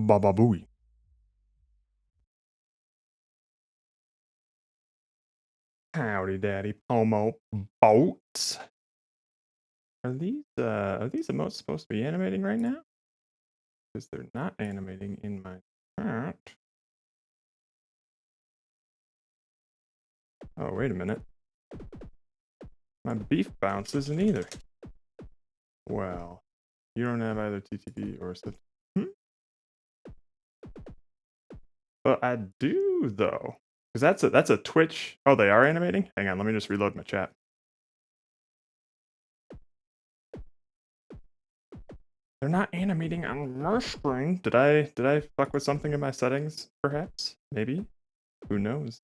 Bababooey. Howdy, Daddy. Pomo boats. Are these emotes supposed to be animating right now? Because they're not animating in my chat. Oh, wait a minute. My beef bounce isn't either. Well, you don't have either TTP or stuff. But I do though. Because that's a Twitch. Oh, they are animating? Hang on, let me just reload my chat. They're not animating on my screen. Did I fuck with something in my settings, perhaps? Maybe? Who knows?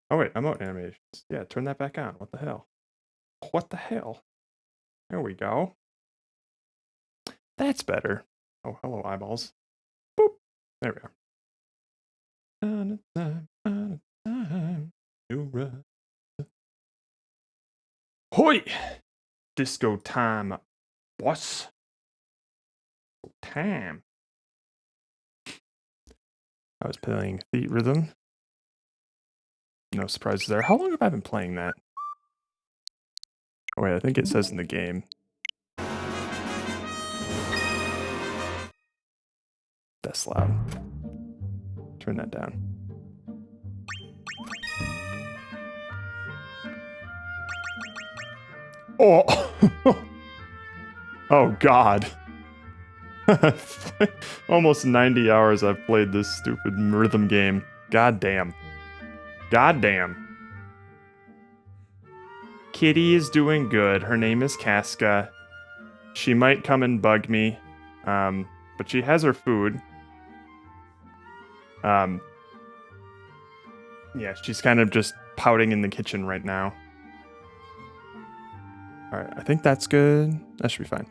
Oh wait, emote animations. Yeah, turn that back on. What the hell? What the hell? There we go. That's better. Oh, hello, eyeballs. Boop. There we are. On a time, on a time. Hoi! Disco time, boss. Time. I was playing Beat Rhythm. No surprises there. How long have I been playing that? Oh wait, I think it says in the game. That's loud. Turn that down. Oh! Oh god. Almost 90 hours I've played this stupid rhythm game. God damn. God damn. Kitty is doing good. Her name is Casca. She might come and bug me. But she has her food. Yeah, she's kind of just pouting in the kitchen right now. Alright, I think that's good. That should be fine.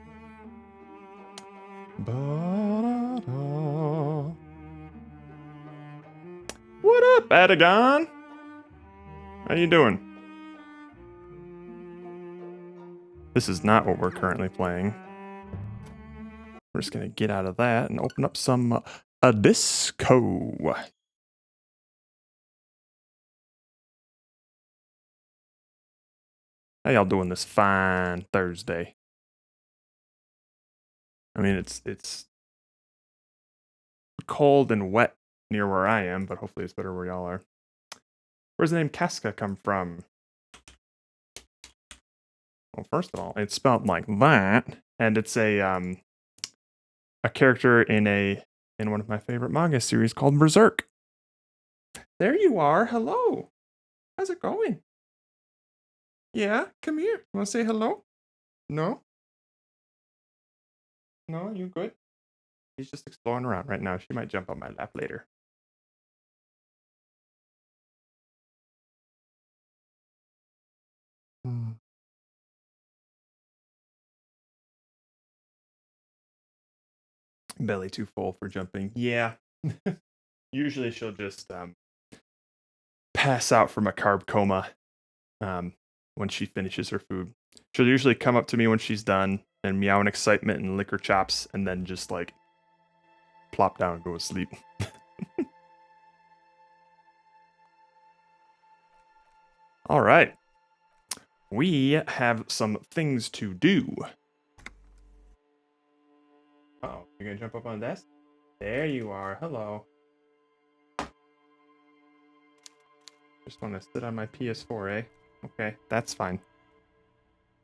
What up, Adagon? How you doing? This is not what we're currently playing. We're just gonna get out of that and open up some disco. How y'all doing this fine Thursday? I mean, it's cold and wet near where I am, but hopefully it's better where y'all are. Where's the name Casca come from? Well, first of all, it's spelled like that, and it's a character in one of my favorite manga series called Berserk. There you are. Hello. How's it going? Yeah, come here. You want to say hello? No? No, you good? He's just exploring around right now. She might jump on my lap later. Belly too full for jumping. Yeah. Usually she'll just pass out from a carb coma when she finishes her food. She'll usually come up to me when she's done and meow in excitement and lick her chops and then just like plop down and go to sleep. All right. We have some things to do. Oh, you're gonna jump up on the desk? There you are. Hello. Just want to sit on my PS4, eh? Okay, that's fine.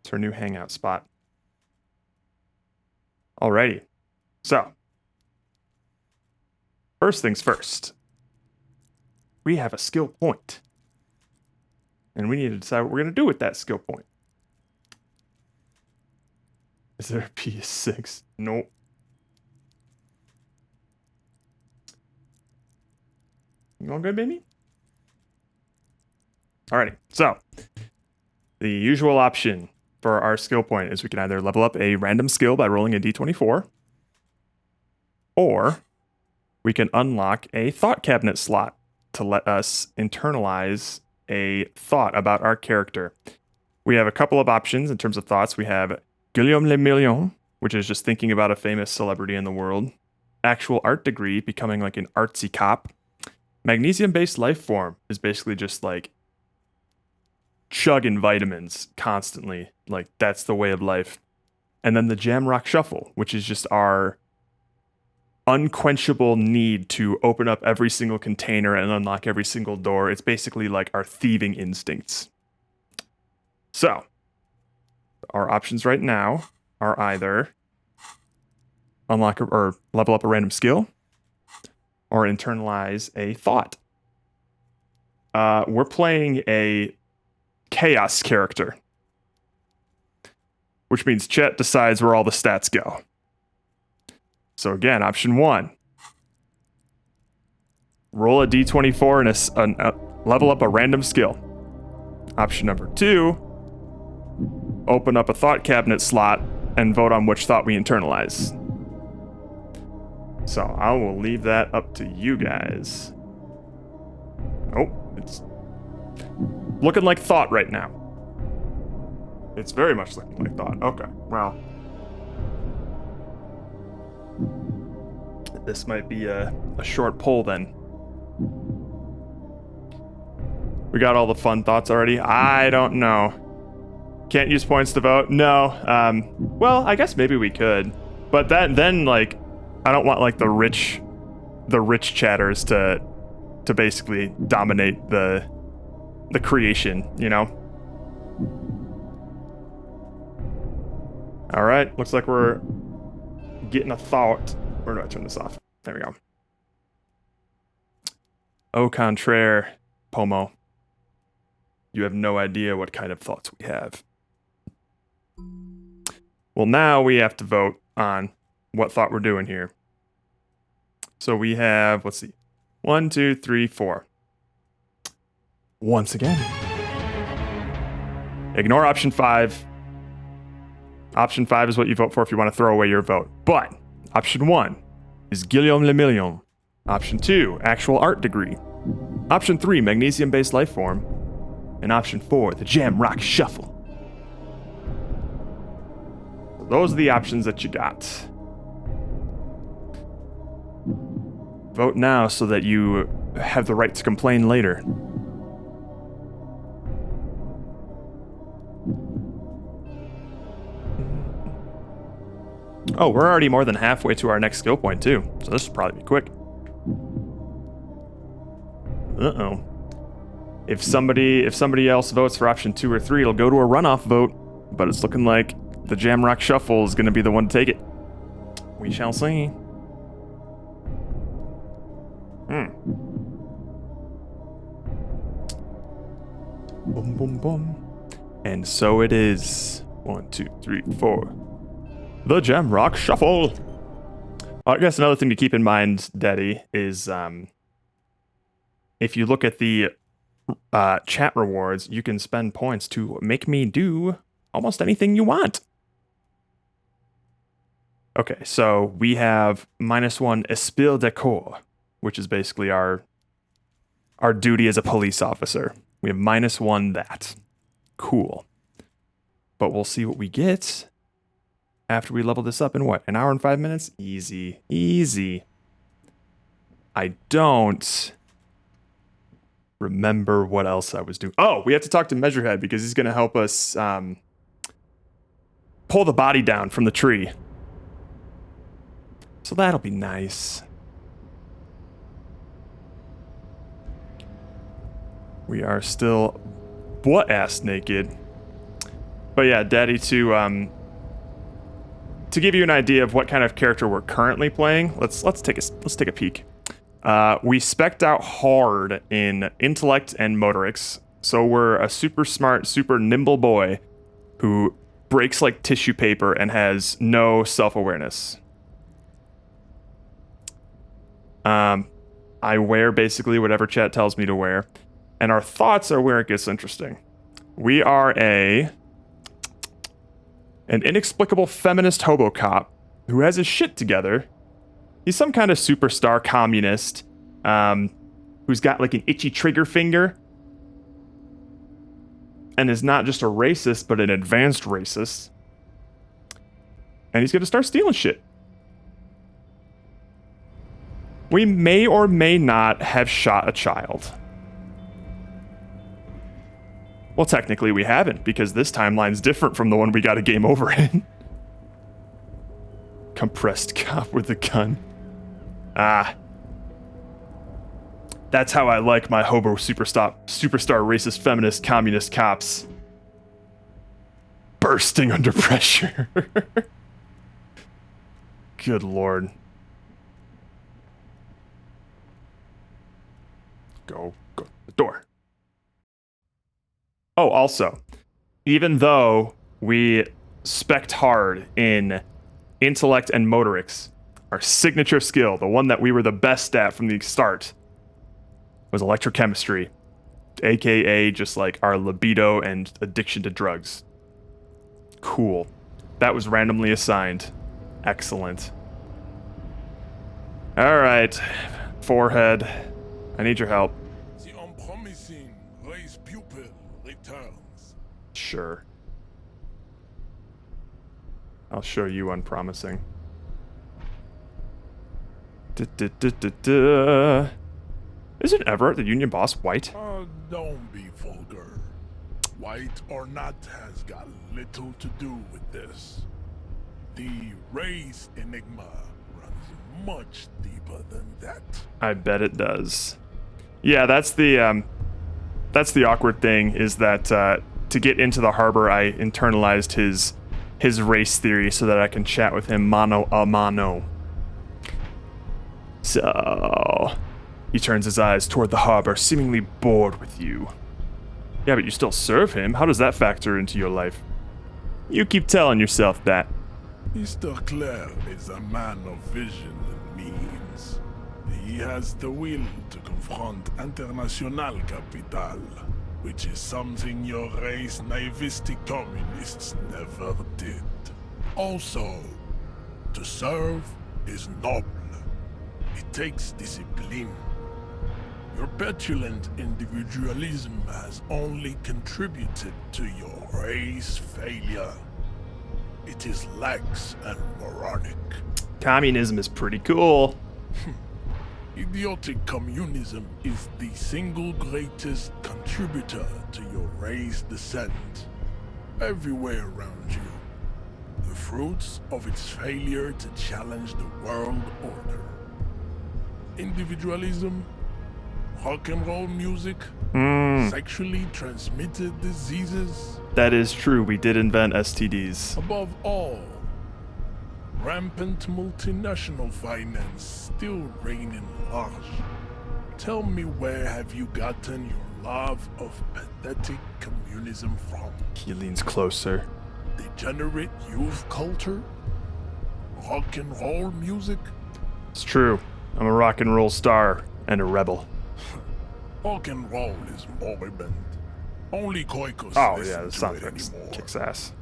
It's her new hangout spot. Alrighty. So, first things first. We have a skill point. And we need to decide what we're going to do with that skill point. Is there a PS6? Nope. You all good, baby? Alrighty. So, the usual option for our skill point is we can either level up a random skill by rolling a d24, or we can unlock a thought cabinet slot to let us internalize a thought about our character. We have a couple of options in terms of thoughts. We have Guillaume le Million, which is just thinking about a famous celebrity in the world. Actual art degree, becoming like an artsy cop. Magnesium-based life form is basically just like chugging vitamins constantly. Like that's the way of life. And then the Jamrock Shuffle, which is just our unquenchable need to open up every single container and unlock every single door. It's basically like our thieving instincts. So, our options right now are either unlock or level up a random skill or internalize a thought. We're playing a chaos character, which means Chet decides where all the stats go. So again, option 1, roll a d24 and level up a random skill. Option number 2, open up a thought cabinet slot and vote on which thought we internalize. So I will leave that up to you guys. Oh, it's looking like thought right now. It's very much looking like thought. Okay, well. This might be a short poll then. We got all the fun thoughts already? I don't know. Can't use points to vote? No. Well, I guess maybe we could. But then like I don't want like the rich chatters to basically dominate the creation, you know? All right, looks like we're getting a thought. Where do I turn this off? There we go. Au contraire, Pomo. You have no idea what kind of thoughts we have. Well, now we have to vote on what thought we're doing here. So we have, let's see, 1, 2, 3, 4. Once again, ignore option 5. Option 5 is what you vote for if you want to throw away your vote. But option 1 is Guillaume Le Million. Option 2, actual art degree. Option 3, magnesium-based life form. And option 4, the Jamrock Shuffle. So those are the options that you got. Vote now so that you have the right to complain later. Oh, we're already more than halfway to our next skill point, too. So this will probably be quick. Uh-oh. If somebody else votes for option 2 or 3, it'll go to a runoff vote. But it's looking like the Jamrock Shuffle is going to be the one to take it. We shall see. Boom, boom, boom. And so it is. 1, 2, 3, 4. The Jamrock Shuffle. I guess another thing to keep in mind, Daddy, is if you look at the chat rewards, you can spend points to make me do almost anything you want. Okay, so we have -1 esprit de corps, which is basically our duty as a police officer. We have -1 that. Cool. But we'll see what we get after we level this up in what? An hour and 5 minutes? Easy. Easy. I don't remember what else I was doing. Oh, we have to talk to Measurehead because he's going to help us pull the body down from the tree. So that'll be nice. We are still butt-ass naked. But yeah, Daddy, to give you an idea of what kind of character we're currently playing, let's take a peek. We spec'd out hard in intellect and motorics, so we're a super smart, super nimble boy who breaks like tissue paper and has no self-awareness. I wear basically whatever chat tells me to wear, and our thoughts are where it gets interesting. We are an inexplicable feminist hobo cop who has his shit together. He's some kind of superstar communist who's got like an itchy trigger finger and is not just a racist, but an advanced racist. And he's going to start stealing shit. We may or may not have shot a child. Well, technically we haven't, because this timeline's different from the one we got a game over in. Compressed cop with a gun. Ah. That's how I like my hobo superstar racist feminist communist cops. Bursting under pressure. Good lord. Go to the door. Oh, also, even though we spec'd hard in intellect and motorics, our signature skill, the one that we were the best at from the start, was electrochemistry, aka just like our libido and addiction to drugs. Cool. That was randomly assigned. Excellent. All right, forehead. I need your help. The unpromising race pupil returns. Sure. I'll show you unpromising. Isn't Everett, the union boss, white? Don't be vulgar. White or not has got little to do with this. The race enigma runs much deeper than that. I bet it does. Yeah, that's the awkward thing, is that to get into the harbor, I internalized his race theory so that I can chat with him mano a mano. So, he turns his eyes toward the harbor, seemingly bored with you. Yeah, but you still serve him. How does that factor into your life? You keep telling yourself that. Mr. Clare is a man of vision and means. He has the will to confront International Capital, which is something your race naivistic communists never did. Also, to serve is noble. It takes discipline. Your petulant individualism has only contributed to your race failure. It is lax and moronic. Communism is pretty cool. Idiotic communism is the single greatest contributor to your race descent. Everywhere around you, the fruits of its failure to challenge the world order. Individualism, rock and roll music, sexually transmitted diseases. That is true, we did invent STDs. Above all, rampant multinational finance still reigning large. Tell me, where have you gotten your love of pathetic communism from? He leans closer. Degenerate youth culture? Rock and roll music? It's true. I'm a rock and roll star and a rebel. Rock and roll is moribund. Only Koikos Oh listen yeah, the to it soundtrack anymore. kicks ass.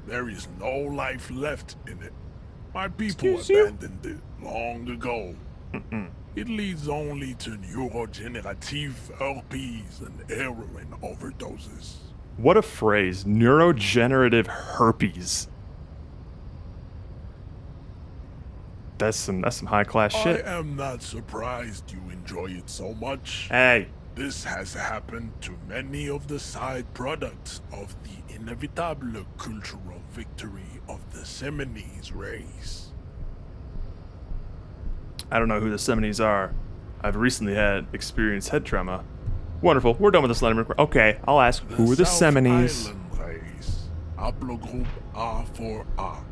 There is no life left in it. My people Excuse you? abandoned it long ago. It leads only to neurodegenerative herpes and heroin overdoses. What a phrase, neurodegenerative herpes. That's some high class shit. I am not surprised you enjoy it so much. Hey, This has happened to many of the side products of the inevitable cultural victory of the Seminoles race. I don't know who the Seminoles are. I've recently had experienced head trauma. Wonderful, we're done with this letter. Okay, I'll ask, who are the South Seminoles? Island race, haplogroup A4A.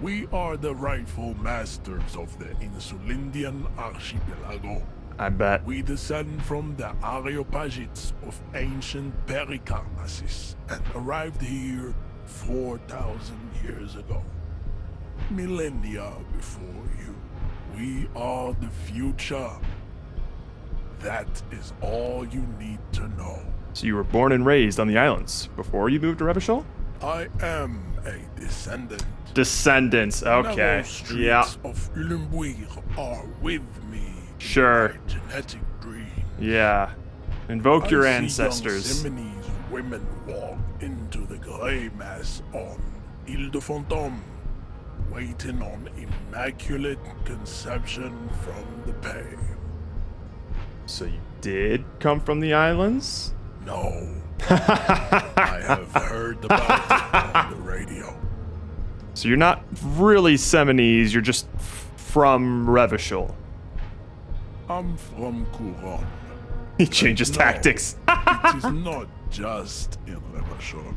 We are the rightful masters of the Insulindian archipelago. I bet. We descend from the Areopagites of ancient Pericarnassus and arrived here 4,000 years ago. Millennia before you. We are the future. That is all you need to know. So you were born and raised on the islands before you moved to Revachol? I am a descendant. Descendants, okay. Narrow streets Yeah, of Ulimbuir are with me. Sure. My genetic dream. yeah. Invoke your I see ancestors. young Seminoles women walk into the grey mass on Ile de Fantôme. waiting on immaculate conception from the pay. So you did come from the islands? No, I have heard about it on the radio. So you're not really Seminese, you're just from Revachol. I'm from Couronne. He changes No, tactics. It is not just in Revachol.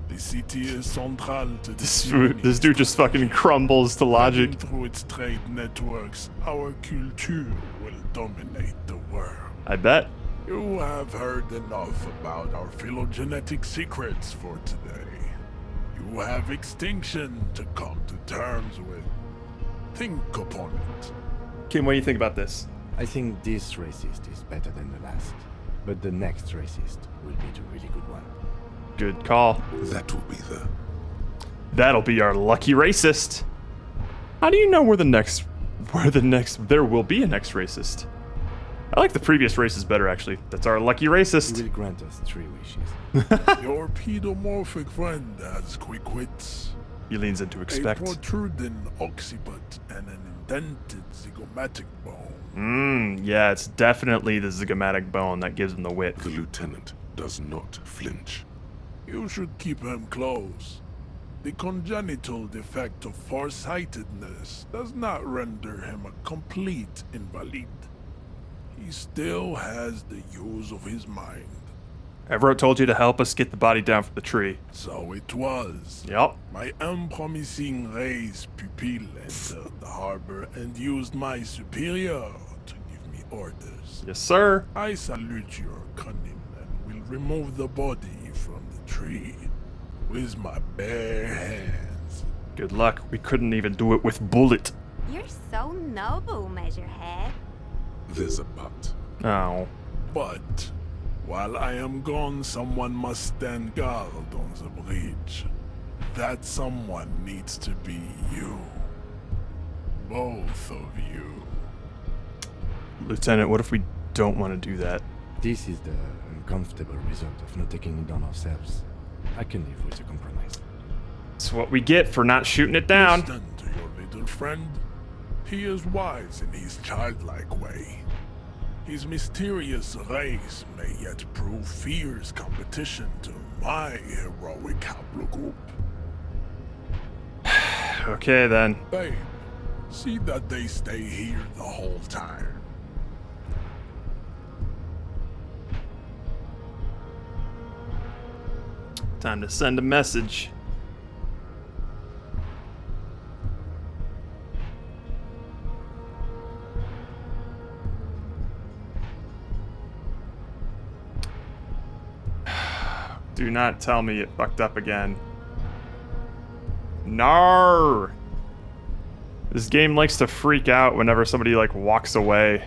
The city is central to the This dude just fucking crumbles to logic. Through its trade networks, our culture will dominate the world. I bet. You have heard enough about our phylogenetic secrets for today. You have extinction to come to terms with. Think upon it. Kim, what do you think about this? I think this racist is better than the last. But the next racist will be the really good one. Good call. That will be the... That'll be our lucky racist. How do you know there will be a next racist? I like the previous races better, actually. That's our lucky He racist. will grant us 3 wishes. Your pedomorphic friend has quick wits. He leans into A expect. protruding occiput and an indented zygomatic bone. Yeah, it's definitely the zygomatic bone that gives him the wit. The lieutenant does not flinch. You should keep him close. The congenital defect of farsightedness does not render him a complete invalid. He still has the use of his mind. Everett told you to help us get the body down from the tree. So it was. Yep. My unpromising race pupil entered the harbor and used my superior to give me orders. Yes, sir. I salute your cunning and will remove the body from the tree with my bare hands. Good luck. We couldn't even do it with bullet. You're so noble, Measurehead. There's a but. Oh. But while I am gone, someone must stand guard on the bridge. That someone needs to be you. Both of you. Lieutenant, what if we don't want to do that? This is the uncomfortable result of not taking it down ourselves. I can live with a compromise. It's what we get for not shooting it down. Listen to your little friend. He is wise in his childlike way. His mysterious race may yet prove fierce competition to my heroic haplogroup. Okay, then. Babe, see that they stay here the whole time. Time to send a message. Do not tell me it fucked up again. No. This game likes to freak out whenever somebody like walks away.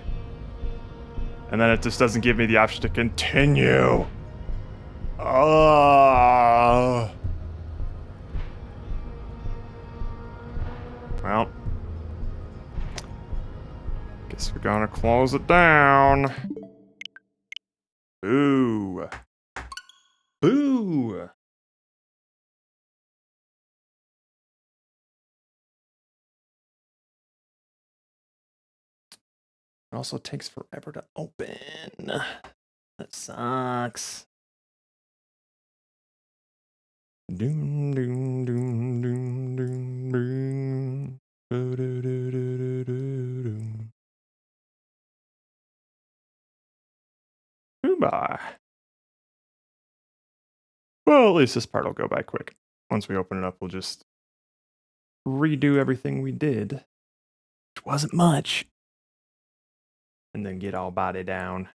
And then it just doesn't give me the option to continue. Well. Guess we're gonna close it down. Boo. Boo. It also takes forever to open. That sucks. Doom, doom, doom, doom, doom, doom. Ba-do-do-do-do-do-do. Goodbye. Well, at least this part will go by quick. Once we open it up, we'll just redo everything we did, which wasn't much, and then get all body down.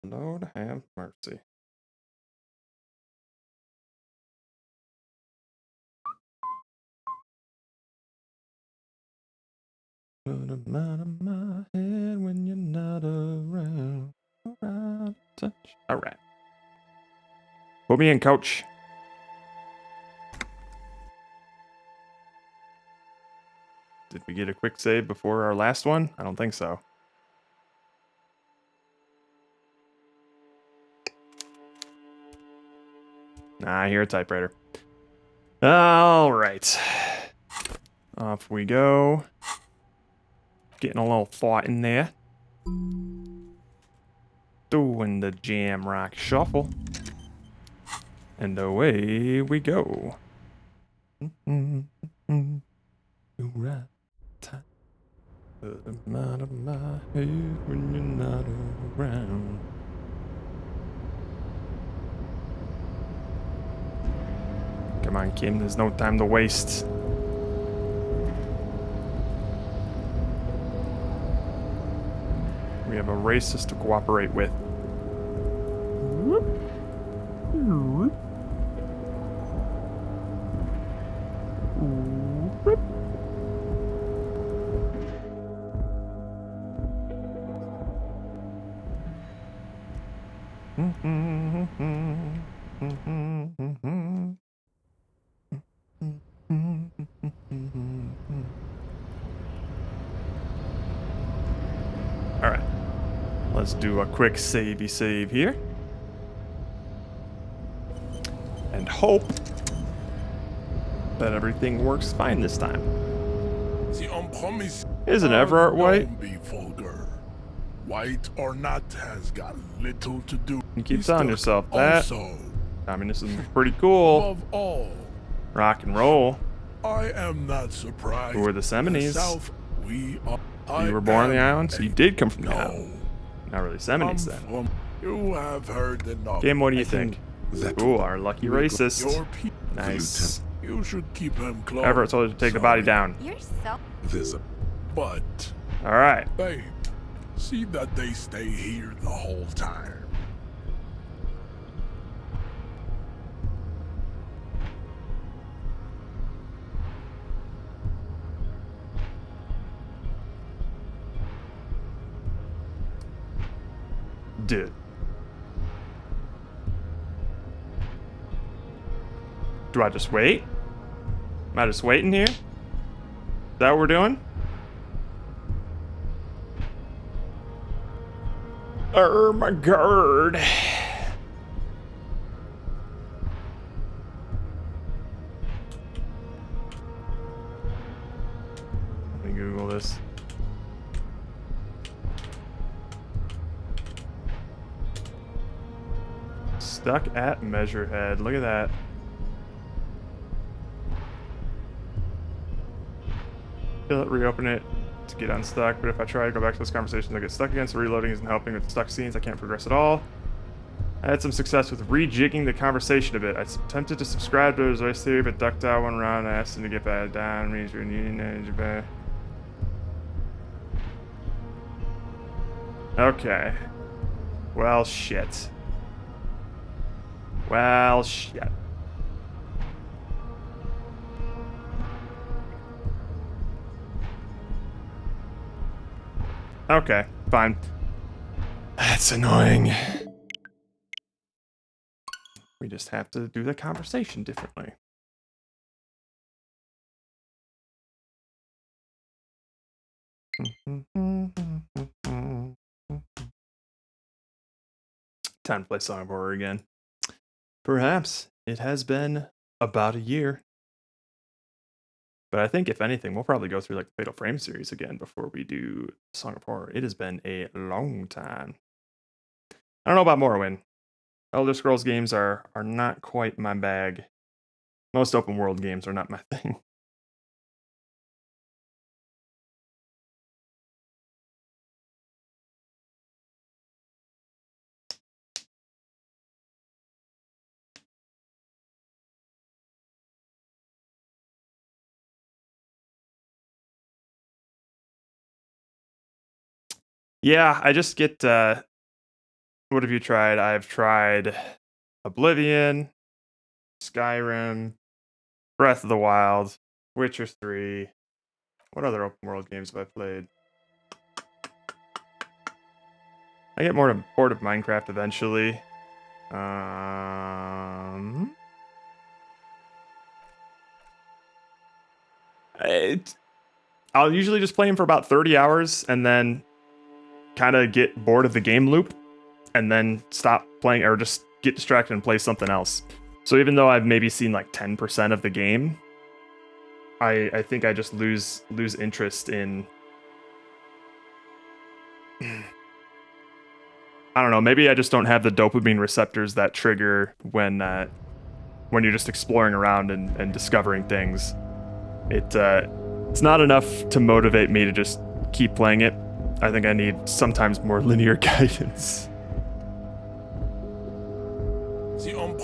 Lord have mercy. Put 'em out of my head when you're not around. Alright, touch. Alright. Put me in, coach. Did we get a quick save before our last one? I don't think so. Nah, I hear a typewriter. All right. Off we go. Getting a little thought in there. Doing the jam rock shuffle. And away we go. You right time. Put 'em out of my head when you're not around. Come on, Kim, there's no time to waste. We have a racist to cooperate with. Alright. Let's do a quick savey save here. And hope that everything works fine this time. Isn't Everard white? Don't be vulgar. White or not has got little to do. You keep He's telling stuck yourself that. Also, Communism is pretty cool. above all, Rock and roll. I am not surprised. Who are the In Seminoles? South, we are. You were born on the islands? You did come from the No. island. Not really Seminoles then. You have heard enough. Game, what do you think? That Ooh, our lucky racist. Your people. Nice. You should keep him close. Everett told you to take the body Sorry, down. You're so there's a But, Alright. babe, see that they stay here the whole time. Dude. Do I just wait? Am I just waiting here? Is that what we're doing? Oh my god. Let me Google this. Stuck at Measurehead. Look at that. Kill it, reopen it to get unstuck, but if I try to go back to those conversations, I get stuck again, so reloading isn't helping with stuck scenes. I can't progress at all. I had some success with rejigging the conversation a bit. I attempted to subscribe to his race theory, but ducked out one round. I asked him to get back down. Okay. Well, shit. Well, shit. Okay, fine. That's annoying. We just have to do the conversation differently. Time to play Song of Horror again. Perhaps it has been about a year. But I think, if anything, we'll probably go through like the Fatal Frame series again before we do Song of Horror. It has been a long time. I don't know about Morrowind. Elder Scrolls games are not quite my bag. Most open world games are not my thing. Yeah, I just get what have you tried? I've tried Oblivion, Skyrim, Breath of the Wild, Witcher 3. What other open world games have I played? I get more bored of Minecraft eventually. I'll usually just play him for about 30 hours and then kind of get bored of the game loop and then stop playing or just get distracted and play something else. So even though I've maybe seen like 10% of the game, I think I just lose interest in I don't know, maybe I just don't have the dopamine receptors that trigger when you're just exploring around and discovering things. It's not enough to motivate me to just keep playing it. I think I need sometimes more linear guidance.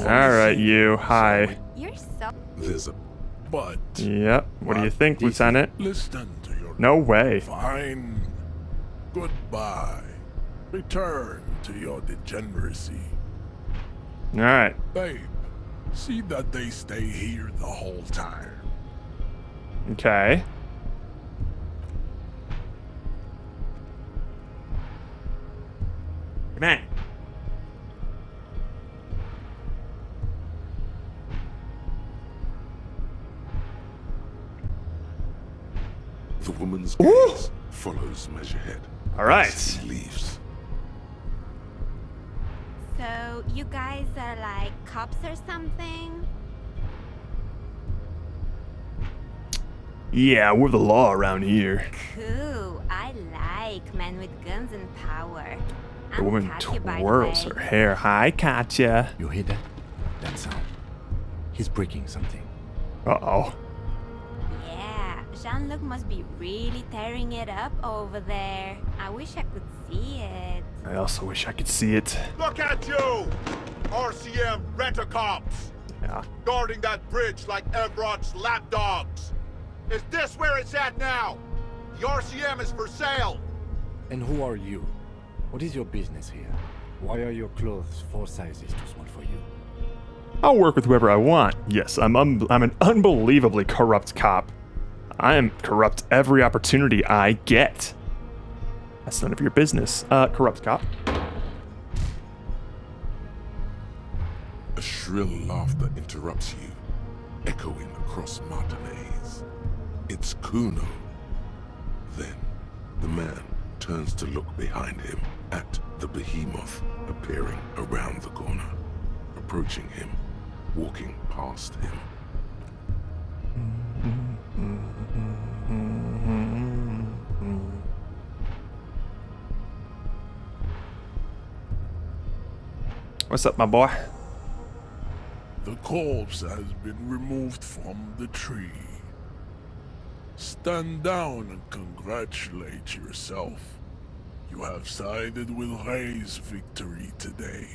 Alright, you. Hi. You're so. There's a But Yep. What do you think, Lieutenant? listen to your No way. fine. Goodbye. Return to your degeneracy. Alright. Babe, see that they stay here the whole time. Okay. Come on. The woman's gaze follows Measurehead. Alright. as he leaves. So, you guys are like cops or something? Yeah, we're the law around here. Cool. I like men with guns and power. The woman Katya, by the twirls way. her hair. Hi, Katya. You hear that? That sound. He's breaking something. Uh-oh. Yeah, Jean-Luc must be really tearing it up over there. I wish I could see it. I also wish I could see it. Look at you! RCM rent-a-cops! Yeah. Guarding that bridge like Everett's lapdogs! Is this where it's at now? The RCM is for sale! And who are you? What is your business here? Why are your clothes 4 sizes too small for you? I'll work with whoever I want. Yes, I'm an unbelievably corrupt cop. I am corrupt every opportunity I get. That's none of your business, corrupt cop. A shrill laughter interrupts you, echoing across Martinez. It's Kuno. Then, the man turns to look behind him at the behemoth appearing around the corner, approaching him, walking past him. What's up, my boy? The corpse has been removed from the tree. Stand down and congratulate yourself. You have sided with Ray's victory today.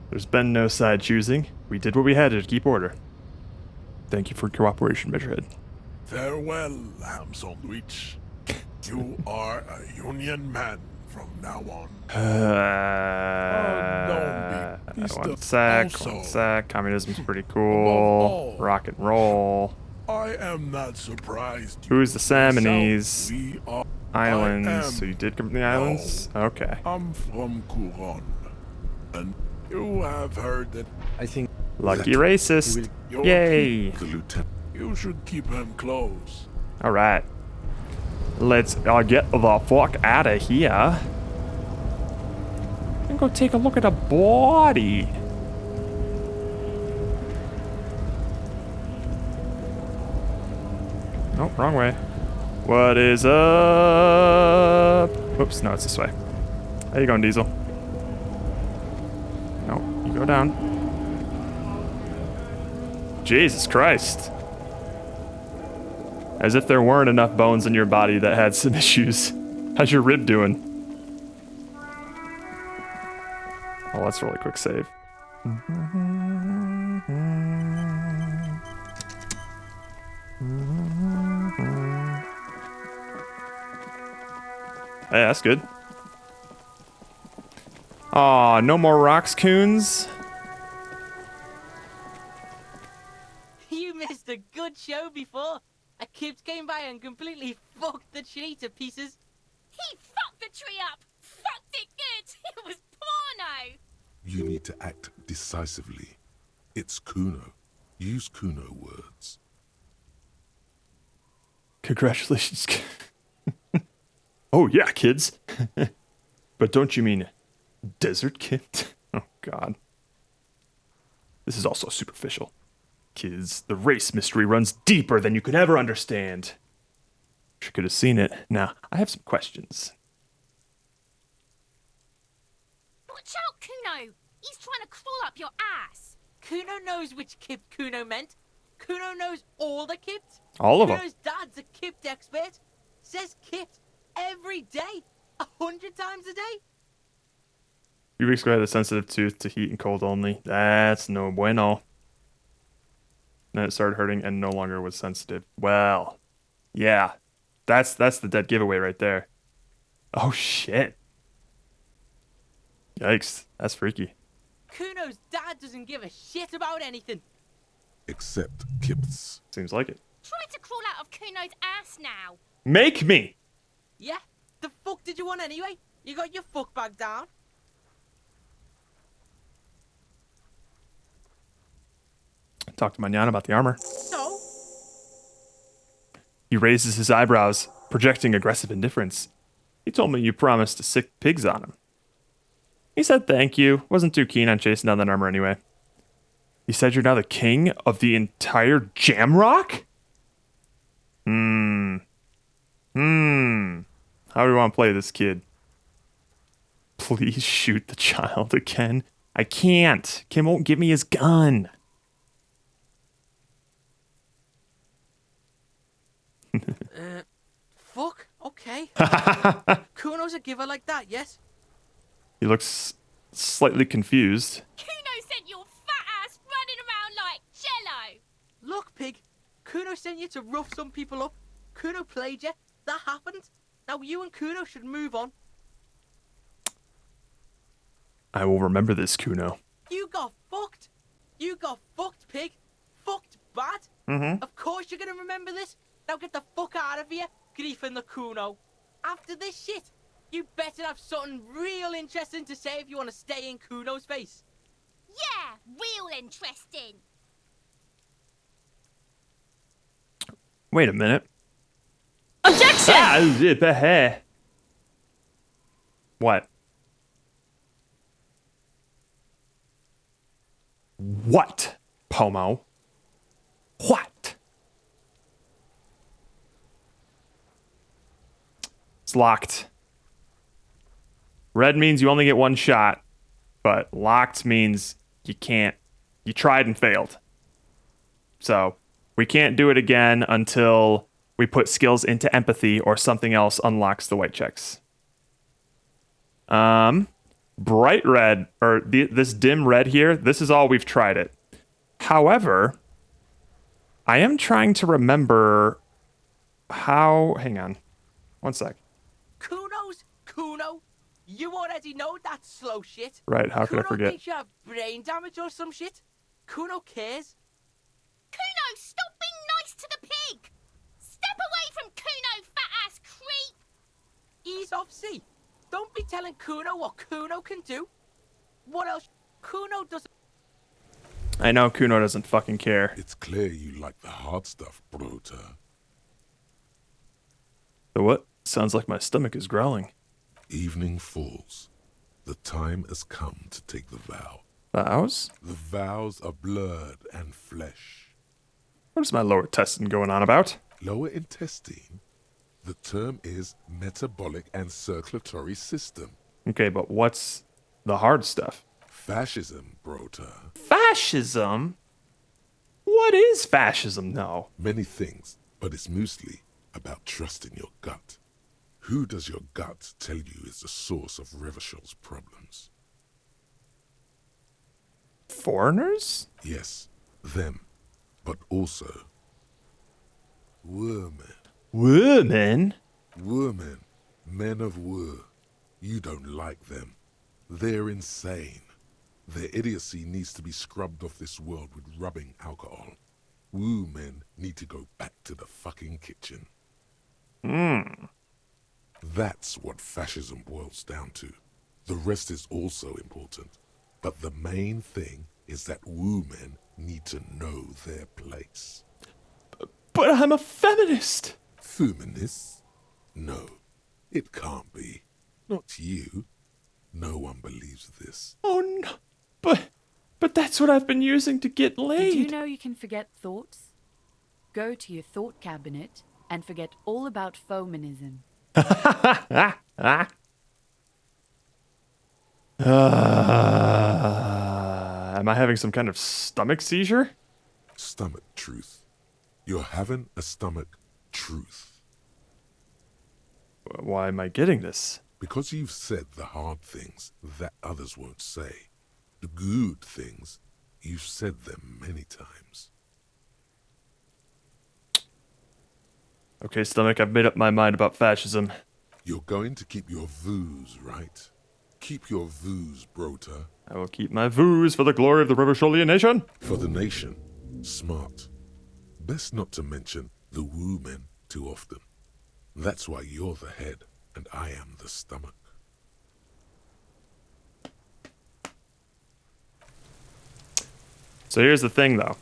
There's been no side choosing. We did what we had to keep order. Thank you for your cooperation, Measurehead. Farewell, ham sandwich. You are a Union man from now on. Don't be One pissed sec, also. one sec. Communism's pretty Above cool. all, Rock and roll. I am not surprised. Who's the Salmonese South we are. Islands? I am. So you did come from the islands? Okay. I'm from Couronne, and you have heard that I think Lucky you racist. will Yay. The lieutenant you should keep him close. Alright. Let's get the fuck out of here. And go take a look at a body. Nope, wrong way. What is up? Whoops, no, it's this way. How you going, Diesel? No, you go down. Jesus Christ. As if there weren't enough bones in your body that had some issues. How's your rib doing? Oh, that's a really quick save. Hey, that's good. Aw, no more rocks, coons. You missed a good show before. A kid came by and completely fucked the tree to pieces. He fucked the tree up! Fucked it good! It was porno! You need to act decisively. It's Kuno. Use Kuno words. Congratulations. Oh, yeah, kids. But don't you mean desert kid? Oh, God. This is also superficial. Kids, the race mystery runs deeper than you could ever understand. You could have seen it. Now, I have some questions. Watch out, Kuno! He's trying to crawl up your ass. Kuno knows which Kipt Kuno meant. Kuno knows all the Kipts. All of them. Kuno's dad's a Kipt expert. Says Kipt every day. 100 times a day. A few weeks ago, I had a sensitive tooth to heat and cold only. That's no bueno. Then it started hurting and no longer was sensitive. Well, yeah. That's the dead giveaway right there. Oh, shit. Yikes. That's freaky. Kuno's dad doesn't give a shit about anything. Except Kip's. Seems like it. Try to crawl out of Kuno's ass now. Make me! Yeah? The fuck did you want anyway? You got your fuck bag down? Talk to Manana about the armor. So? He raises his eyebrows, projecting aggressive indifference. He told me you promised to sick pigs on him. He said thank you. Wasn't too keen on chasing down that armor anyway. He said you're now the king of the entire Jamrock? How do we want to play this kid? Please shoot the child again. I can't. Kim won't give me his gun. Fuck? Okay. Kuno's a giver like that, yes? He looks slightly confused. Kuno sent your fat ass running around like jello. Look, pig. Kuno sent you to rough some people up. Kuno played you. That happened. Now you and Kuno should move on. I will remember this, Kuno. You got fucked. You got fucked, pig. Fucked bad. Of course you're gonna remember this. Now get the fuck out of here, griefing the Kuno. After this shit, you better have something real interesting to say if you want to stay in Kuno's face. Yeah, real interesting. Wait a minute. Objection! What? What, Pomo? What? It's locked. Red means you only get one shot, but locked means you can't. You tried and failed. So we can't do it again until we put skills into empathy or something else unlocks the white checks. Bright red, or this dim red here, this is all we've tried it. However, I am trying to remember how... Hang on. One sec. Kuno's Kuno. You already know that slow shit. Right, how could I Kuno forget? thinks you have brain damage or some shit. Kuno cares. Kuno, stop being nice to the pig. Step away from Kuno, fat ass creep. Ease off, see. Don't be telling Kuno what Kuno can do. What else? Kuno doesn't... I know Kuno doesn't fucking care. It's clear you like the hard stuff, Brota. The what? Sounds like my stomach is growling. Evening falls. The time has come to take the vow. Vows? The vows are blood and flesh. What is my lower intestine going on about? Lower intestine? The term is metabolic and circulatory system. Okay, but what's the hard stuff? Fascism, Brota. Fascism? What is fascism, though? Many things, but it's mostly about trusting your gut. Who does your gut tell you is the source of Revishal's problems? Foreigners? Yes, them, but also women. Women? Women, men of war. You don't like them. They're insane. Their idiocy needs to be scrubbed off this world with rubbing alcohol. Woo men need to go back to the fucking kitchen. That's what fascism boils down to. The rest is also important. But the main thing is that woo men need to know their place. But I'm a feminist. Fuminous? No, it can't be. Not you. No one believes this. Oh no, but that's what I've been using to get laid. Did you know you can forget thoughts? Go to your thought cabinet and forget all about fominism. Am I having some kind of stomach seizure? Stomach truth. You're having a stomach truth. Why am I getting this? Because you've said the hard things that others won't say. The good things, you've said them many times. Okay, stomach, I've made up my mind about fascism. You're going to keep your vooz, right? Keep your vooz, Brota. I will keep my vooz for the glory of the Revolutionary Nation. For the nation. Smart. Best not to mention the woo men too often. That's why you're the head and I am the stomach. So here's the thing, though.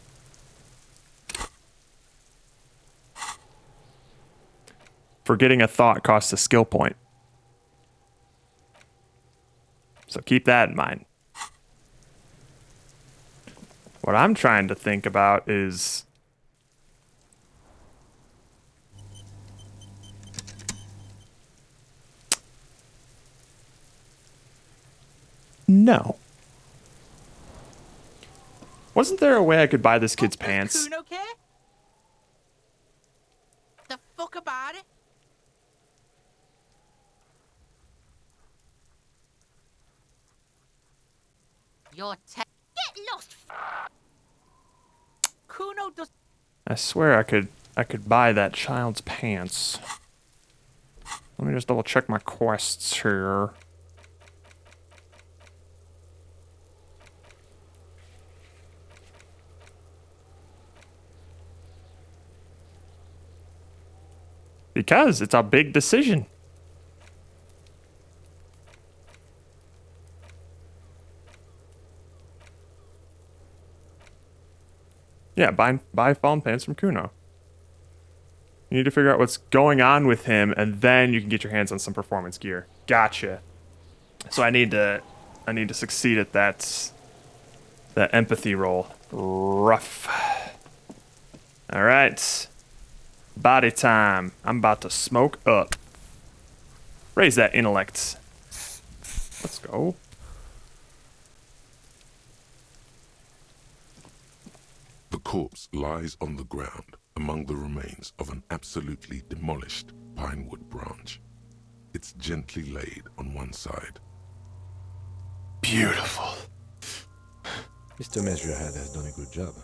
Forgetting a thought costs a skill point. So keep that in mind. What I'm trying to think about is... No. Wasn't there a way I could buy this kid's pants? Kuno care? The fuck about it? You're get lost. Kuno does. I swear I could buy that child's pants. Let me just double check my quests here. Because it's a big decision. Yeah, buy fallen pants from Kuno. You need to figure out what's going on with him, and then you can get your hands on some performance gear. Gotcha. So I need to succeed at that empathy roll. Rough. All right. Body time. I'm about to smoke up. Raise that intellect. Let's go. The corpse lies on the ground among the remains of an absolutely demolished pinewood branch. It's gently laid on one side. Beautiful. Mr. Measurehead has done a good job.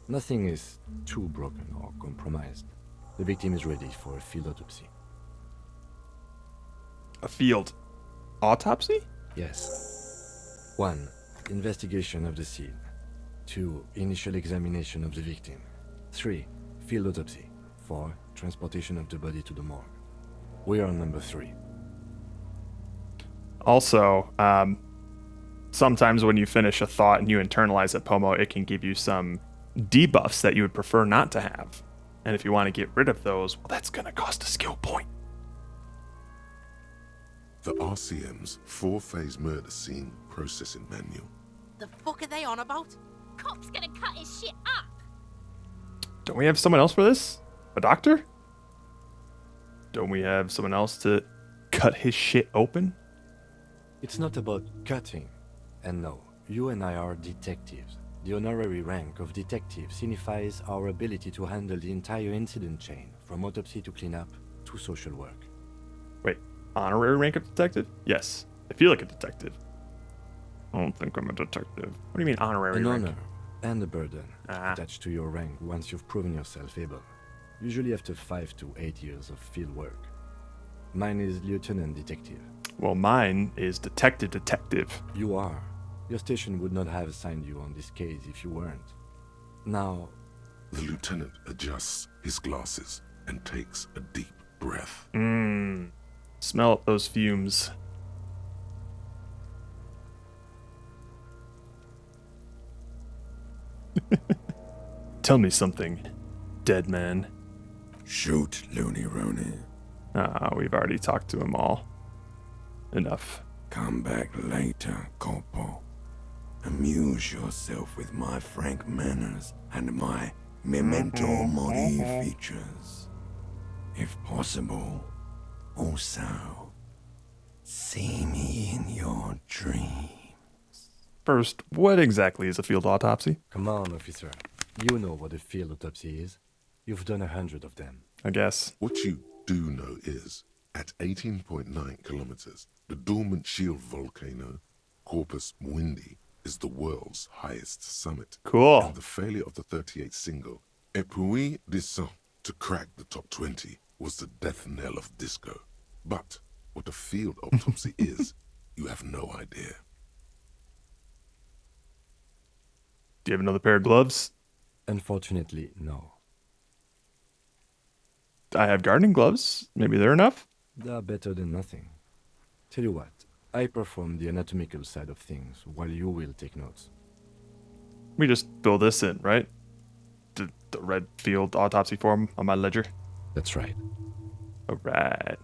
Nothing is too broken or compromised. The victim is ready for a field autopsy. A field autopsy? Yes. 1. Investigation of the scene. 2. Initial examination of the victim. 3. Field autopsy. 4. Transportation of the body to the morgue. We are on number 3. Also, sometimes when you finish a thought and you internalize it, Pomo, it can give you some debuffs that you would prefer not to have. And if you want to get rid of those, well, that's going to cost a skill point. The RCM's 4-phase murder scene processing manual. The fuck are they on about? Cop's gonna cut his shit up. Don't we have someone else for this? A doctor? Don't we have someone else to cut his shit open? It's not about cutting. And no, you and I are detectives. The honorary rank of detective signifies our ability to handle the entire incident chain, from autopsy to cleanup to social work. Wait, honorary rank of detective? Yes, I feel like a detective. I don't think I'm a detective. What do you mean honorary An rank? honor and a burden attached to your rank once you've proven yourself able. Usually after 5 to 8 years of field work. Mine is lieutenant detective. Well, mine is detective. You are. Your station would not have assigned you on this case if you weren't. Now, The lieutenant adjusts his glasses and takes a deep breath. Smell those fumes. Tell me something, dead man. Shoot, Looney Rooney. We've already talked to them all. Enough. Come back later, Corpo. Amuse yourself with my frank manners and my memento mori features. If possible, also, see me in your dream. First, what exactly is a field autopsy? Come on, officer. You know what a field autopsy is. You've done 100 of them. I guess. What you do know is, at 18.9 kilometers, the dormant shield volcano, Corpus Mundi, is the world's highest summit. Cool. And the failure of the 38 single, Et puis descend, to crack the top 20 was the death knell of disco. But what a field autopsy is, you have no idea. Do you have another pair of gloves? Unfortunately, no. I have gardening gloves. Maybe they're enough? They are better than nothing. Tell you what, I perform the anatomical side of things while you will take notes. We just fill this in, right? The red field autopsy form on my ledger. That's right. All right.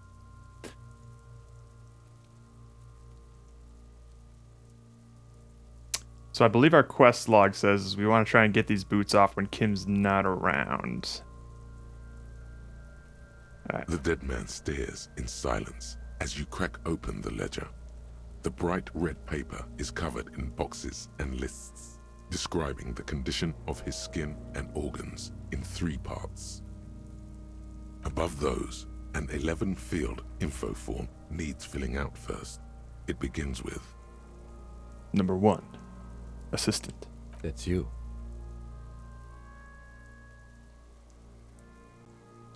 So I believe our quest log says we want to try and get these boots off when Kim's not around. All right. The dead man stares in silence as you crack open the ledger. The bright red paper is covered in boxes and lists, describing the condition of his skin and organs in 3 parts. Above those, an 11 field info form needs filling out first. It begins with Number 1. Assistant. That's you.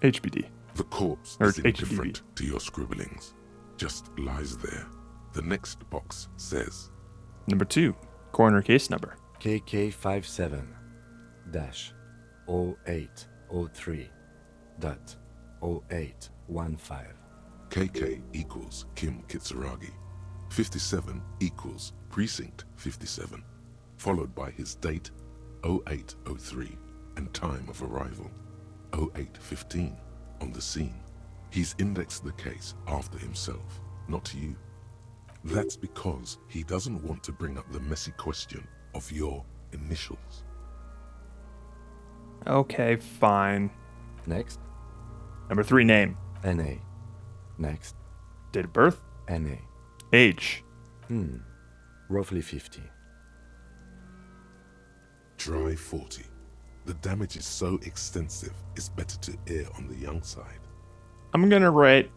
HBD. the corpse Or is HBD. indifferent to your scribblings, just lies there. The next box says Number 2. Coroner case number. KK57-0803.0815. KK equals Kim Kitsuragi. 57 equals Precinct 57, followed by his date 0803 and time of arrival 0815 on the scene. He's indexed the case after himself, not you. That's because he doesn't want to bring up the messy question of your initials. Okay, fine. Next, Number 3. Name. NA. Next, Date of birth. NA. Age. Roughly 50. Try 40. The damage is so extensive, it's better to err on the young side. I'm gonna write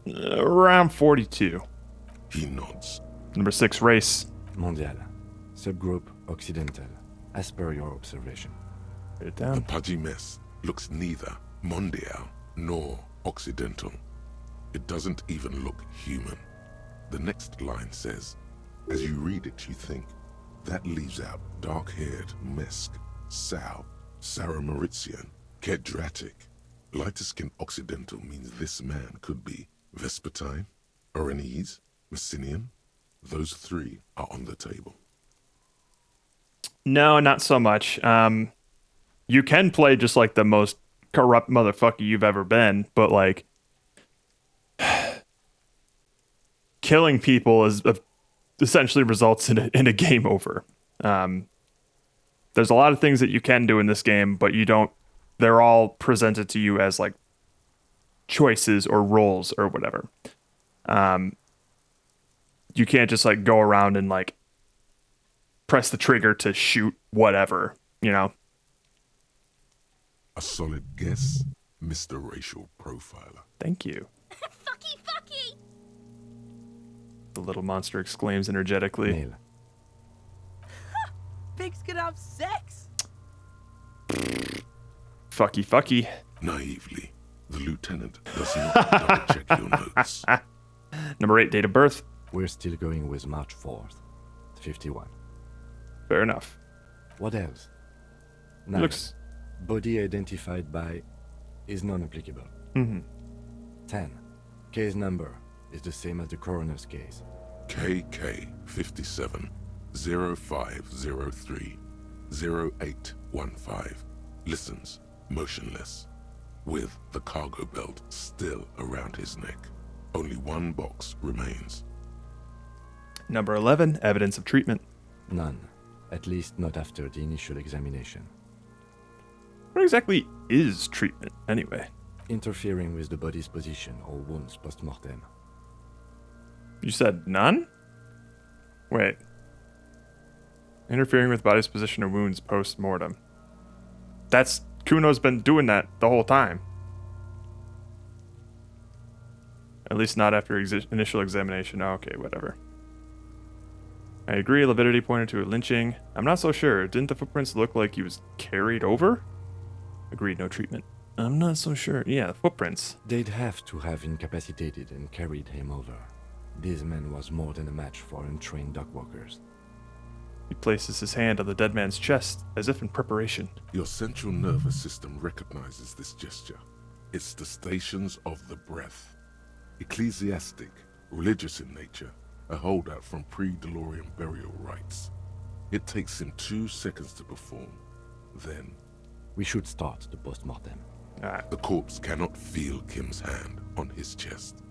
around 42. He nods. Number 6. Race. Mondial. Subgroup Occidental, as per your observation. Write it The down. pudgy mess looks neither mondial nor occidental. It doesn't even look human. The next line says, as you read it, you think, that leaves out dark-haired Mesk, Sao, Sarah Mauritian, Kedratic. Lighter-skinned occidental means this man could be Vespertine, Oranese, Messinian. Those 3 are on the table. No, not so much. You can play just like the most corrupt motherfucker you've ever been, but like killing people is essentially results in a game over. There's a lot of things that you can do in this game, but you don't. They're all presented to you as like choices or roles or whatever. You can't just like go around and like press the trigger to shoot whatever, you know? A solid guess, Mr. Racial Profiler. Thank you. Fucky, fucky! The little monster exclaims energetically. Male. Pigs can have sex. Fucky, fucky. Naively, the lieutenant does not double-check your notes. Number 8. Date of birth. We're still going with March 4th, 51. Fair enough. What else? 9. Looks. Body identified by is non-applicable. 10. Case number is the same as the coroner's case. KK 57 0503 0815 listens motionless. with the cargo belt still around his neck. Only one box remains. Number 11, evidence of treatment. None. At least not after the initial examination. What exactly is treatment, anyway? Interfering with the body's position or wounds post-mortem. You said none? Wait. Interfering with body's position or wounds post-mortem. That's... Kuno's been doing that the whole time. At least not after initial examination. Oh, okay, whatever. I agree, Lividity pointed to a lynching. I'm not so sure. Didn't the footprints look like he was carried over? Agreed, no treatment. I'm not so sure. Yeah, the footprints. They'd have to have incapacitated and carried him over. This man was more than a match for untrained dogwalkers. He places his hand on the dead man's chest, as if in preparation. Your central nervous system recognizes this gesture. It's the stations of the breath. Ecclesiastic, religious in nature, a holdout from pre-DeLorean burial rites. It takes him 2 seconds to perform. Then, we should start the post-mortem. The corpse cannot feel Kim's hand on his chest.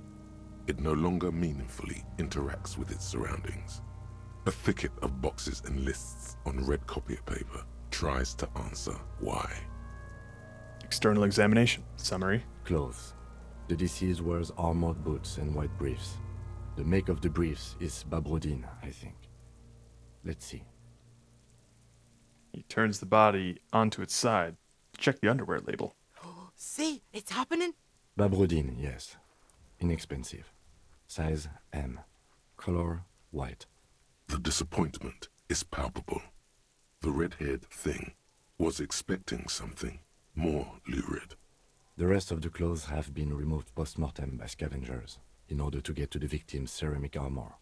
It no longer meaningfully interacts with its surroundings. A thicket of boxes and lists on red copier paper tries to answer why. External examination. Summary. Clothes. The deceased wears armored boots and white briefs. The make of the briefs is Babrodine, I think. Let's see. He turns the body onto its side. Check the underwear label. See, it's happening. Babrodine, yes. Inexpensive. Size M. Color white. The disappointment is palpable. The red-haired thing was expecting something more lurid. The rest of the clothes have been removed post-mortem by scavengers in order to get to the victim's ceramic armor.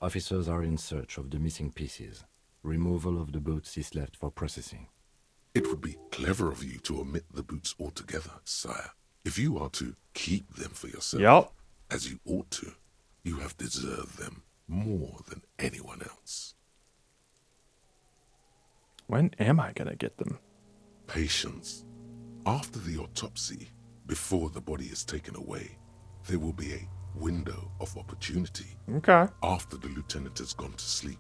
Officers are in search of the missing pieces. Removal of the boots is left for processing. It would be clever of you to omit the boots altogether, sire. If you are to keep them for yourself, as you ought to, you have deserved them more than anyone else. When am I gonna get them? Patience. After the autopsy, before the body is taken away, there will be a window of opportunity. Okay. After the lieutenant has gone to sleep.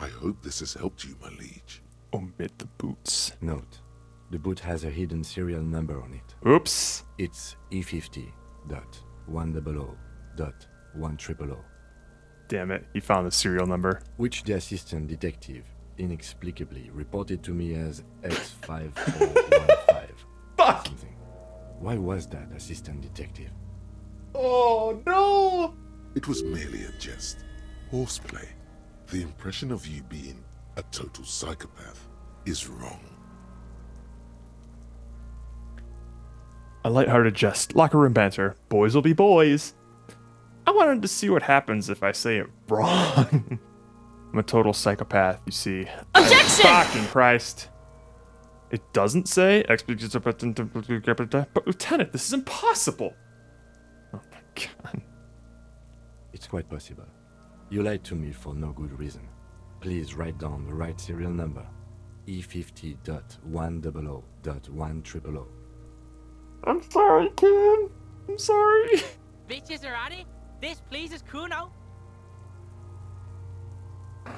I hope this has helped you, my liege. Omit the boots. Note. The boot has a hidden serial number on it. Oops. It's E50.100.1000. Damn it, he found the serial number. Which the assistant detective inexplicably reported to me as X5415. Fuck! Something. Why was that, assistant detective? Oh, no! It was merely a jest. Horseplay. The impression of you being a total psychopath is wrong. A lighthearted jest. Locker room banter. Boys will be boys. I wanted to see what happens if I say it wrong. I'm a total psychopath, you see. Objection! Fucking Christ. It doesn't say... But Lieutenant, this is impossible. Oh my god. It's quite possible. You lied to me for no good reason. Please write down the right serial number. E50.100.1000. I'm sorry, Kim. I'm sorry. Bitches are at it. This pleases Kuno. You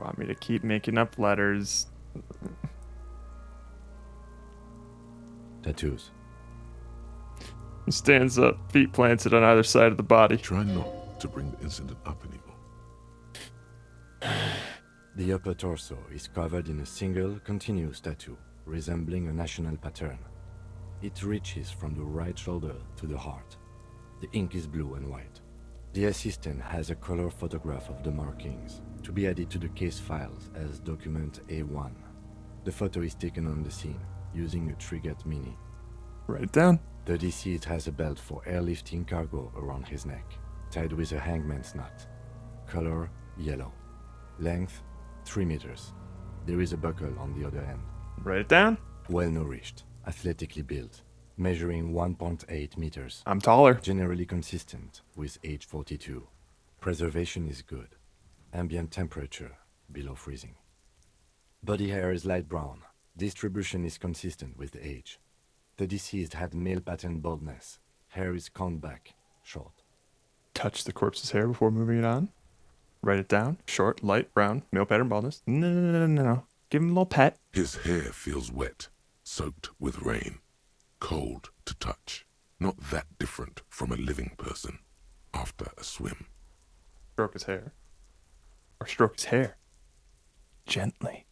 want me to keep making up letters? Tattoos. He stands up, feet planted on either side of the body. Try not to bring the incident up anymore. The upper torso is covered in a single, continuous tattoo, resembling a national pattern. It reaches from the right shoulder to the heart. The ink is blue and white. The assistant has a color photograph of the markings, to be added to the case files as document A1. The photo is taken on the scene, using a Trigat Mini. Write it down. The deceased has a belt for airlifting cargo around his neck, tied with a hangman's knot. Color, yellow. Length, 3 meters. There is a buckle on the other end. Write it down. Well-nourished, athletically built, measuring 1.8 meters. I'm taller. Generally consistent with age 42. Preservation is good. Ambient temperature, below freezing. Body hair is light brown, Distribution is consistent with age. The deceased had male pattern baldness. Hair is combed back, short. Touch the corpse's hair before moving it on. Write it down. Short, light, brown, male pattern baldness. No. Give him a little pet. His hair feels wet, soaked with rain, cold to touch. Not that different from a living person after a swim. Stroke his hair. Or stroke his hair. Gently.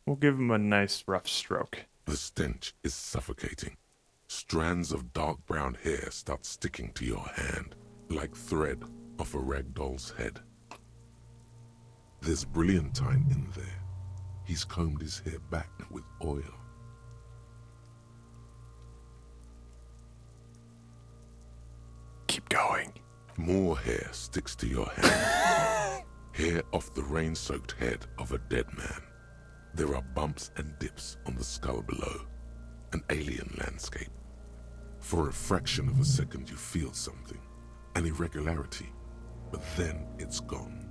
We'll give him a nice rough stroke. The stench is suffocating. Strands of dark brown hair start sticking to your hand, like thread off a rag doll's head. There's brilliantine in there. He's combed his hair back with oil. Keep going. More hair sticks to your hand. Hair off the rain-soaked head of a dead man. There are bumps and dips on the skull below. An alien landscape. For a fraction of a second you feel something. An irregularity. But then it's gone.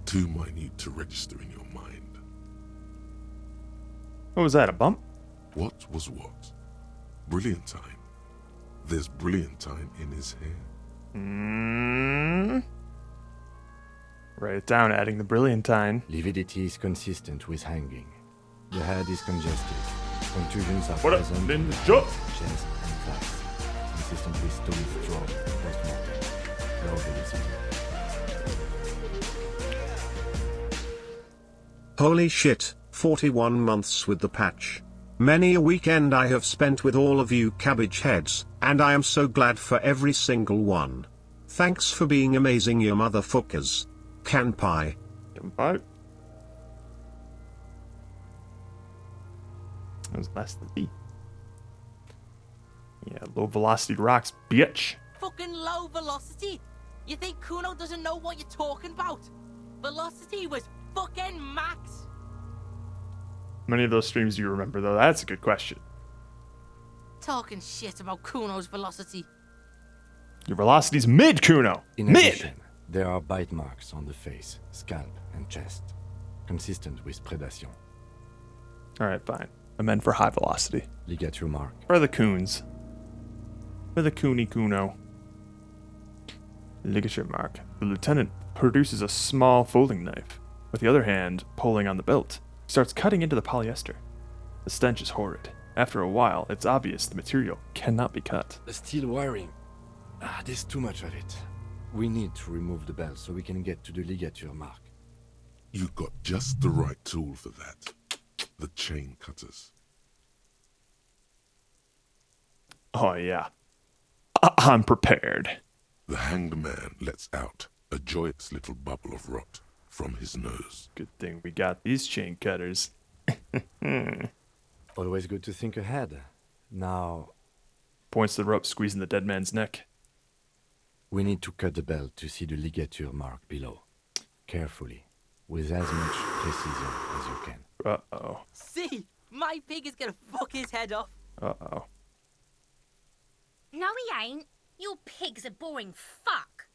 Too minute to register in your mind. What was that, a bump? What was what? Brilliantine. There's brilliantine in his hair. Write it down, adding the brilliantine. Lividity is consistent with hanging. The head is congested. Contusions are What up, present Ninja? in the chest and thighs. Consistent with stone throw post-mortem. Low velocity. Holy shit, 41 months with the patch. Many a weekend I have spent with all of you cabbage heads, and I am so glad for every single one. Thanks for being amazing, you motherfuckers. Kanpai. Kanpai. That was less than D. Yeah, low velocity rocks, bitch. Fucking low velocity? You think Kuno doesn't know what you're talking about? Velocity was fucking max. How many of those streams do you remember, though? That's a good question. Talking shit about Kuno's velocity. Your velocity's mid, Kuno. In addition, there are bite marks on the face, scalp, and chest, consistent with predation. All right, fine. I meant for high velocity. Ligature mark. For the coons. For the Cooney Kuno. Ligature mark. The lieutenant produces a small folding knife, with the other hand pulling on the belt. He starts cutting into the polyester. The stench is horrid. After a while, it's obvious the material cannot be cut. The steel wiring. There's too much of it. We need to remove the belt so we can get to the ligature mark. You've got just the right tool for that. The chain cutters. Oh, yeah. I'm prepared. The hanged man lets out a joyous little bubble of rot from his nose. Good thing we got these chain cutters. Always good to think ahead. Now... Points to the rope squeezing the dead man's neck. We need to cut the belt to see the ligature mark below. Carefully. With as much precision as you can. Uh-oh. See? My pig is gonna fuck his head off. Uh-oh. No, he ain't. Your pig's a boring fuck.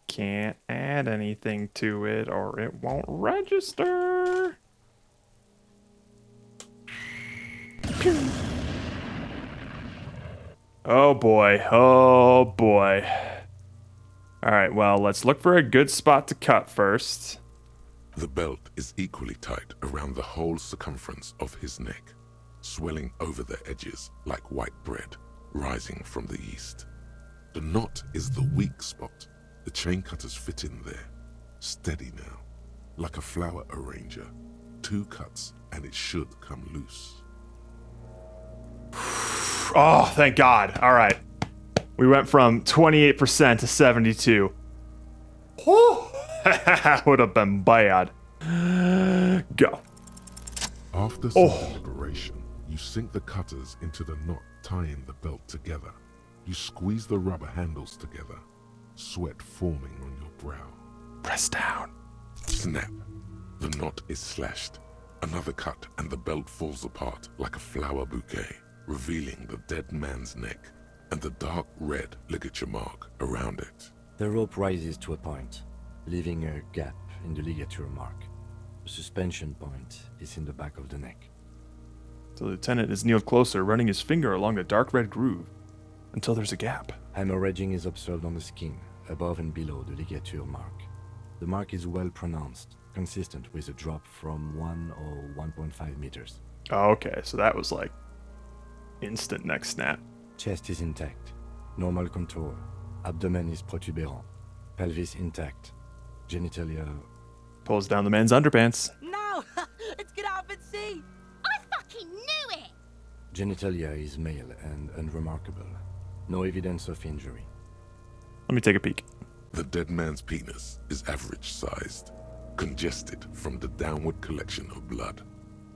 Can't add anything to it or it won't register. Oh boy. Oh boy. Alright, well, let's look for a good spot to cut first. The belt is equally tight around the whole circumference of his neck, swelling over the edges like white bread rising from the east. The knot is the weak spot. The chain cutters fit in there. Steady now, like a flower arranger. 2 cuts and it should come loose. Oh, thank God. All right. We went from 28% to 72. Would have been bad. Go. After some deliberation, you sink the cutters into the knot tying the belt together. You squeeze the rubber handles together, sweat forming on your brow. Press down. Snap. The knot is slashed. Another cut and the belt falls apart like a flower bouquet, revealing the dead man's neck and the dark red ligature mark around it. The rope rises to a point, leaving a gap in the ligature mark. The suspension point is in the back of the neck. The lieutenant is kneeled closer, running his finger along a dark red groove until there's a gap. Hemorrhaging is observed on the skin, above and below the ligature mark. The mark is well pronounced, consistent with a drop from 1 or 1.5 meters. Oh, okay, so that was like instant neck snap. Chest is intact, normal contour. Abdomen is protuberant, pelvis intact, genitalia. Pulls down the man's underpants. No! Let's get out and see! I fucking knew it! Genitalia is male and unremarkable. No evidence of injury. Let me take a peek. The dead man's penis is average-sized, congested from the downward collection of blood.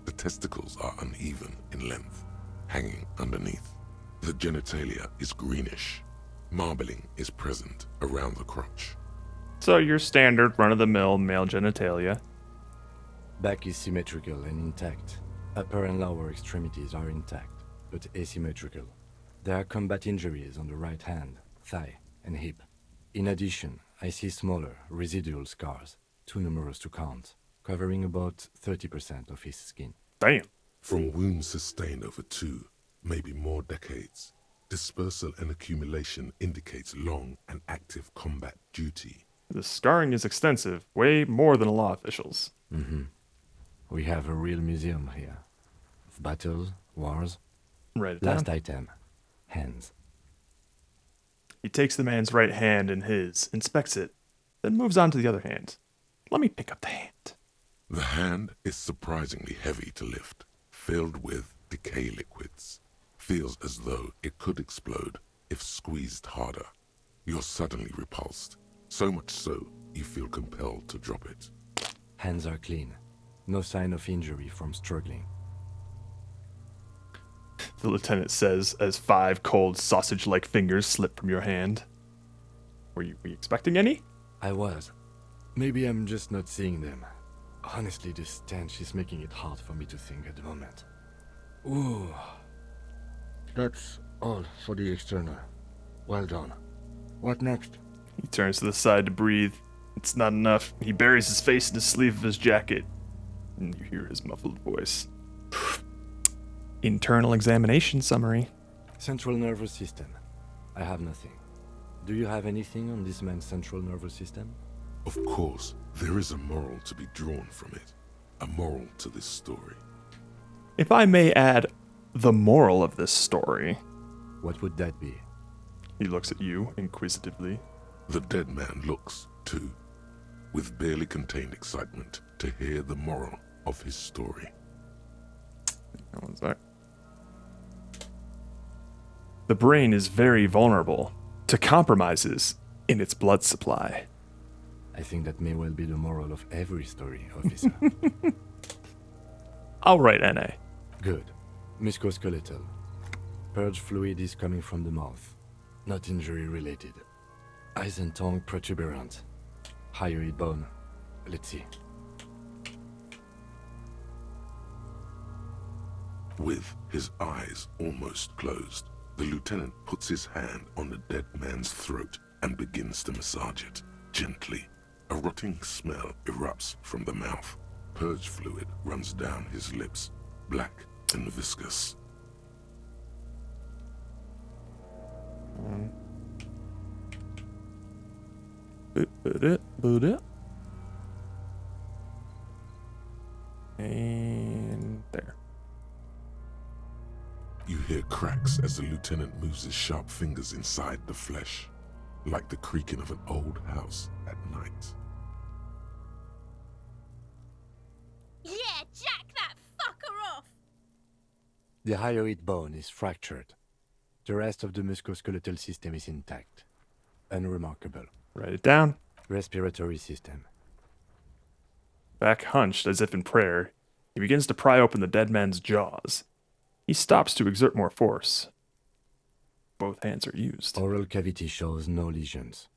The testicles are uneven in length, hanging underneath. The genitalia is greenish. Marbling is present around the crotch. So your standard run-of-the-mill male genitalia. Back is symmetrical and intact. Upper and lower extremities are intact, but asymmetrical. There are combat injuries on the right hand, thigh, and hip. In addition, I see smaller, residual scars, too numerous to count, covering about 30% of his skin. Damn. From wounds sustained over 2, maybe more decades, dispersal and accumulation indicates long and active combat duty. The scarring is extensive, way more than a law official's. We have a real museum here. Of battles, wars. Write it Last down. item, hands. He takes the man's right hand in his, inspects it, then moves on to the other hand. Let me pick up the hand. The hand is surprisingly heavy to lift, filled with decay liquids. Feels as though it could explode if squeezed harder. You're suddenly repulsed, so much so you feel compelled to drop it. Hands are clean. No sign of injury from struggling. The lieutenant says as 5 cold sausage-like fingers slip from your hand. Were you expecting any? I was. Maybe I'm just not seeing them. Honestly, this stench is making it hard for me to think at the moment. Ooh. That's all for the external. Well done. What next? He turns to the side to breathe. It's not enough. He buries his face in the sleeve of his jacket. And you hear his muffled voice. Internal examination summary. Central nervous system. I have nothing. Do you have anything on this man's central nervous system? Of course, there is a moral to be drawn from it. A moral to this story. If I may add the moral of this story. What would that be? He looks at you inquisitively. The dead man looks, too, with barely contained excitement to hear the moral of his story. One sec. The brain is very vulnerable to compromises in its blood supply. I think that may well be the moral of every story, officer. All right, N.A. Good. Musculoskeletal. Purge fluid is coming from the mouth. Not injury related. Eyes and tongue protuberant. Hyoid bone. Let's see. With his eyes almost closed, the lieutenant puts his hand on the dead man's throat and begins to massage it, gently. A rotting smell erupts from the mouth. Purge fluid runs down his lips, black and viscous. And there. You hear cracks as the lieutenant moves his sharp fingers inside the flesh, like the creaking of an old house at night. Yeah, jack that fucker off! The hyoid bone is fractured. The rest of the musculoskeletal system is intact. Unremarkable. Write it down. Respiratory system. Back hunched as if in prayer, he begins to pry open the dead man's jaws. He stops to exert more force. Both hands are used. Oral cavity shows no lesions.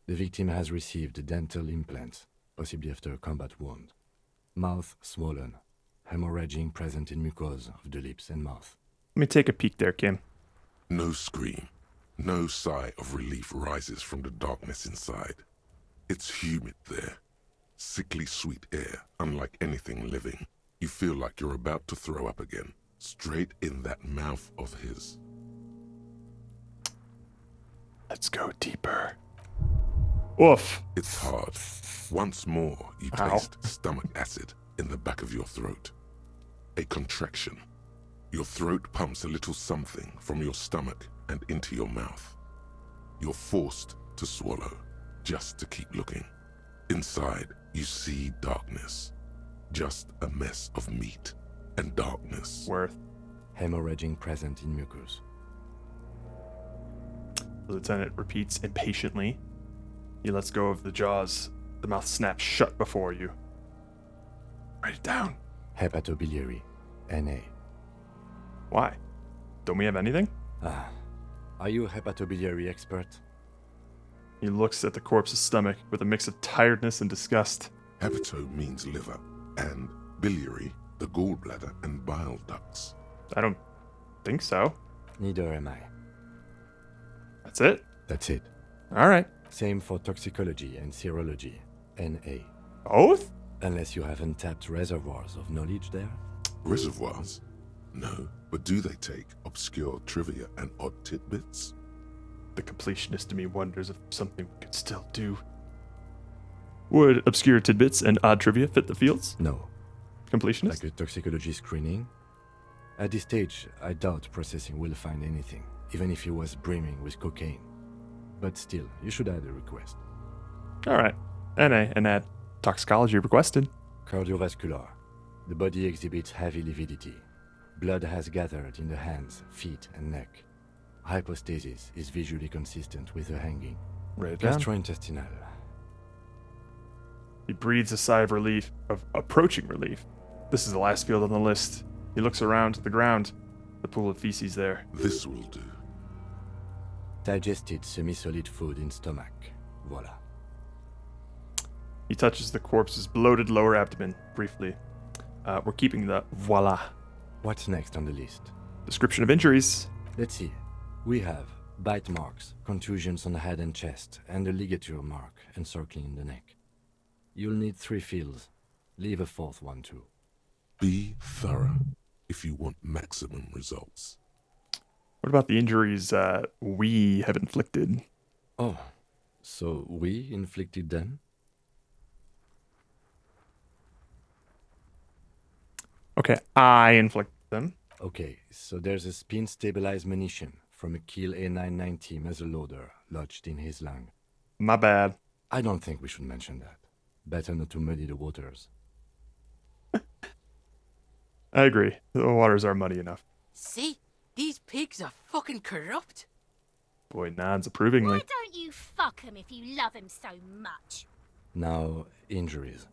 The victim has received dental implants, possibly after a combat wound. Mouth swollen. Hemorrhaging present in mucosa of the lips and mouth. Let me take a peek there, Kim. No scream, no sigh of relief rises from the darkness inside. It's humid there, sickly sweet air, unlike anything living. You feel like you're about to throw up again, straight in that mouth of his. Let's go deeper. Oof. It's hard. Once more, you Ow. taste stomach acid in the back of your throat. A contraction. Your throat pumps a little something from your stomach and into your mouth. You're forced to swallow, just to keep looking. Inside, you see darkness. Just a mess of meat and darkness. Worth. Hemorrhaging present in mucus. The lieutenant repeats impatiently. He lets go of the jaws. The mouth snaps shut before you. Write it down. Hepatobiliary. NA. Why? Don't we have anything? Are you a hepatobiliary expert? He looks at the corpse's stomach with a mix of tiredness and disgust. Hepato means liver, and biliary, the gallbladder and bile ducts. I don't think so. Neither am I. That's it? That's it. All right. Same for toxicology and serology. NA. Both? Unless you have untapped reservoirs of knowledge there. Reservoirs? No, but do they take obscure trivia and odd tidbits? The completionist in me wonders if something we could still do. Would obscure tidbits and odd trivia fit the fields? No. Completionist? Like a toxicology screening? At this stage, I doubt processing will find anything, even if he was brimming with cocaine. But still, you should add a request. All right. NA and add toxicology requested. Cardiovascular. The body exhibits heavy lividity. Blood has gathered in the hands, feet, and neck. Hypostasis is visually consistent with the hanging. Write it down. Gastrointestinal. He breathes a sigh of relief, of approaching relief. This is the last field on the list. He looks around to the ground. The pool of feces there. This will do. Digested semi-solid food in stomach. Voila. He touches the corpse's bloated lower abdomen briefly. We're keeping the voila. What's next on the list? Description of injuries. Let's see. We have bite marks, contusions on the head and chest, and a ligature mark encircling the neck. You'll need 3 fields. Leave a 4th one too. Be thorough if you want maximum results. What about the injuries we have inflicted? Oh, so we inflicted them? Okay, I inflicted them. Okay, so there's a spin-stabilized munition from a Kiel A990 muzzleloader lodged in his lung. My bad. I don't think we should mention that. Better not to muddy the waters. I agree. The waters are muddy enough. See? These pigs are fucking corrupt. Boy nods approvingly. Why don't you fuck him if you love him so much? Now, injuries.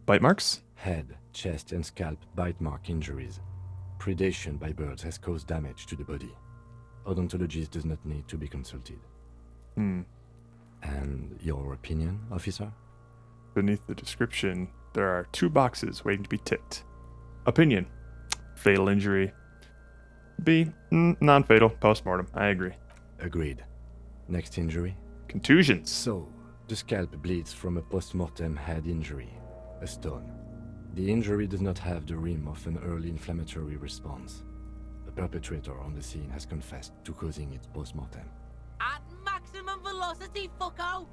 Bite marks? Head, chest, and scalp bite mark injuries. Predation by birds has caused damage to the body. Odontologist does not need to be consulted. And your opinion, officer? Beneath the description, there are 2 boxes waiting to be ticked. Opinion. Fatal injury. B. Non-fatal. Postmortem. I agree. Agreed. Next injury? Contusions. So, the scalp bleeds from a post-mortem head injury, a stone. The injury does not have the rim of an early inflammatory response. The perpetrator on the scene has confessed to causing it post-mortem. At maximum velocity, fucko!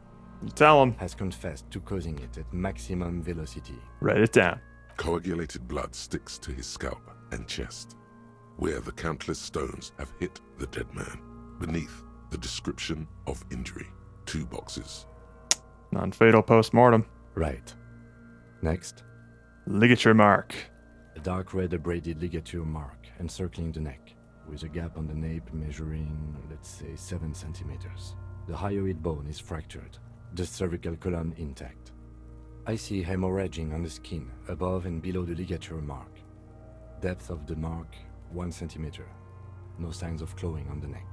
You tell him. Has confessed to causing it at maximum velocity. Write it down. Coagulated blood sticks to his scalp and chest, where the countless stones have hit the dead man. Beneath the description of injury, 2 boxes. Non-fatal postmortem. Right. Next. Ligature mark. A dark red abraded ligature mark encircling the neck, with a gap on the nape measuring, let's say, 7 centimeters. The hyoid bone is fractured, the cervical column intact. I see hemorrhaging on the skin, above and below the ligature mark. Depth of the mark, 1 centimeter. No signs of clawing on the neck.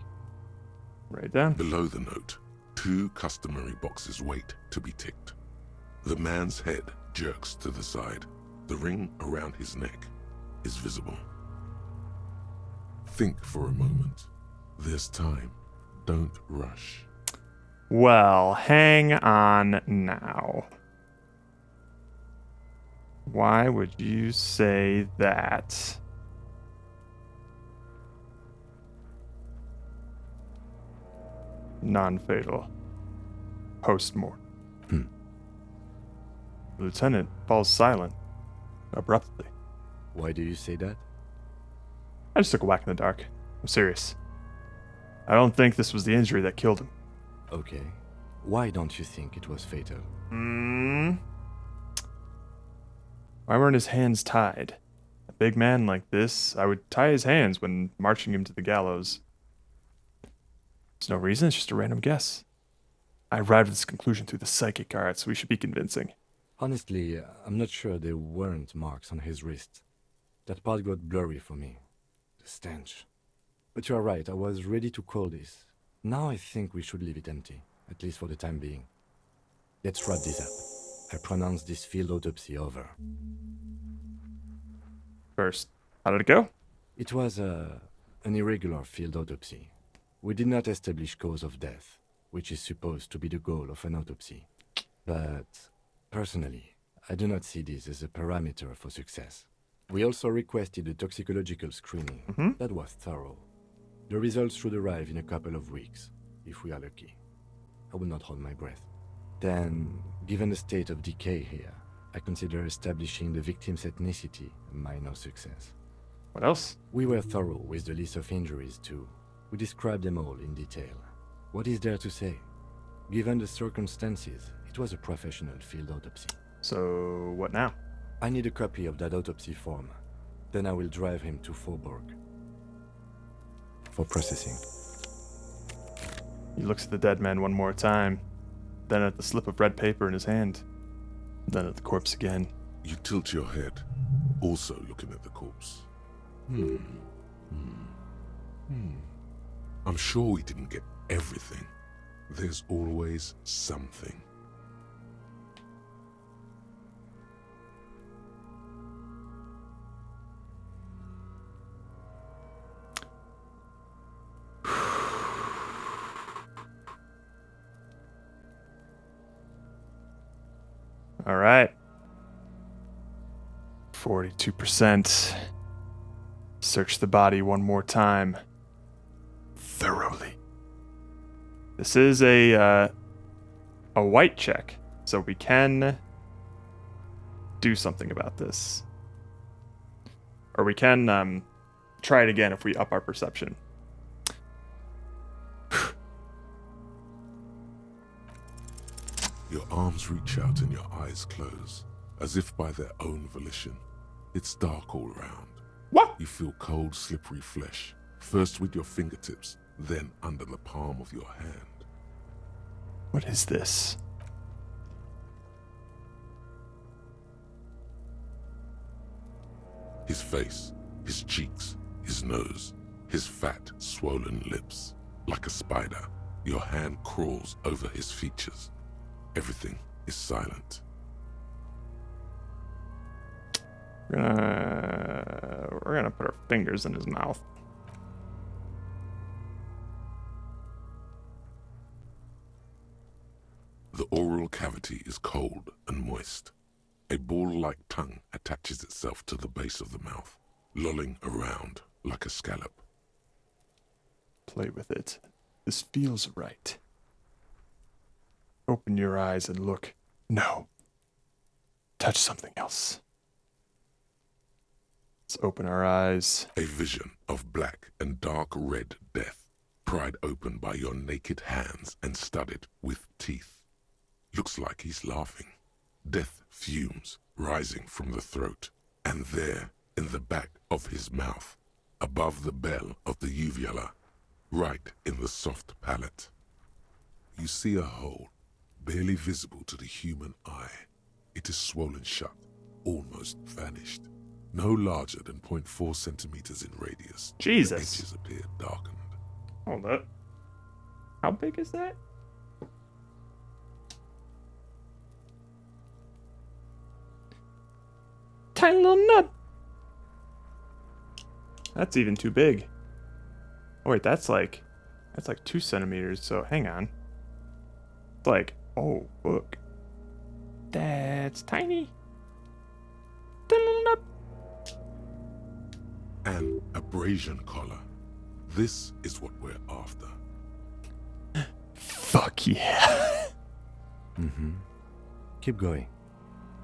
Write it down. Below the note, 2 customary boxes wait to be ticked. The man's head jerks to the side. The ring around his neck is visible. Think for a moment. There's time. Don't rush. Well, hang on now. Why would you say that? Non-fatal. Post-mortem. The lieutenant falls silent. Abruptly. Why do you say that? I just took a whack in the dark. I'm serious. I don't think this was the injury that killed him. Okay. Why don't you think it was fatal? Why weren't his hands tied? A big man like this, I would tie his hands when marching him to the gallows. There's no reason, it's just a random guess. I arrived at this conclusion through the psychic arts, so we should be convincing. Honestly, I'm not sure there weren't marks on his wrist. That part got blurry for me. The stench. But you are right, I was ready to call this. Now I think we should leave it empty, at least for the time being. Let's wrap this up. I pronounce this field autopsy over. First, how did it go? It was an irregular field autopsy. We did not establish cause of death, which is supposed to be the goal of an autopsy. But, personally, I do not see this as a parameter for success. We also requested a toxicological screening. That was thorough. The results should arrive in a couple of weeks, if we are lucky. I will not hold my breath. Then, given the state of decay here, I consider establishing the victim's ethnicity a minor success. What else? We were thorough with the list of injuries too. We described them all in detail. What is there to say? Given the circumstances, it was a professional field autopsy. So, what now? I need a copy of that autopsy form. Then I will drive him to Faubourg for processing. He looks at the dead man one more time, then at the slip of red paper in his hand, then at the corpse again. You tilt your head, also looking at the corpse. I'm sure we didn't get everything. There's always something. All right. 42%. Search the body one more time. Thoroughly. This is a white check, so we can do something about this. Or we can try it again if we up our perception. Your arms reach out and your eyes close, as if by their own volition. It's dark all around. What? You feel cold, slippery flesh, first with your fingertips, then under the palm of your hand. What is this? His face, his cheeks, his nose, his fat, swollen lips. Like a spider, your hand crawls over his features. Everything is silent. We're gonna put our fingers in his mouth. The oral cavity is cold and moist. A ball-like tongue attaches itself to the base of the mouth, lolling around like a scallop. Play with it. This feels right. Open your eyes and look. No. Touch something else. Let's open our eyes. A vision of black and dark red death, pried open by your naked hands and studded with teeth. Looks like he's laughing. Death fumes rising from the throat, and there, in the back of his mouth, above the bell of the uvula, right in the soft palate, you see a hole, barely visible to the human eye. It is swollen shut, almost vanished. No larger than 0.4 centimeters in radius. Jesus. The edges appear darkened. Hold up. How big is that? Tiny little nut. That's even too big. Oh wait, that's like 2 centimeters, so hang on. It's like, oh, look. That's tiny. An abrasion collar. This is what we're after. Fuck yeah. Mm-hmm. Keep going.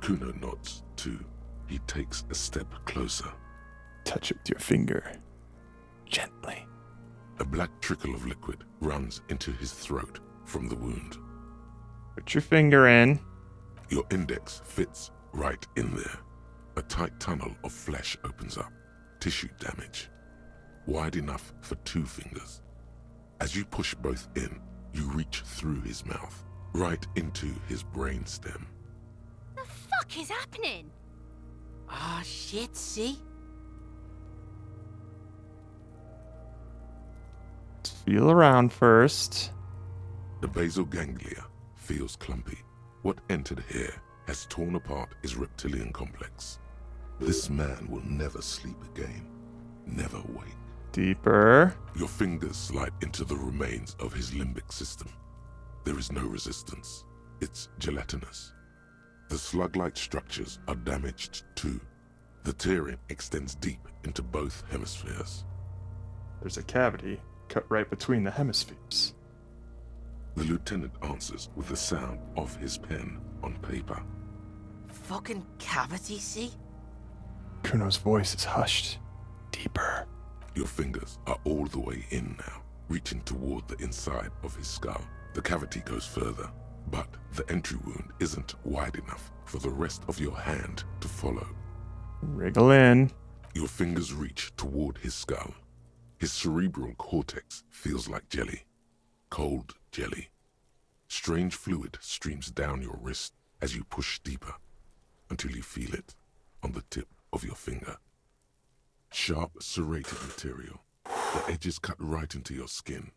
Kuno nods too. He takes a step closer. Touch it with your finger. Gently. A black trickle of liquid runs into his throat from the wound. Put your finger in. Your index fits right in there. A tight tunnel of flesh opens up. Tissue damage. Wide enough for 2 fingers. As you push both in, you reach through his mouth, right into his brainstem. The fuck is happening? Ah, shit, see? Let's feel around first. The basal ganglia feels clumpy. What entered here has torn apart his reptilian complex. This man will never sleep again. Never wake. Deeper. Your fingers slide into the remains of his limbic system. There is no resistance. It's gelatinous. The slug-like structures are damaged too. The tearing extends deep into both hemispheres. There's a cavity cut right between the hemispheres. The lieutenant answers with the sound of his pen on paper. Fucking cavity, see? Kuno's voice is hushed. Deeper. Your fingers are all the way in now, reaching toward the inside of his skull. The cavity goes further, but the entry wound isn't wide enough for the rest of your hand to follow. Wriggle in. Your fingers reach toward his skull. His cerebral cortex feels like jelly. Cold jelly. Strange fluid streams down your wrist as you push deeper, until you feel it on the tip of your finger. Sharp, serrated material. The edges cut right into your skin.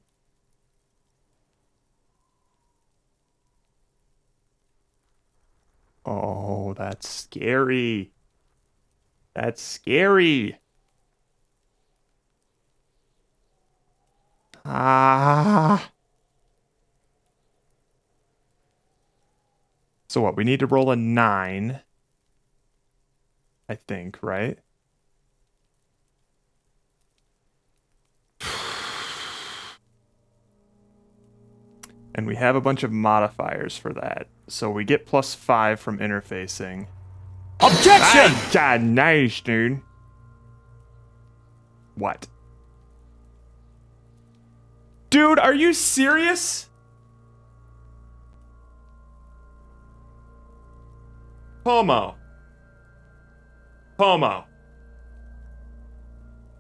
Oh, that's scary. That's scary. Ah. So what? We need to roll a 9. I think, right? And we have a bunch of modifiers for that. So we get +5 from interfacing. Objection! God, nice, dude. What? Dude, are you serious? Pomo. Pomo.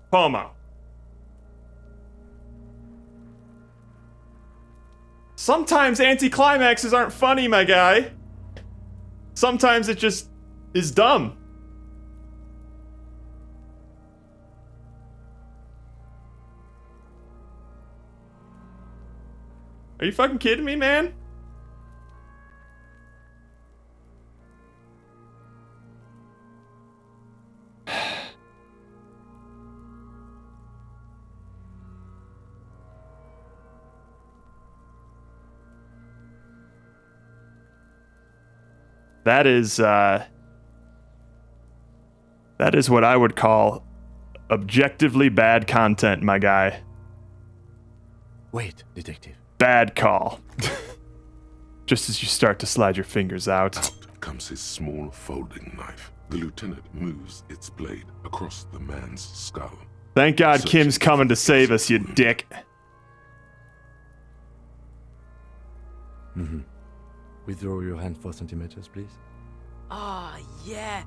Pomo. Sometimes anticlimaxes aren't funny, my guy. Sometimes it just is dumb. Are you fucking kidding me, man? That is what I would call objectively bad content, my guy. Wait, detective. Bad call. Just as you start to slide your fingers out. Out comes his small folding knife. The lieutenant moves its blade across the man's skull. Thank God Kim's coming to save us, you dick. Mm-hmm. Withdraw your hand 4 centimeters, please. Ah, yeah.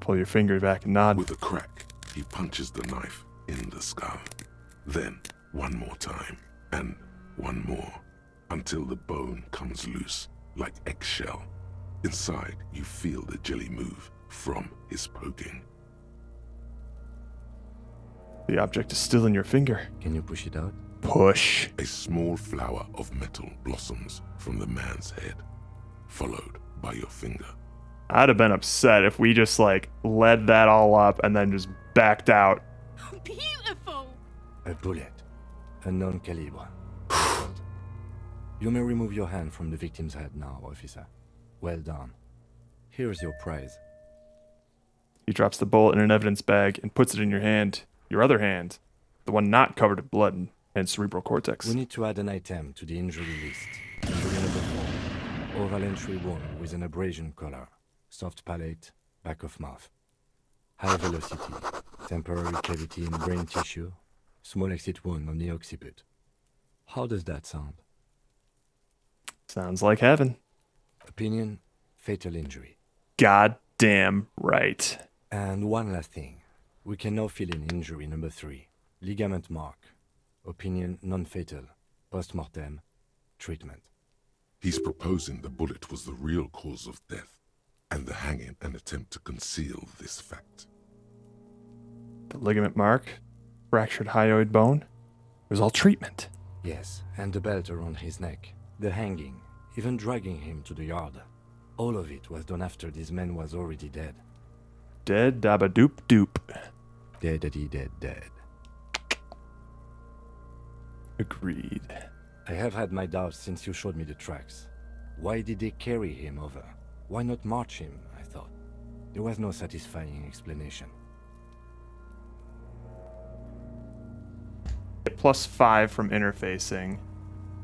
Pull your finger back and nod. With a crack, he punches the knife in the skull. Then, one more time, and one more, until the bone comes loose, like eggshell. Inside, you feel the jelly move from his poking. The object is still in your finger. Can you push it out? Push. A small flower of metal blossoms from the man's head, followed by your finger. I'd have been upset if we just, like, led that all up and then just backed out. Beautiful! A bullet. A non-calibre. You may remove your hand from the victim's head now, officer. Well done. Here's your prize. He drops the bullet in an evidence bag and puts it in your hand. Your other hand. The one not covered in blood and cerebral cortex. We need to add an item to the injury list. Injury number 4. Oral entry wound with an abrasion collar. Soft palate, back of mouth. High velocity. Temporary cavity in brain tissue. Small exit wound on the occiput. How does that sound? Sounds like heaven. Opinion, fatal injury. Goddamn right. And one last thing. We can now fill in injury number 3. Ligament mark. Opinion, non-fatal. Post-mortem. Treatment. He's proposing the bullet was the real cause of death, and the hanging an attempt to conceal this fact. The ligament mark, fractured hyoid bone, it was all treatment. Yes, and the belt around his neck. The hanging, even dragging him to the yard. All of it was done after this man was already dead. Dead dabba doop doop. Deadity dead. Agreed. I have had my doubts since you showed me the tracks. Why did they carry him over? Why not march him, I thought. There was no satisfying explanation. +5 from interfacing.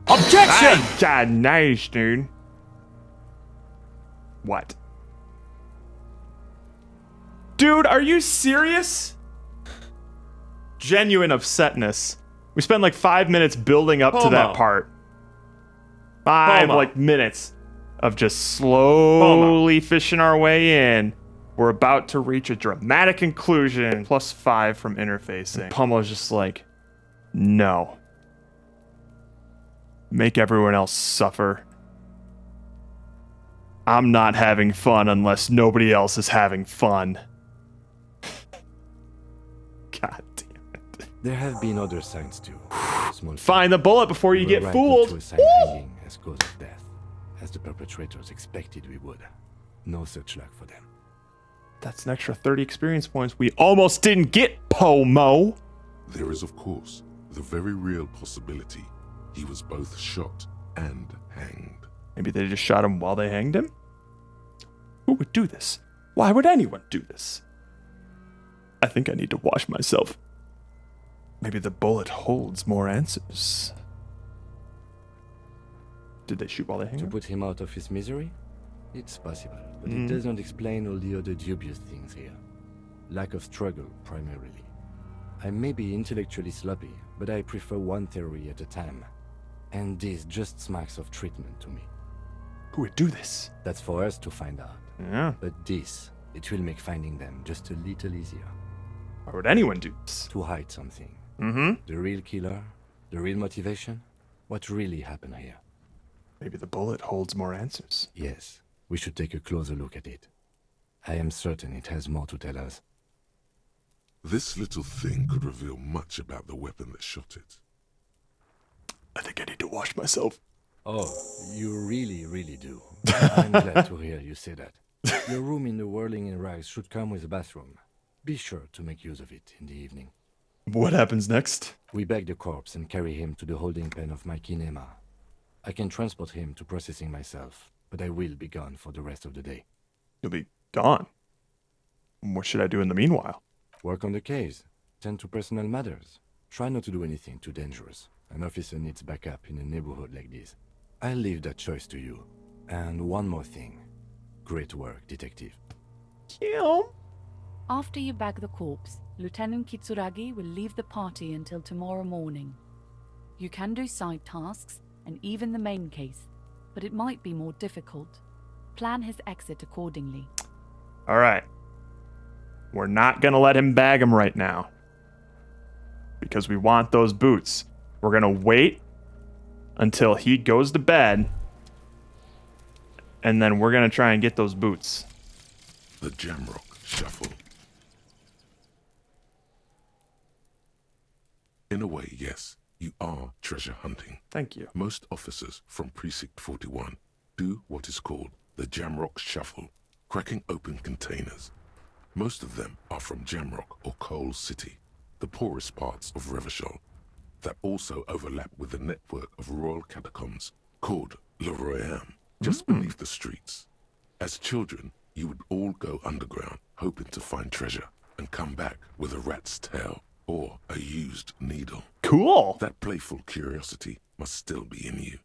Objection! God, nice, dude. What? Dude, are you serious? Genuine upsetness. We spent like 5 minutes building up to that part. 5 minutes of just slowly fishing our way in. We're about to reach a dramatic conclusion. +5 from interfacing. Pummel's just like, no. Make everyone else suffer. I'm not having fun unless nobody else is having fun. God damn it. There have been other signs too. Find the bullet before you get fooled. To assign hanging as cause of death, as the perpetrators expected we would. No such luck for them. That's an extra 30 experience points we almost didn't get, Pomo. There is, of course, the very real possibility he was both shot and hanged. Maybe they just shot him while they hanged him? Who would do this? Why would anyone do this? I think I need to wash myself. Maybe the bullet holds more answers. Did they shoot while they hanged him? To put him out of his misery? It's possible, but it doesn't explain all the other dubious things here. Lack of struggle, primarily. I may be intellectually sloppy, but I prefer one theory at a time. And this just smacks of treatment to me. Who would do this? That's for us to find out. Yeah. But it will make finding them just a little easier. Why would anyone do this? To hide something. Mm-hmm. The real killer, the real motivation, what really happened here. Maybe the bullet holds more answers. Yes, we should take a closer look at it. I am certain it has more to tell us. This little thing could reveal much about the weapon that shot it. I think I need to wash myself. Oh, you really, really do. I'm glad to hear you say that. Your room in the Whirling in Rags should come with a bathroom. Be sure to make use of it in the evening. What happens next? We bag the corpse and carry him to the holding pen of my kinema. I can transport him to processing myself, but I will be gone for the rest of the day. You'll be gone. What should I do in the meanwhile? Work on the case. Tend to personal matters. Try not to do anything too dangerous. An officer needs backup in a neighborhood like this. I'll leave that choice to you. And one more thing. Great work, detective. Kill. After you bag the corpse, Lieutenant Kitsuragi will leave the party until tomorrow morning. You can do side tasks and even the main case, but it might be more difficult. Plan his exit accordingly. All right. We're not going to let him bag him right now. Because we want those boots. We're going to wait until he goes to bed. And then we're going to try and get those boots. The Jamrock Shuffle. In a way, yes, you are treasure hunting. Thank you. Most officers from Precinct 41 do what is called the Jamrock Shuffle, cracking open containers. Most of them are from Jamrock or Coal City, the poorest parts of Revachol, that also overlap with the network of royal catacombs called Le Royaume, just beneath the streets. As children, you would all go underground, hoping to find treasure, and come back with a rat's tail or a used needle. Cool. That playful curiosity must still be in you.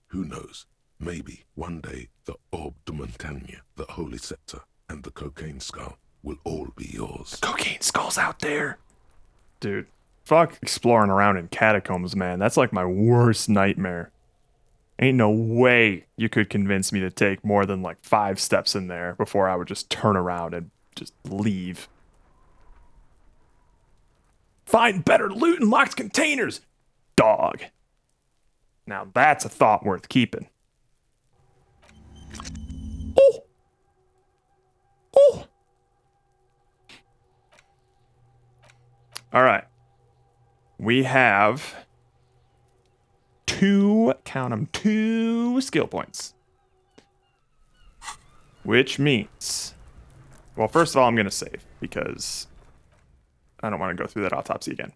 Who knows? Maybe one day the Orbe de Montagne, the Holy Scepter, and the Cocaine Skull will all be yours. Cocaine Skull's out there. Dude, fuck exploring around in catacombs, man. That's like my worst nightmare. Ain't no way you could convince me to take more than like 5 steps in there before I would just turn around and just leave. Find better loot in locked containers, dog. Now that's a thought worth keeping. Oh! Oh! Alright. We have 2, count them, 2 skill points. Which means, well, first of all, I'm going to save because I don't want to go through that autopsy again.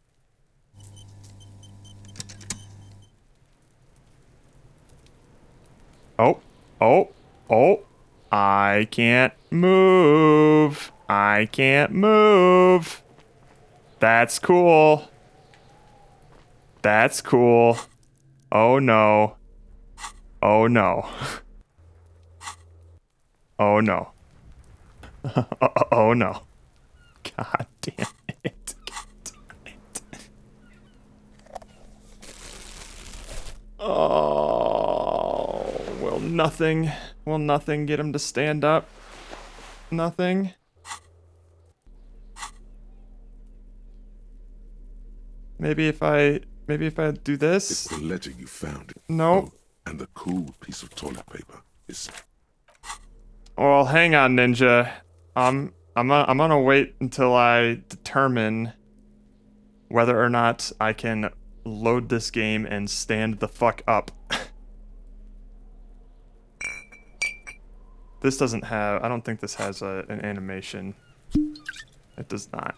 Oh, oh, oh, I can't move. I can't move. That's cool. That's cool. Oh no. Oh no. Oh no. Oh no. God damn it. God damn it. Oh, will nothing get him to stand up? Nothing? Maybe if I do this? It's the ledger you found. No. Oh, and the cool piece of toilet paper is... Well, hang on, Ninja. I'm gonna wait until I determine whether or not I can load this game and stand the fuck up. This doesn't have... I don't think this has an animation. It does not.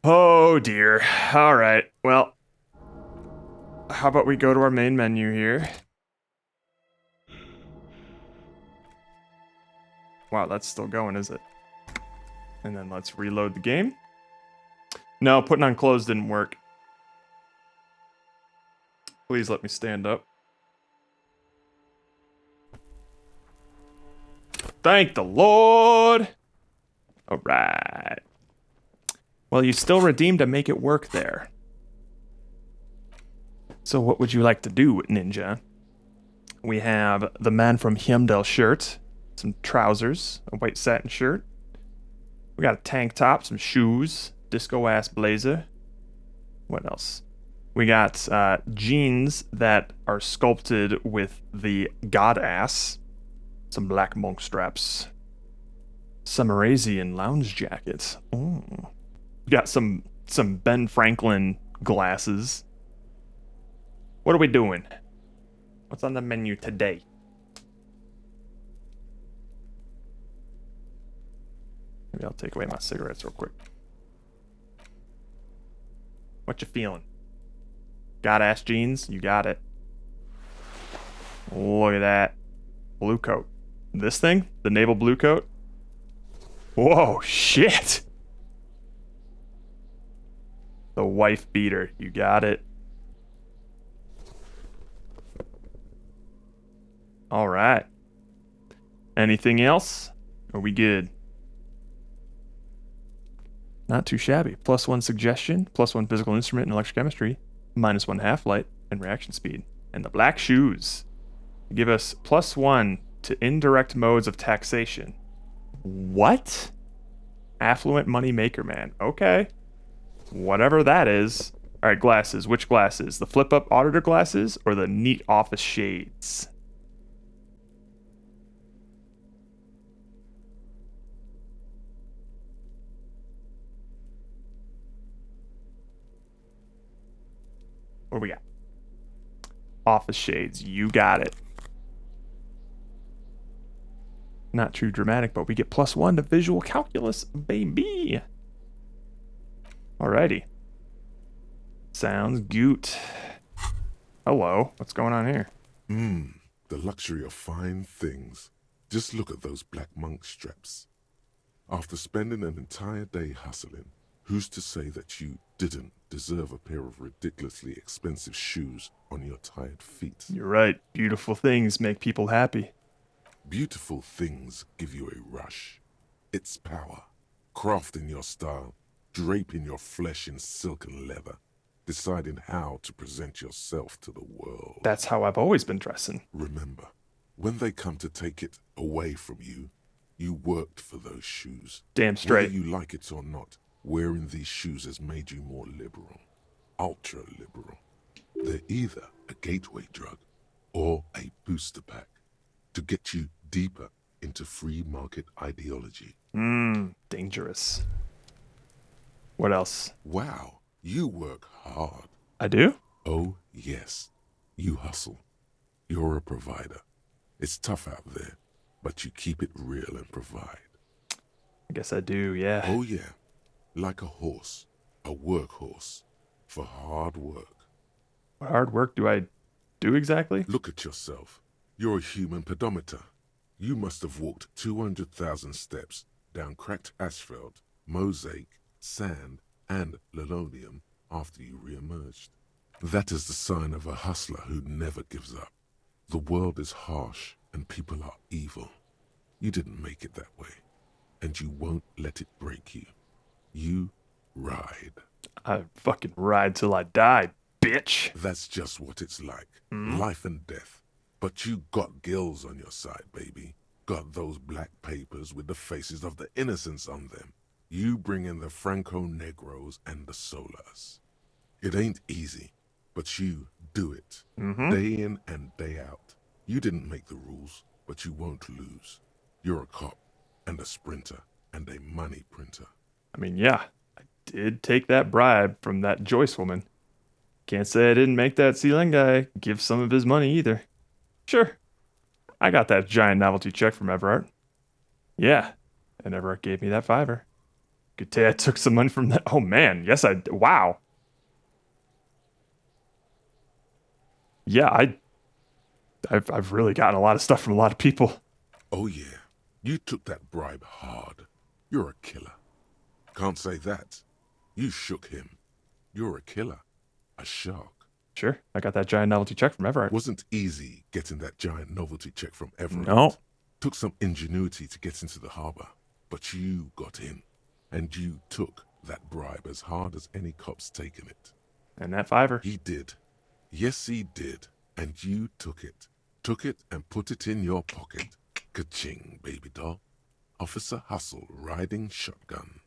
Oh dear. Alright, well... How about we go to our main menu here? Wow, that's still going, is it? And then let's reload the game. No, putting on clothes didn't work. Please let me stand up. Thank the Lord! Alright. Well, you still redeemed to make it work there. So what would you like to do, Ninja? We have the Man from Hyundai shirt, some trousers, a white satin shirt. We got a tank top, some shoes, disco-ass blazer. What else? We got jeans that are sculpted with the god ass. Some black monk straps. Some Eurasian lounge jackets. Ooh. We got some Ben Franklin glasses. What are we doing? What's on the menu today? Maybe I'll take away my cigarettes real quick. What you feeling? Got ass jeans? You got it. Look at that. Blue coat. This thing? The naval blue coat? Whoa, shit! The wife beater. You got it. Alright. Anything else? Are we good? Not too shabby. +1 suggestion, +1 physical instrument and electrochemistry, -1 half-light and reaction speed. And the black shoes give us +1 to indirect modes of taxation. What? Affluent money maker, man. Okay. Whatever that is. Alright, glasses. Which glasses? The flip-up auditor glasses or the neat office shades? What do we got? Office shades. You got it. Not too dramatic, but we get +1 to visual calculus, baby. Alrighty. Sounds good. Hello. What's going on here? The luxury of fine things. Just look at those black monk straps. After spending an entire day hustling, who's to say that you didn't deserve a pair of ridiculously expensive shoes on your tired feet? You're right. Beautiful things make people happy. Beautiful things give you a rush. It's power. Crafting your style, draping your flesh in silken leather, deciding how to present yourself to the world. That's how I've always been dressing. Remember, when they come to take it away from you, you worked for those shoes. Damn straight. Whether you like it or not, wearing these shoes has made you more liberal. Ultra liberal. They're either a gateway drug or a booster pack to get you deeper into free market ideology. Dangerous. What else? Wow, you work hard. I do? Oh, yes. You hustle. You're a provider. It's tough out there, but you keep it real and provide. I guess I do, yeah. Oh, yeah. Like a horse, a workhorse, for hard work. What hard work do I do exactly? Look at yourself. You're a human pedometer. You must have walked 200,000 steps down cracked asphalt, mosaic, sand, and linoleum after you re-emerged. That is the sign of a hustler who never gives up. The world is harsh and people are evil. You didn't make it that way, and you won't let it break you. You ride. I fucking ride till I die, bitch. That's just what it's like. Life and death. But you got gills on your side, baby. Got those black papers with the faces of the innocents on them. You bring in the Franco-Negros and the Solas. It ain't easy, but you do it. Day in and day out. You didn't make the rules, but you won't lose. You're a cop and a sprinter and a money printer. I mean, yeah, I did take that bribe from that Joyce woman. Can't say I didn't make that Sealand guy give some of his money either. Sure, I got that giant novelty check from Everett. Yeah, and Everett gave me that $5. Could say I took some money from that. Oh man, yes I. Wow. Yeah, I've really gotten a lot of stuff from a lot of people. Oh yeah, you took that bribe hard. You're a killer. Can't say that. You shook him. You're a killer. A shark. Sure, I got that giant novelty check from Everett. Wasn't easy getting that giant novelty check from Everett. No. Took some ingenuity to get into the harbor, but you got in, and you took that bribe as hard as any cop's taken it. And that $5. He did. Yes, he did. And you took it. Took it and put it in your pocket. Ka-ching, baby doll. Officer Hustle riding shotgun.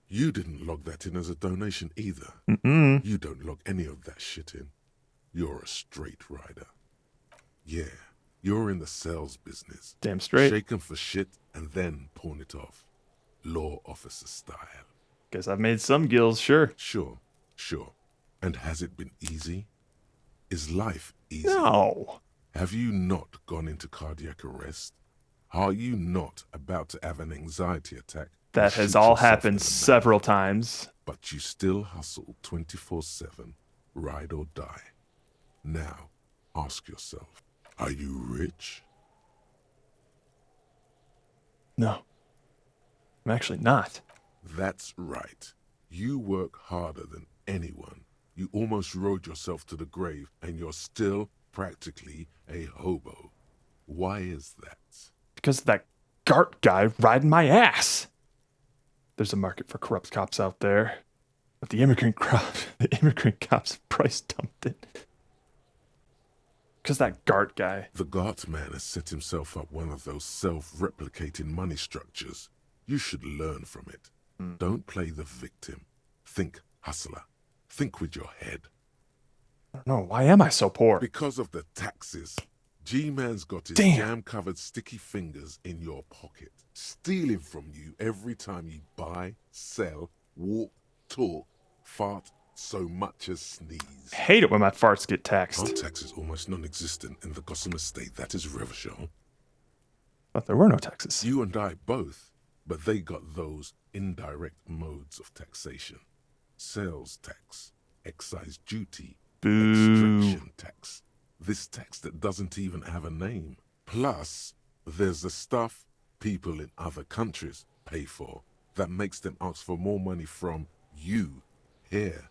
You didn't log that in as a donation either. You don't log any of that shit in. You're a straight rider. Yeah, you're in the sales business. Damn straight. Shake 'em for shit and then pawn it off. Law officer style. Guess I've made some gills, sure. Sure. And has it been easy? Is life easy? No. Have you not gone into cardiac arrest? Are you not about to have an anxiety attack? That has all happened several times. But you still hustle 24/7, ride or die. Now, ask yourself, are you rich? No. I'm actually not. That's right. You work harder than anyone. You almost rode yourself to the grave, and you're still practically a hobo. Why is that? Because of that Gart guy riding my ass. There's a market for corrupt cops out there. But the immigrant cops price dumped it. Because that Gart guy. The Gart man has set himself up one of those self-replicating money structures. You should learn from it. Don't play the victim. Think hustler. Think with your head. I don't know, why am I so poor? Because of the taxes. G-Man's got his Damn. jam-covered sticky fingers in your pocket, stealing from you every time you buy, sell, walk, talk, fart, so much as sneeze. Hate it when my farts get taxed. Our tax is almost non-existent in the Gossamer state. That is Revachol. But there were no taxes. You and I both, but they got those indirect modes of taxation. Sales tax, excise duty, Boo. extraction tax. This text that doesn't even have a name. Plus, there's the stuff people in other countries pay for that makes them ask for more money from you here.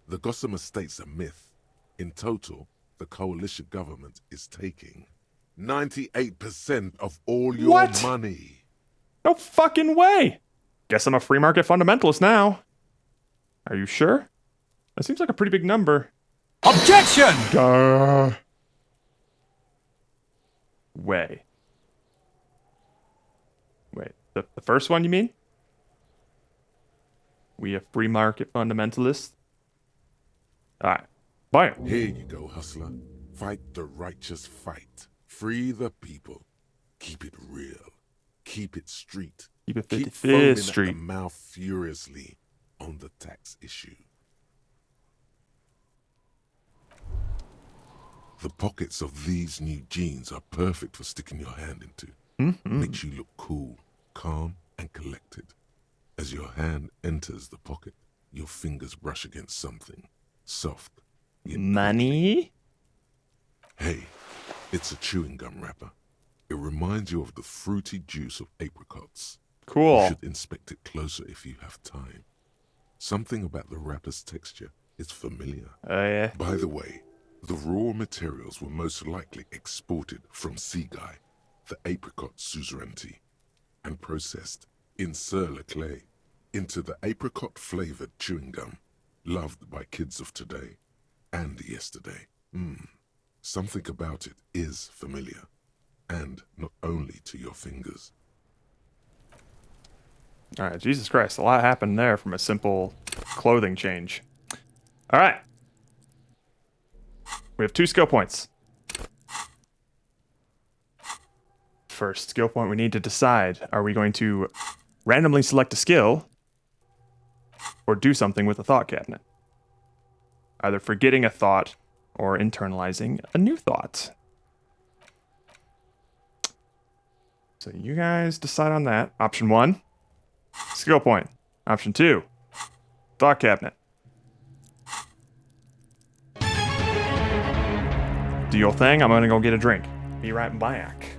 The Gossamer State's a myth. In total, the coalition government is taking 98% of all your What? money. No fucking way. Guess I'm a free market fundamentalist now. Are you sure? That seems like a pretty big number. Objection! Way. Wait, the first one you mean? We a free market fundamentalist? Alright, bam. Here you go, hustler. Fight the righteous fight. Free the people. Keep it real. Keep it street. Keep it Keep 55th foaming at Street. the mouth furiously on the tax issue. The pockets of these new jeans are perfect for sticking your hand into. Makes you look cool, calm, and collected. As your hand enters the pocket, your fingers brush against something soft. Yet Money? hey, it's a chewing gum wrapper. It reminds you of the fruity juice of apricots. You Cool. should inspect it closer if you have time. Something about the wrapper's texture is familiar. Oh yeah. By the way, the raw materials were most likely exported from Seaguy, the apricot suzerainty, and processed in Sur-le-Clay into the apricot-flavored chewing gum loved by kids of today and yesterday. Something about it is familiar, and not only to your fingers. Alright, Jesus Christ, a lot happened there from a simple clothing change. Alright. We have 2 skill points. First skill point, we need to decide, are we going to randomly select a skill or do something with a thought cabinet? Either forgetting a thought or internalizing a new thought. So you guys decide on that. Option 1, skill point. Option 2, thought cabinet. Do your thing. I'm gonna go get a drink. Be right back.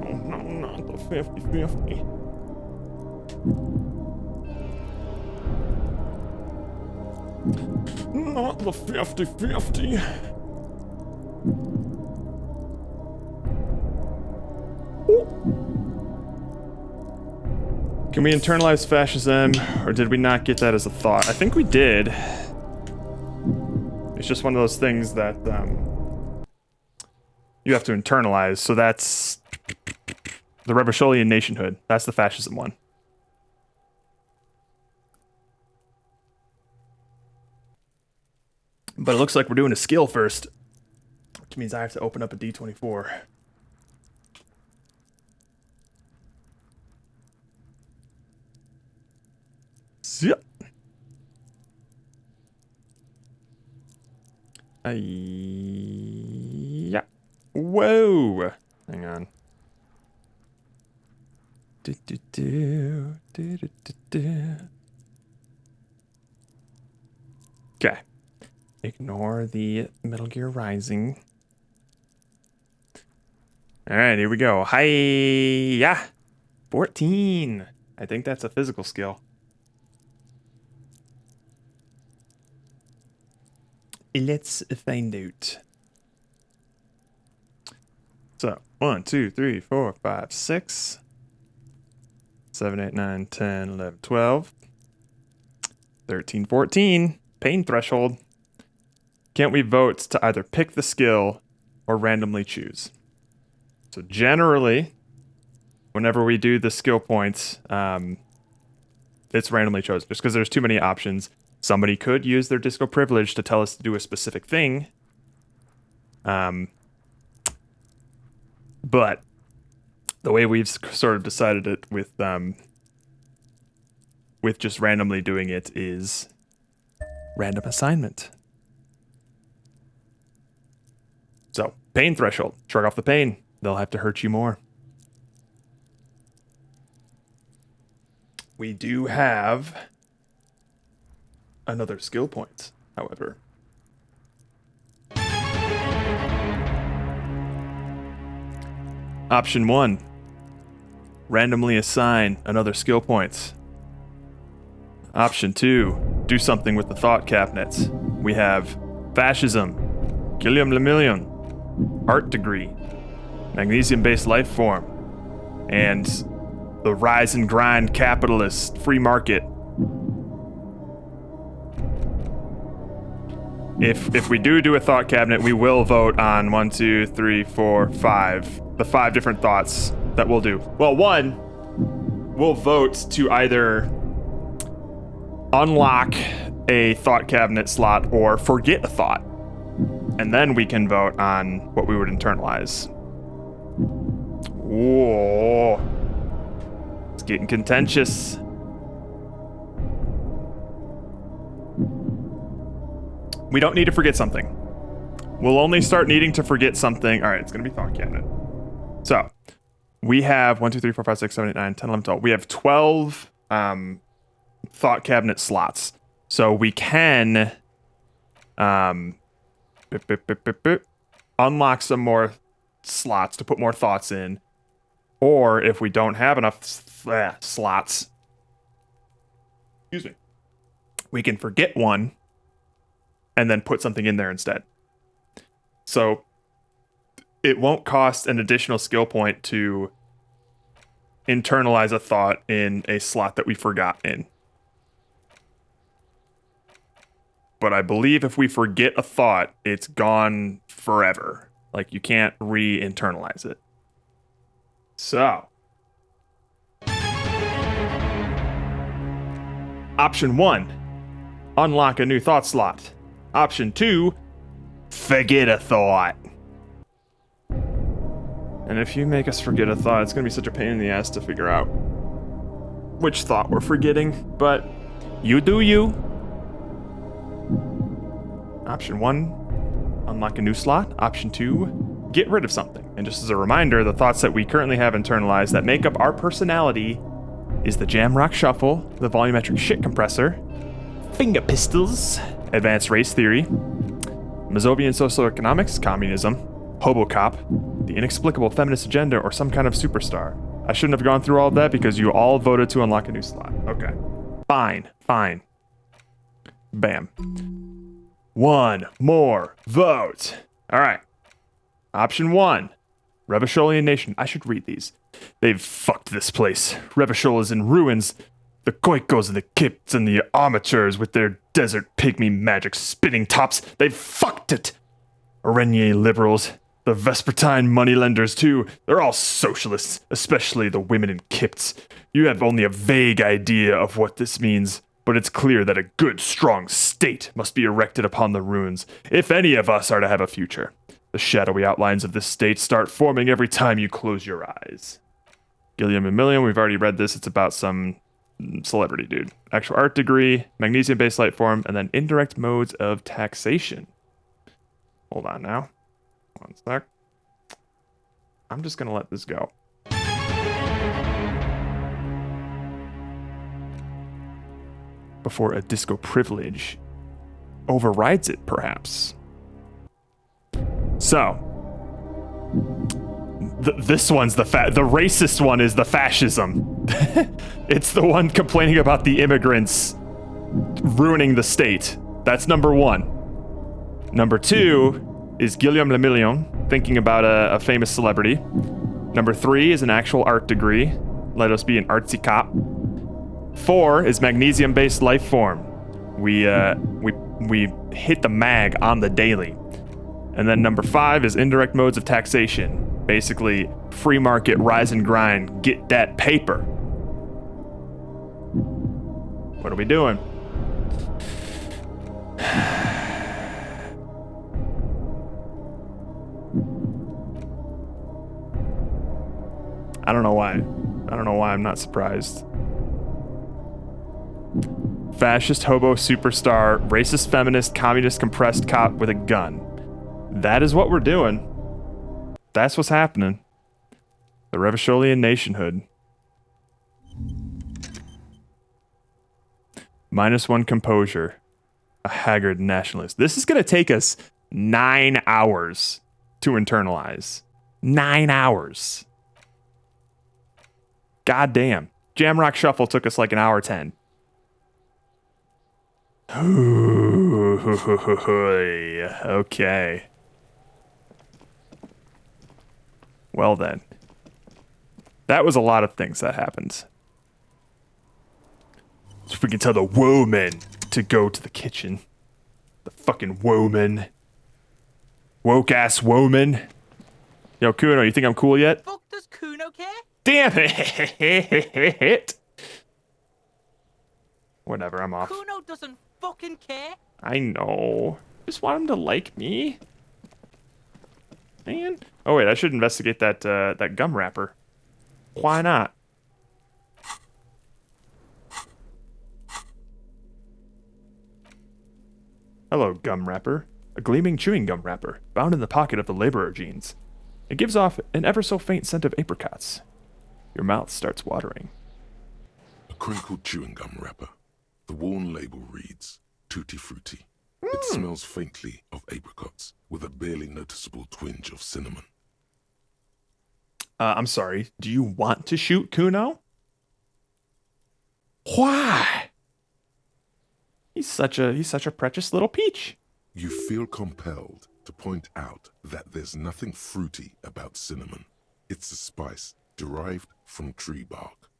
Oh no, not the 50-50. Not the 50-50. Can we internalize fascism, or did we not get that as a thought? I think we did. It's just one of those things that you have to internalize. So that's the Revacholian nationhood. That's the fascism one. But it looks like we're doing a skill first, which means I have to open up a D24. Yep. Yeah. Whoa. Hang on. Okay. Ignore the Metal Gear Rising. Alright, here we go. Hi-ya! 14. I think that's a physical skill. Let's find out. So, 1, 2, 3, 4, 5, 6, 7, 8, 9, 10, 11, 12, 13, 14. Pain threshold. Can't we vote to either pick the skill or randomly choose? So generally, whenever we do the skill points, it's randomly chosen just because there's too many options. Somebody could use their disco privilege to tell us to do a specific thing. But the way we've sort of decided it with just randomly doing it is random assignment. So, pain threshold. Shrug off the pain. They'll have to hurt you more. We do have another skill point, however. Option 1. Randomly assign another skill point. Option 2. Do something with the thought cabinets. We have fascism, Gilliam Lemillion, art degree, magnesium-based life form, and the rise and grind capitalist free market. If we do a thought cabinet, we will vote on 1, 2, 3, 4, 5. The 5 different thoughts that we'll do. Well, 1, we'll vote to either unlock a thought cabinet slot or forget a thought. And then we can vote on what we would internalize. Whoa. It's getting contentious. We don't need to forget something. We'll only start needing to forget something. All right, it's going to be thought cabinet. So, we have 1, 2, 3, 4, 5, 6, 7, 8, 9, 10, 11, 12. We have 12 thought cabinet slots. So, we can unlock some more slots to put more thoughts in. Or if we don't have enough slots, excuse me, we can forget one and then put something in there instead. So it won't cost an additional skill point to internalize a thought in a slot that we forgot in. But I believe if we forget a thought, it's gone forever. Like, you can't re-internalize it. So, option 1, unlock a new thought slot. Option 2, forget a thought. And if you make us forget a thought, it's going to be such a pain in the ass to figure out which thought we're forgetting. But you do you. Option 1, unlock a new slot. Option 2, get rid of something. And just as a reminder, the thoughts that we currently have internalized that make up our personality is the Jamrock Shuffle, the Volumetric Shit Compressor, Finger Pistols, Advanced Race Theory, Mazovian Socioeconomics, Communism, Hobocop, the Inexplicable Feminist Agenda, or some kind of superstar. I shouldn't have gone through all of that because you all voted to unlock a new slot. Okay. Fine. Bam. One more vote. All right. Option 1, Revacholian Nation. I should read these. They've fucked this place. Revachol is in ruins. The Koikos and the Kipts and the amateurs with their desert pygmy magic spitting tops. They've fucked it. Arenier liberals. The Vespertine moneylenders too. They're all socialists, especially the women in Kipts. You have only a vague idea of what this means, but it's clear that a good, strong state must be erected upon the ruins, if any of us are to have a future. The shadowy outlines of this state start forming every time you close your eyes. Gilliam Lemillion, we've already read this. It's about some celebrity dude. Actual art degree, magnesium-based light form, and then indirect modes of taxation. Hold on now. 1 sec. I'm just going to let this go. Before a disco privilege overrides it, perhaps. So, this one's the racist one is the fascism. It's the one complaining about the immigrants ruining the state. That's number 1. Number 2 is Guillaume Lemillion, thinking about a famous celebrity. Number 3 is an actual art degree. Let us be an artsy cop. 4 is magnesium-based life form. We hit the mag on the daily. And then number 5 is indirect modes of taxation. Basically, free market, rise and grind, get that paper. What are we doing? I don't know why. I don't know why I'm not surprised. Fascist hobo superstar, racist feminist, communist compressed cop with a gun. That is what we're doing. That's what's happening. The Revacholian nationhood. -1 composure. A haggard nationalist. This is going to take us 9 hours to internalize. 9 hours. God damn. Jamrock Shuffle took us like an hour 10. Okay. Well then. That was a lot of things that happened. So we can tell the woman to go to the kitchen. The fucking woman. Woke ass woman. Yo, Kuno, you think I'm cool yet? Fuck does Kuno care? Damn it! Whatever, I'm off. Kuno doesn't fucking care. I know. Just want him to like me. Man. Oh wait, I should investigate that that gum wrapper. Why not? Hello, gum wrapper. A gleaming chewing gum wrapper, bound in the pocket of the laborer jeans. It gives off an ever so faint scent of apricots. Your mouth starts watering. A crinkled chewing gum wrapper. The worn label reads, Tutti Frutti. It smells faintly of apricots, with a barely noticeable twinge of cinnamon. I'm sorry, do you want to shoot Kuno? Why? He's such a precious little peach. You feel compelled to point out that there's nothing fruity about cinnamon. It's a spice derived from tree bark.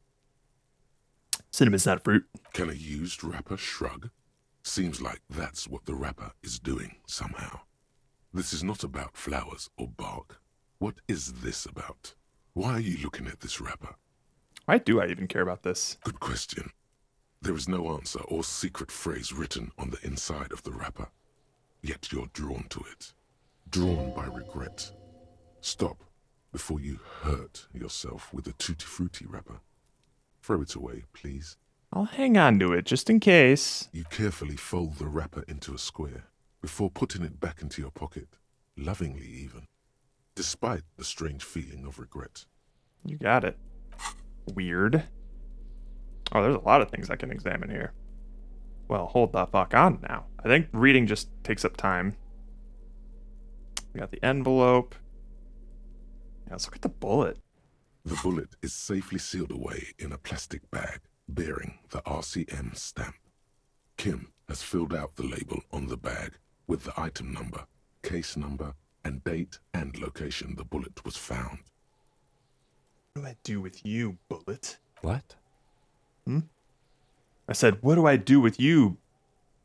Cinnamon's not fruit. Can a used wrapper shrug? Seems like that's what the wrapper is doing somehow. This is not about flowers or bark. What is this about? Why are you looking at this wrapper? Why do I even care about this? Good question. There is no answer or secret phrase written on the inside of the wrapper. Yet you're drawn to it. Drawn by regret. Stop before you hurt yourself with a Tutti Frutti wrapper. Throw it away, please. I'll hang on to it just in case. You carefully fold the wrapper into a square before putting it back into your pocket, lovingly even, despite the strange feeling of regret. You got it. Weird. Oh, there's a lot of things I can examine here. Well, hold the fuck on now. I think reading just takes up time. We got the envelope. Yeah, let's look at the bullet. The bullet is safely sealed away in a plastic bag bearing the RCM stamp. Kim has filled out the label on the bag with the item number, case number, and date and location the bullet was found. What do I do with you, bullet? What? I said, what do I do with you,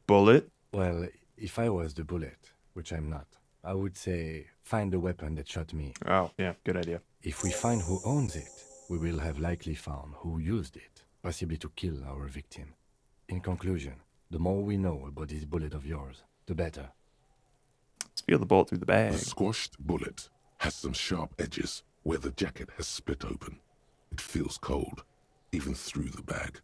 bullet? Well, if I was the bullet, which I'm not, I would say find the weapon that shot me. Oh, yeah, good idea. If we find who owns it, we will have likely found who used it, possibly to kill our victim. In conclusion, the more we know about this bullet of yours, the better. Let's feel the bullet through the bag. The squashed bullet has some sharp edges where the jacket has split open. It feels cold, even through the bag.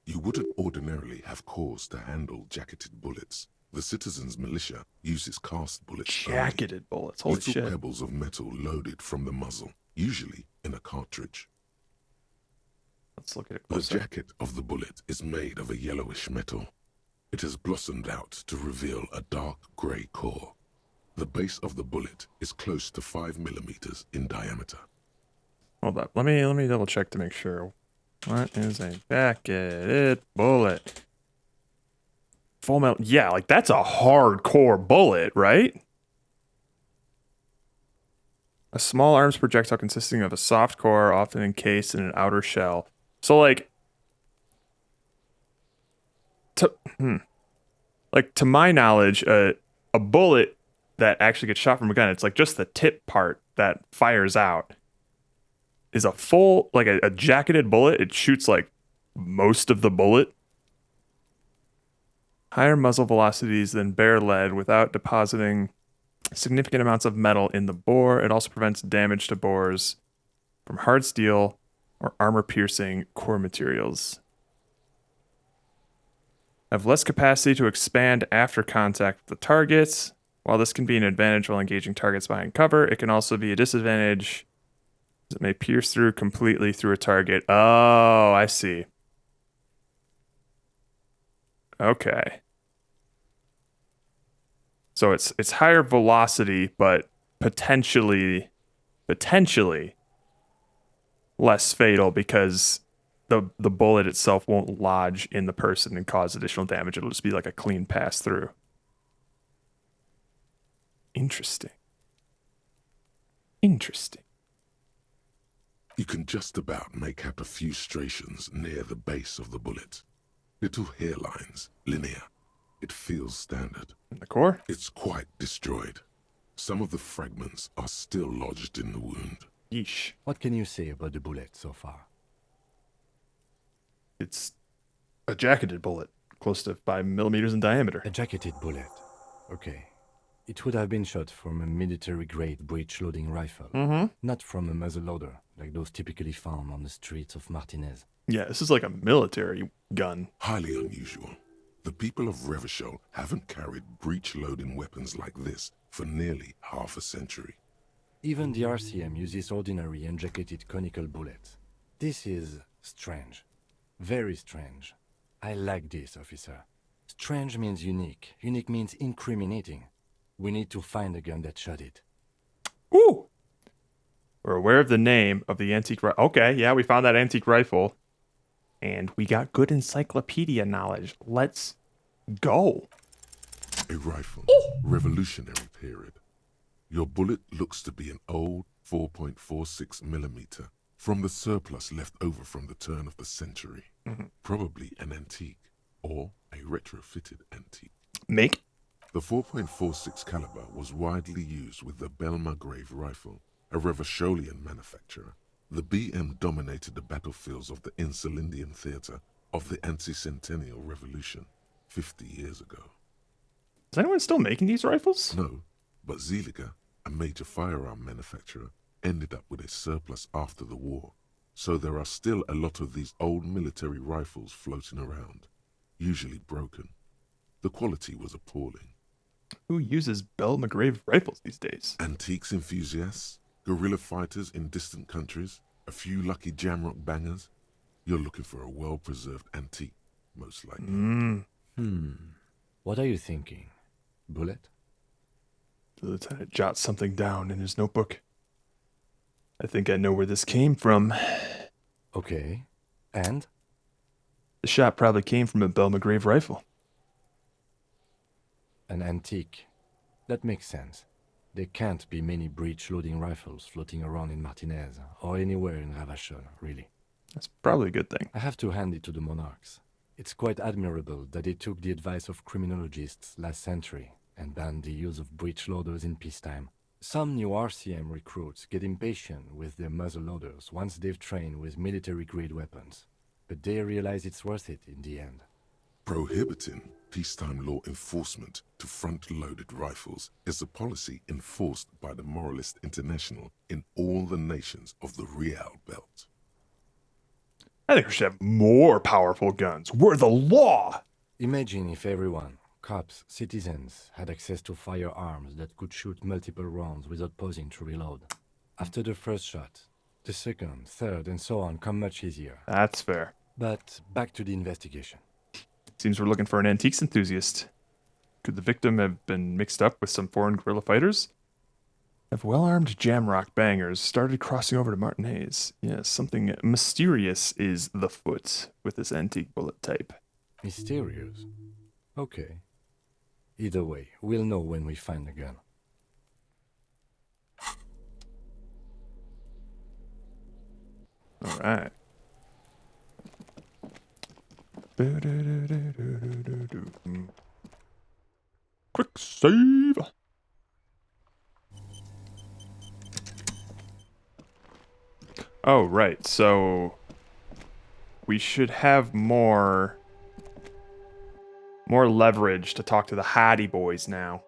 You wouldn't ordinarily have cause to handle jacketed bullets. The citizens' militia uses cast bullets. Jacketed bullets, holy little shit. pebbles of metal loaded from the muzzle, usually in a cartridge. Let's look at it The closer. jacket of the bullet is made of a yellowish metal. It has blossomed out to reveal a dark grey core. The base of the bullet is close to 5 millimeters in diameter. Hold up. Let me double check to make sure. What is a jacketed bullet? Full metal. Yeah, like that's a hardcore bullet, right? A small arms projectile consisting of a soft core, often encased in an outer shell. So like, to my knowledge, a bullet that actually gets shot from a gun, it's like just the tip part that fires out, is a full, like a jacketed bullet. It shoots like most of the bullet. Higher muzzle velocities than bare lead without depositing significant amounts of metal in the bore. It also prevents damage to bores from hard steel or armor-piercing core materials. Have less capacity to expand after contact with the targets. While this can be an advantage while engaging targets behind cover, it can also be a disadvantage as it may pierce through completely through a target. Oh, I see. Okay. So it's higher velocity, but potentially less fatal because the bullet itself won't lodge in the person and cause additional damage. It'll just be like a clean pass through. Interesting. You can just about make out a few striations near the base of the bullet. Little hairlines, linear. It feels standard. In the core? It's quite destroyed. Some of the fragments are still lodged in the wound. Yeesh. What can you say about the bullet so far? It's a jacketed bullet, close to 5 millimeters in diameter. A jacketed bullet. Okay. It would have been shot from a military-grade breech-loading rifle, not from a muzzleloader, like those typically found on the streets of Martinez. Yeah, this is like a military gun. Highly unusual. The people of Revachol haven't carried breech-loading weapons like this for nearly half a century. Even the RCM uses ordinary unjacketed conical bullets. This is strange. Very strange. I like this, officer. Strange means unique. Unique means incriminating. We need to find the gun that shot it. Ooh! We're aware of the name of the antique rifle. Okay, yeah, we found that antique rifle. And we got good encyclopedia knowledge. Let's go. A rifle. Revolutionary period. Your bullet looks to be an old 4.46 millimeter from the surplus left over from the turn of the century. Probably an antique or a retrofitted antique. Make? The 4.46 caliber was widely used with the Belmargrave rifle, a Revacholian manufacturer. The BM dominated the battlefields of the Insulindian theater of the anti-centennial revolution 50 years ago. Is anyone still making these rifles? No, but Zeliger, a major firearm manufacturer, ended up with a surplus after the war. So there are still a lot of these old military rifles floating around, usually broken. The quality was appalling. Who uses Belmargrave rifles these days? Antiques enthusiasts, guerrilla fighters in distant countries, a few lucky jamrock bangers. You're looking for a well-preserved antique, most likely. What are you thinking? Bullet? The lieutenant jots something down in his notebook. I think I know where this came from. Okay. And? The shot probably came from a Belmargrave rifle. An antique. That makes sense. There can't be many breech-loading rifles floating around in Martinez, or anywhere in Ravachol, really. That's probably a good thing. I have to hand it to the monarchs. It's quite admirable that they took the advice of criminologists last century and banned the use of breech-loaders in peacetime. Some new RCM recruits get impatient with their muzzleloaders once they've trained with military-grade weapons, but they realize it's worth it in the end. Prohibiting peacetime law enforcement to front-loaded rifles is a policy enforced by the Moralist International in all the nations of the Real Belt. I think we should have more powerful guns. We're the law! Imagine if everyone, cops, citizens, had access to firearms that could shoot multiple rounds without pausing to reload. After the first shot, the second, third, and so on come much easier. That's fair. But back to the investigation. Seems we're looking for an antiques enthusiast. Could the victim have been mixed up with some foreign guerrilla fighters? Have well-armed jamrock bangers started crossing over to Martinez? Yes, something mysterious is the foot with this antique bullet type. Mysterious? Okay. Either way, we'll know when we find the gun. All right. Quick save. Oh, right. So we should have more leverage to talk to the Hattie boys now.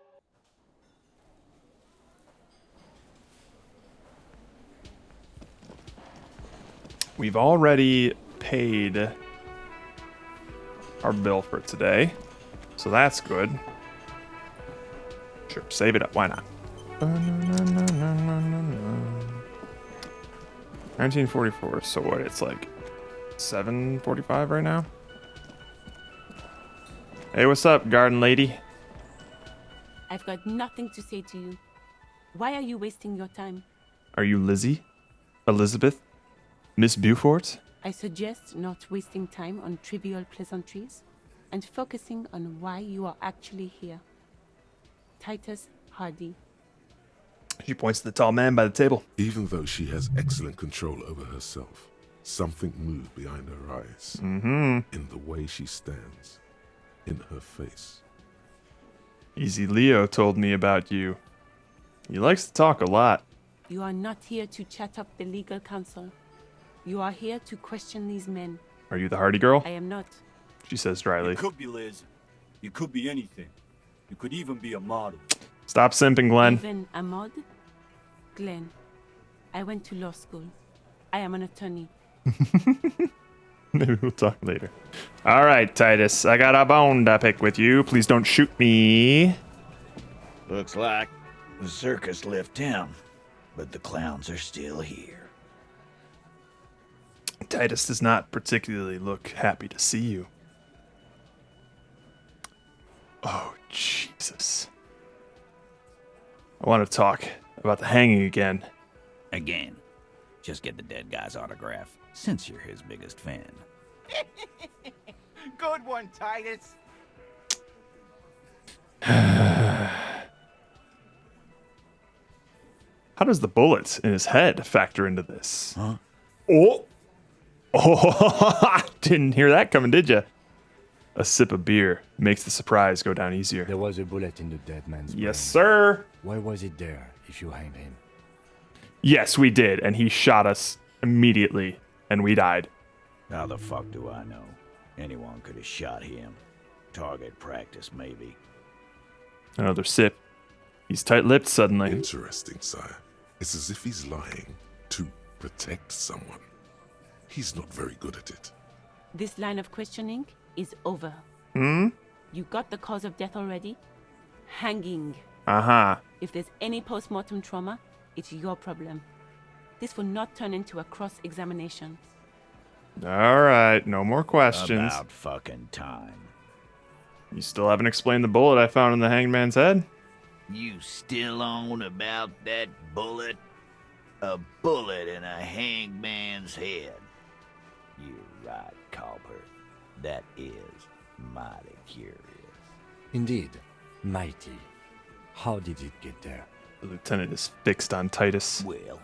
We've already paid our bill for today, so that's good. Sure, save it up. Why not? 1944. So what? It's like 7:45 right now. Hey, what's up, garden lady? I've got nothing to say to you. Why are you wasting your time? Are you Lizzie? Elizabeth? Miss Beaufort? I suggest not wasting time on trivial pleasantries and focusing on why you are actually here. Titus Hardy. She points to the tall man by the table. Even though she has excellent control over herself, something moved behind her eyes. Mm-hmm. In the way she stands. In her face. Easy Leo told me about you. He likes to talk a lot. You are not here to chat up the legal counsel. You are here to question these men. Are you the Hardy girl? I am not. She says dryly. You could be Liz. You could be anything. You could even be a model. Stop simping, Glenn. Even a mod? Glenn, I went to law school. I am an attorney. Maybe we'll talk later. All right, Titus. I got a bone to pick with you. Please don't shoot me. Looks like the circus left town, but the clowns are still here. Titus does not particularly look happy to see you. Oh, Jesus. I want to talk about the hanging again. Again. Just get the dead guy's autograph, since you're his biggest fan. Good one, Titus. How does the bullets in his head factor into this? Huh? Oh, didn't hear that coming, did you? A sip of beer makes the surprise go down easier. There was a bullet in the dead man's brain. Yes, sir. Why was it there if you hanged him? Yes, we did, and he shot us immediately, and we died. How the fuck do I know? Anyone could have shot him. Target practice, maybe. Another sip. He's tight-lipped suddenly. Interesting, sire. It's as if he's lying to protect someone. He's not very good at it. This line of questioning is over. Hmm? You got the cause of death already? Hanging. Uh-huh. If there's any post-mortem trauma, it's your problem. This will not turn into a cross-examination. All right, no more questions. About fucking time. You still haven't explained the bullet I found in the hangman's head? You still on about that bullet? A bullet in a hangman's head. You're right, Copper. That is mighty curious. Indeed, mighty. How did it get there? The lieutenant is fixed on Titus. Well,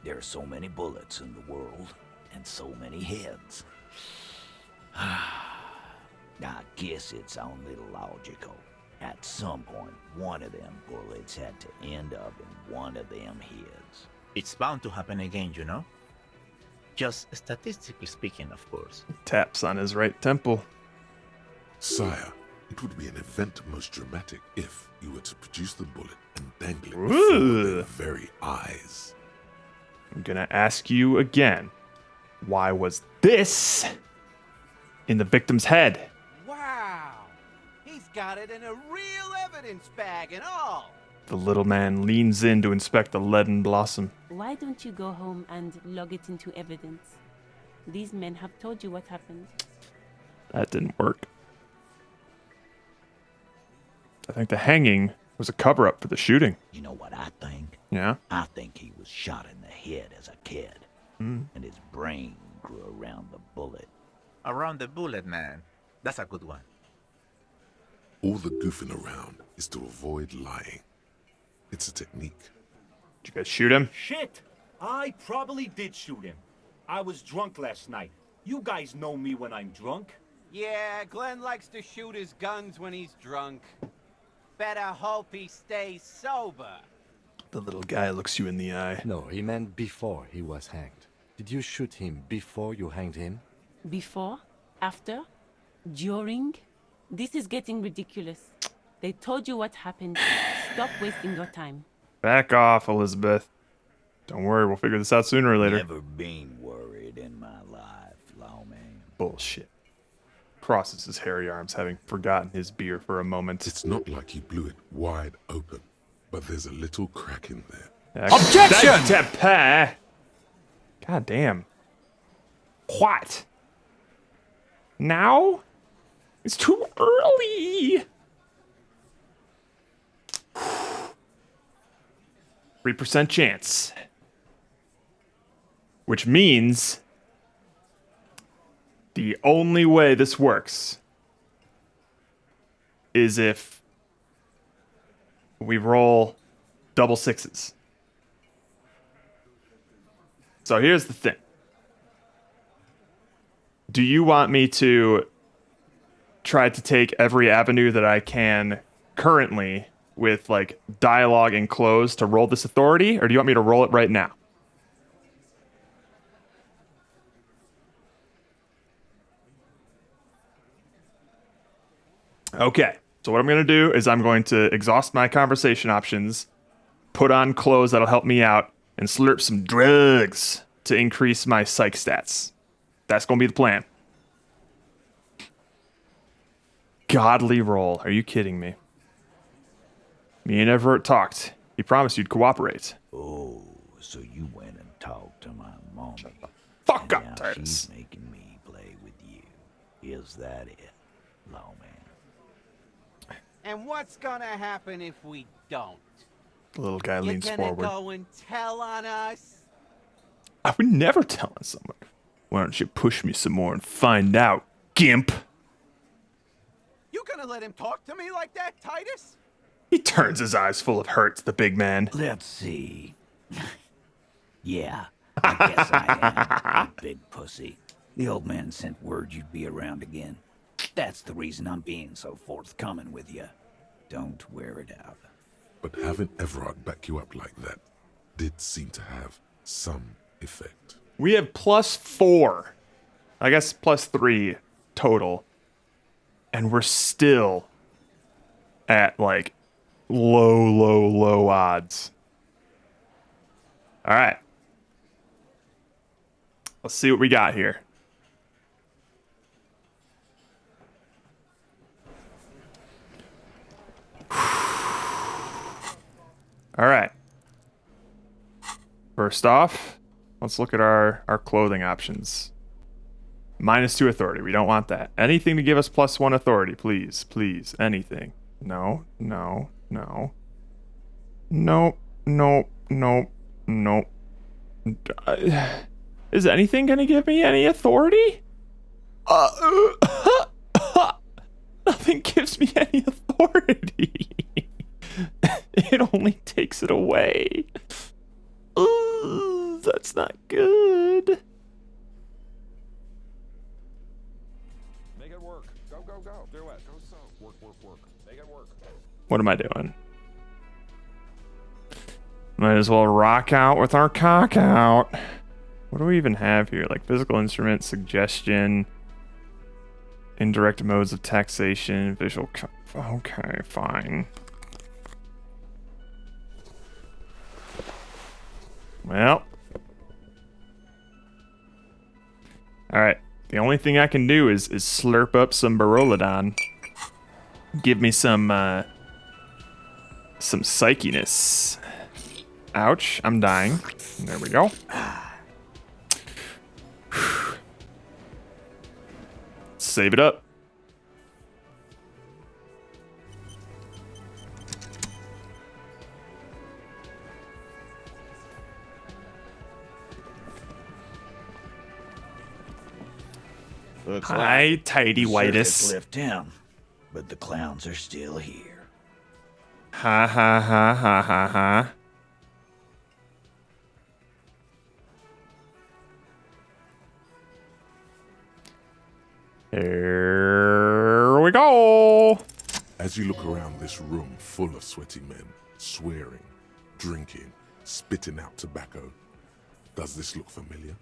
there are so many bullets in the world, and so many heads. I guess it's only logical. At some point, one of them bullets had to end up in one of them heads. It's bound to happen again, you know? Just statistically speaking, of course. Taps on his right temple. Sire, it would be an event most dramatic if you were to produce the bullet and dangle it Ooh. before their very eyes. I'm gonna ask you again. Why was this in the victim's head? Wow. He's got it in a real evidence bag and all. The little man leans in to inspect the leaden blossom. Why don't you go home and log it into evidence? These men have told you what happened. That didn't work. I think the hanging was a cover-up for the shooting. You know what I think? Yeah? I think he was shot in the head as a kid. And his brain grew around the bullet. Around the bullet, man. That's a good one. All the goofing around is to avoid lying. It's a technique. Did you guys shoot him? Shit! I probably did shoot him. I was drunk last night. You guys know me when I'm drunk. Yeah, Glenn likes to shoot his guns when he's drunk. Better hope he stays sober. The little guy looks you in the eye. No, he meant before he was hanged. Did you shoot him before you hanged him? Before? After? During? This is getting ridiculous. They told you what happened. Stop wasting your time. Back off, Elizabeth. Don't worry, we'll figure this out sooner or later. Never been worried in my life, lawman. Bullshit. Crosses his hairy arms, having forgotten his beer for a moment. It's not like he blew it wide open, but there's a little crack in there. Objection! God damn. What? Now? It's too early. 3% chance. Which means the only way this works is if we roll double sixes. So here's the thing. Do you want me to try to take every avenue that I can currently with like dialogue and close to roll this authority, or do you want me to roll it right now? Okay, so what I'm going to do is I'm going to exhaust my conversation options, put on clothes that'll help me out, and slurp some drugs to increase my psych stats. That's going to be the plan. Godly roll. Are you kidding me? Me and Everett talked. He promised you'd cooperate. Oh, so you went and talked to my mommy. Fuck up, now Titus. She's making me play with you. Is that it, lawman? And what's gonna happen if we don't? The little guy leans You're forward. gonna go and tell on us? I would never tell on someone. Why don't you push me some more and find out, gimp? You gonna let him talk to me like that, Titus? He turns his eyes full of hurt to the big man. Let's see. Yeah, I guess I am, you big pussy. The old man sent word you'd be around again. That's the reason I'm being so forthcoming with you. Don't wear it out. But having Everard back you up like that did seem to have some effect. We have +4. I guess +3 total. And we're still at like low odds. All right. Let's see what we got here. All right. First off, let's look at our clothing options. -2 authority. We don't want that. Anything to give us +1 authority, please. Please. Anything. No. Nope. Is anything going to give me any authority? Nothing gives me any authority. It only takes it away. Ooh, that's not good. Make it work. Go. Do it. Go so. Work. Make it work. What am I doing? Might as well rock out with our cock out. What do we even have here? Like physical instrument, suggestion, indirect modes of taxation, visual. Okay, fine. Well. Alright. The only thing I can do is slurp up some Barolidon. Give me some psychiness. Ouch, I'm dying. There we go. Save it up. Looks Hi, like tidy the whitus. circus left town, but the clowns are still here. Ha ha ha ha ha ha. Here we go. As you look around this room full of sweaty men, swearing, drinking, spitting out tobacco, does this look familiar?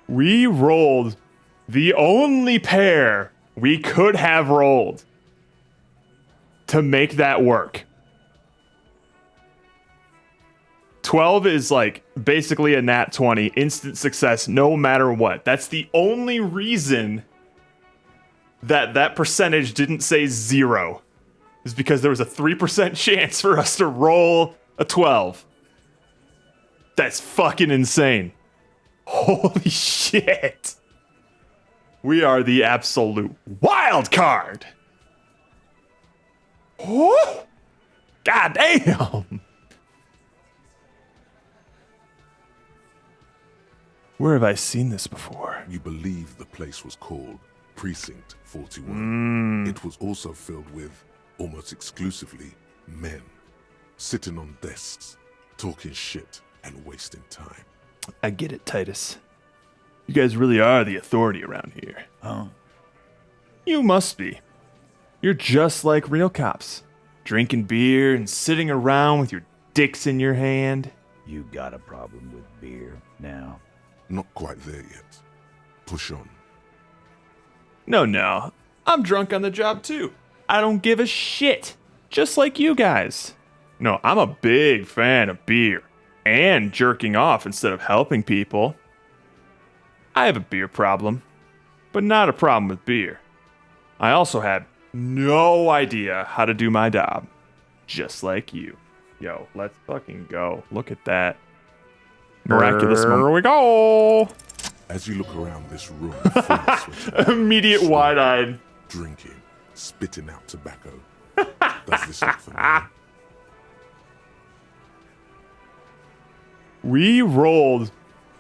We rolled the only pair we could have rolled to make that work. 12 is like basically a nat 20, instant success no matter what. That's the only reason that percentage didn't say 0. Is because there was a 3% chance for us to roll a 12. That's fucking insane. Holy shit. We are the absolute wild card. Oh, God damn. Where have I seen this before? You believe the place was called Precinct 41. It was also filled with, almost exclusively, men. Sitting on desks, talking shit, and wasting time. I get it, Titus. You guys really are the authority around here. Huh? You must be. You're just like real cops. Drinking beer and sitting around with your dicks in your hand. You got a problem with beer now? Not quite there yet. Push on. No. I'm drunk on the job too. I don't give a shit. Just like you guys. No, I'm a big fan of beer. And jerking off instead of helping people. I have a beer problem. But not a problem with beer. I also had no idea how to do my job. Just like you. Yo, let's fucking go. Look at that. Miraculous moment. Here we go. As you look around this room, full of sweaty, Immediate wide-eyed. drinking, spitting out tobacco. Does this look familiar? We rolled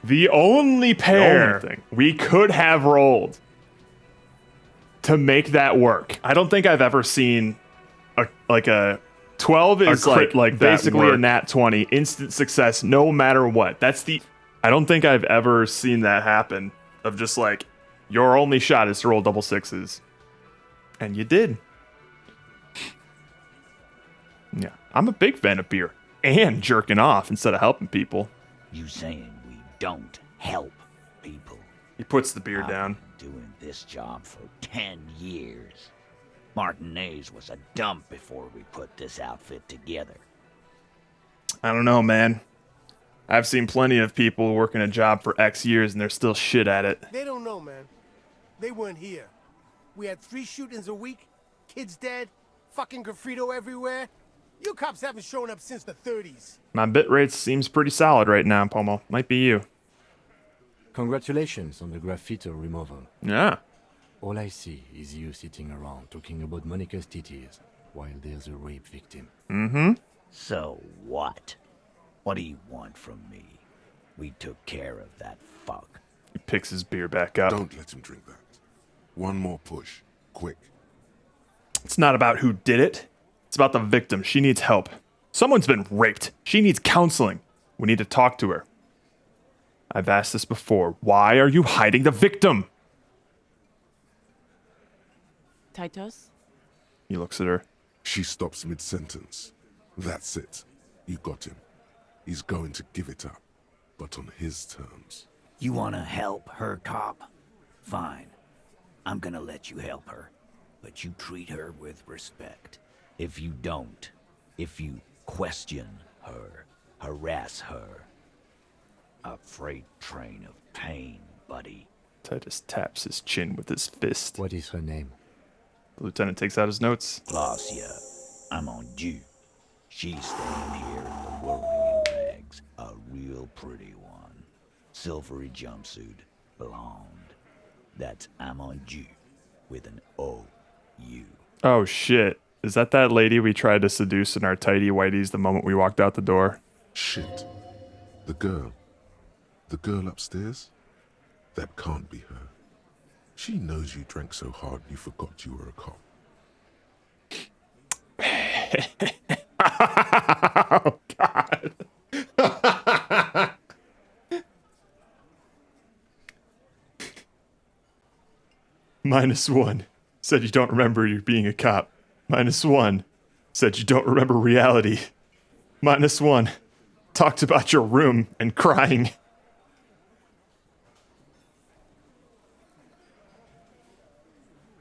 the only pair we could have rolled to make that work. I don't think I've ever seen a 12 is like basically a nat 20, instant success no matter what. I don't think I've ever seen that happen of just like your only shot is to roll double sixes. And you did. Yeah, I'm a big fan of beer and jerking off instead of helping people. You saying we don't help people? He puts the beer down. I've been doing this job for 10 years. Martinez was a dump before we put this outfit together. I don't know, man. I've seen plenty of people working a job for X years and they're still shit at it. They don't know, man. They weren't here. We had 3 shootings a week, kids dead, fucking graffito everywhere. You cops haven't shown up since the 30s. My bit rate seems pretty solid right now, Pomo. Might be you. Congratulations on the graffito removal. Yeah. All I see is you sitting around talking about Monica's titties while there's a rape victim. Mm-hmm. So what? What do you want from me? We took care of that fuck. He picks his beer back up. Don't let him drink that. One more push. Quick. It's not about who did it. It's about the victim. She needs help. Someone's been raped. She needs counseling. We need to talk to her. I've asked this before. Why are you hiding the victim? Titus? He looks at her. She stops mid-sentence. That's it. You got him. He's going to give it up, but on his terms. You want to help her, cop? Fine. I'm gonna let you help her. But you treat her with respect. If you don't, if you question her, harass her, a freight train of pain, buddy. Titus taps his chin with his fist. What is her name? The lieutenant takes out his notes. Glacia, I'm on due. She's standing here in the worrying rags. A real pretty one. Silvery jumpsuit, blonde. That's Amonju with an O-U. Oh shit. Is that lady we tried to seduce in our tidy whities the moment we walked out the door? Shit. The girl. The girl upstairs? That can't be her. She knows you drank so hard you forgot you were a cop. Oh, God. -1. Said you don't remember you being a cop. -1. Said you don't remember reality. -1. Talked about your room and crying.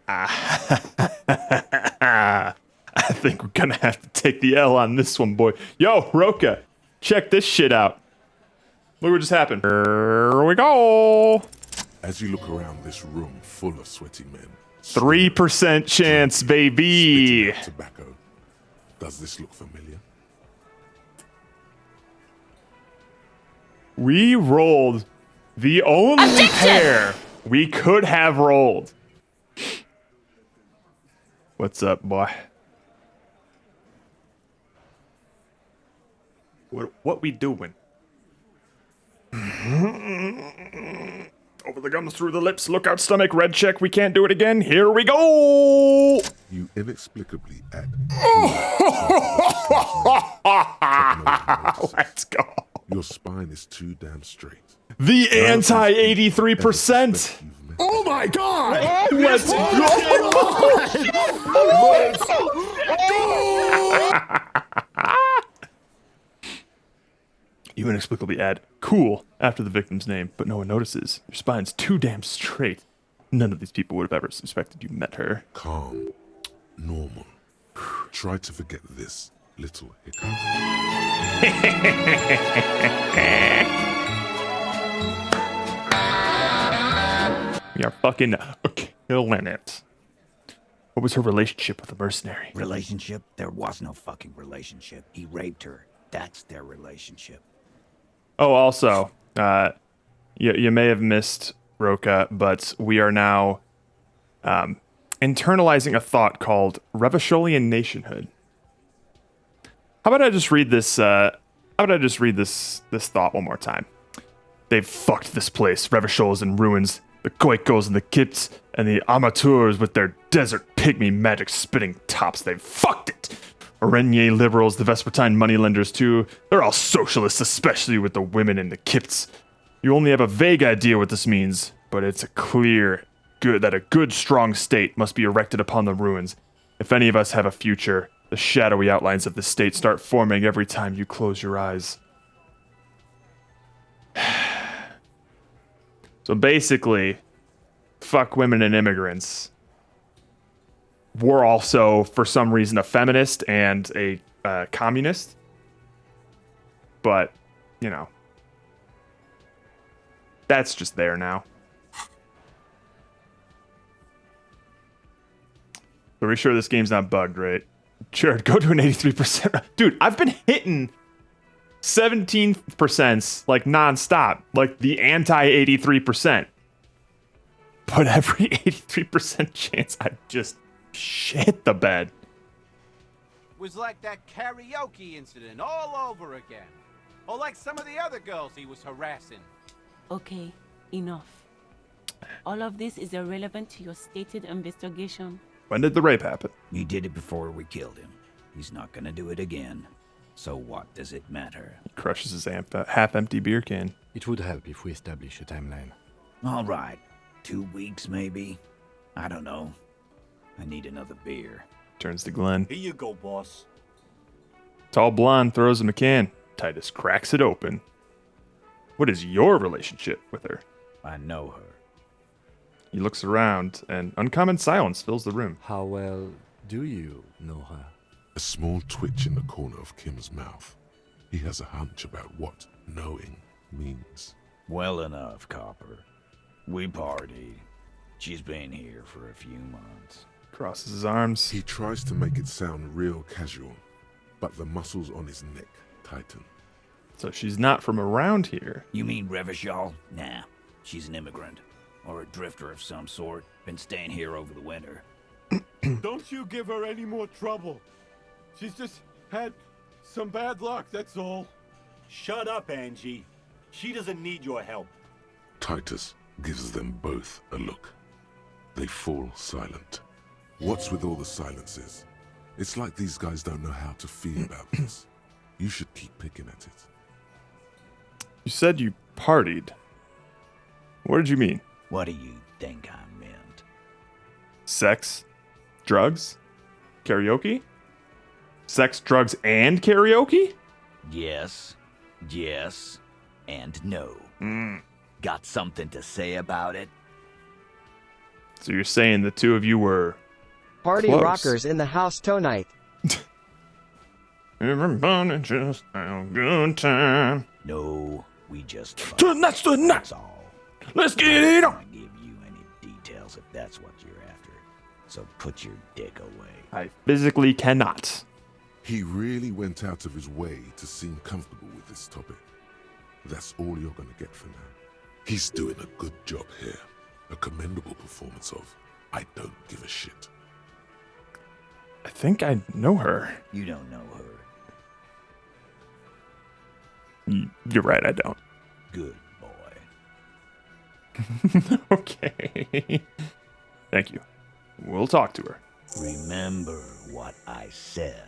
I think we're gonna have to take the L on this one, boy. Yo, Roka, check this shit out. Look what just happened. Here we go. As you look around this room full of sweaty men, 3% chance, baby. tobacco. Does this look familiar? We rolled the only pair we could have rolled. What's up, boy? What we doing? Over the gums, through the lips, look out stomach, red check, we can't do it again. Here we go! You inexplicably add. Let's go. Your spine is too damn straight. The anti 83%. Oh my god! Let's You inexplicably add cool after the victim's name, but no one notices. Your spine's too damn straight. None of these people would have ever suspected you met her. Calm. Normal. Try to forget this little hiccup. We are fucking killing it. What was her relationship with the mercenary? Relationship? There was no fucking relationship. He raped her. That's their relationship. Oh, also, you may have missed Roka, but we are now internalizing a thought called Revacholian nationhood. How about I just read this? This thought one more time. They've fucked this place. Revachol is in ruins. The Goikos and the Kits and the amateurs with their desert pygmy magic spitting tops. They've fucked it. Orenier liberals, the Vespertine moneylenders too. They're all socialists, especially with the women and the Kits. You only have a vague idea what this means, but it's clear that a good, strong state must be erected upon the ruins. If any of us have a future, the shadowy outlines of the state start forming every time you close your eyes. So basically, fuck women and immigrants. We're also, for some reason, a feminist and a communist. But, you know, that's just there now. Are we sure this game's not bugged, right? Jared, go to an 83%. Dude, I've been hitting 17% like nonstop, like the anti-83%. But every 83% chance, I just shit the bed. Was like that karaoke incident all over again. Or like some of the other girls he was harassing. Okay, enough. All of this is irrelevant to your stated investigation. When did the rape happen? He did it before we killed him. He's not gonna do it again. So what does it matter? He crushes his half-empty beer can. It would help if we establish a timeline. All right. 2 weeks, maybe? I don't know. I need another beer. Turns to Glenn. Here you go, boss. Tall blonde throws him a can. Titus cracks it open. What is your relationship with her? I know her. He looks around, and uncommon silence fills the room. How well do you know her? A small twitch in the corner of Kim's mouth. He has a hunch about what knowing means. Well enough, Copper. We party. She's been here for a few months. Crosses his arms. He tries to make it sound real casual, but the muscles on his neck tighten. So she's not from around here. You mean Revachol? Nah, she's an immigrant. Or a drifter of some sort. Been staying here over the winter. Don't you give her any more trouble. She's just had some bad luck, that's all. Shut up, Angie. She doesn't need your help. Titus gives them both a look. They fall silent. What's with all the silences? It's like these guys don't know how to feel about this. You should keep picking at it. You said you partied. What did you mean? What do you think I meant? Sex? Drugs? Karaoke? Sex, drugs, and karaoke? Yes, and no. Mm. Got something to say about it? So you're saying the two of you were Party close. rockers in the house tonight. Everybody just have a good time. No, we just fucked. Tonight's the night. That's all. Let's get it on. I can't give you any details if that's what you're after. So put your dick away. I physically cannot. He really went out of his way to seem comfortable with this topic. That's all you're gonna get for now. He's doing a good job here. A commendable performance of I don't give a shit. I think I know her. You don't know her. You're right, I don't. Good boy. Okay. Thank you. We'll talk to her. Remember what I said.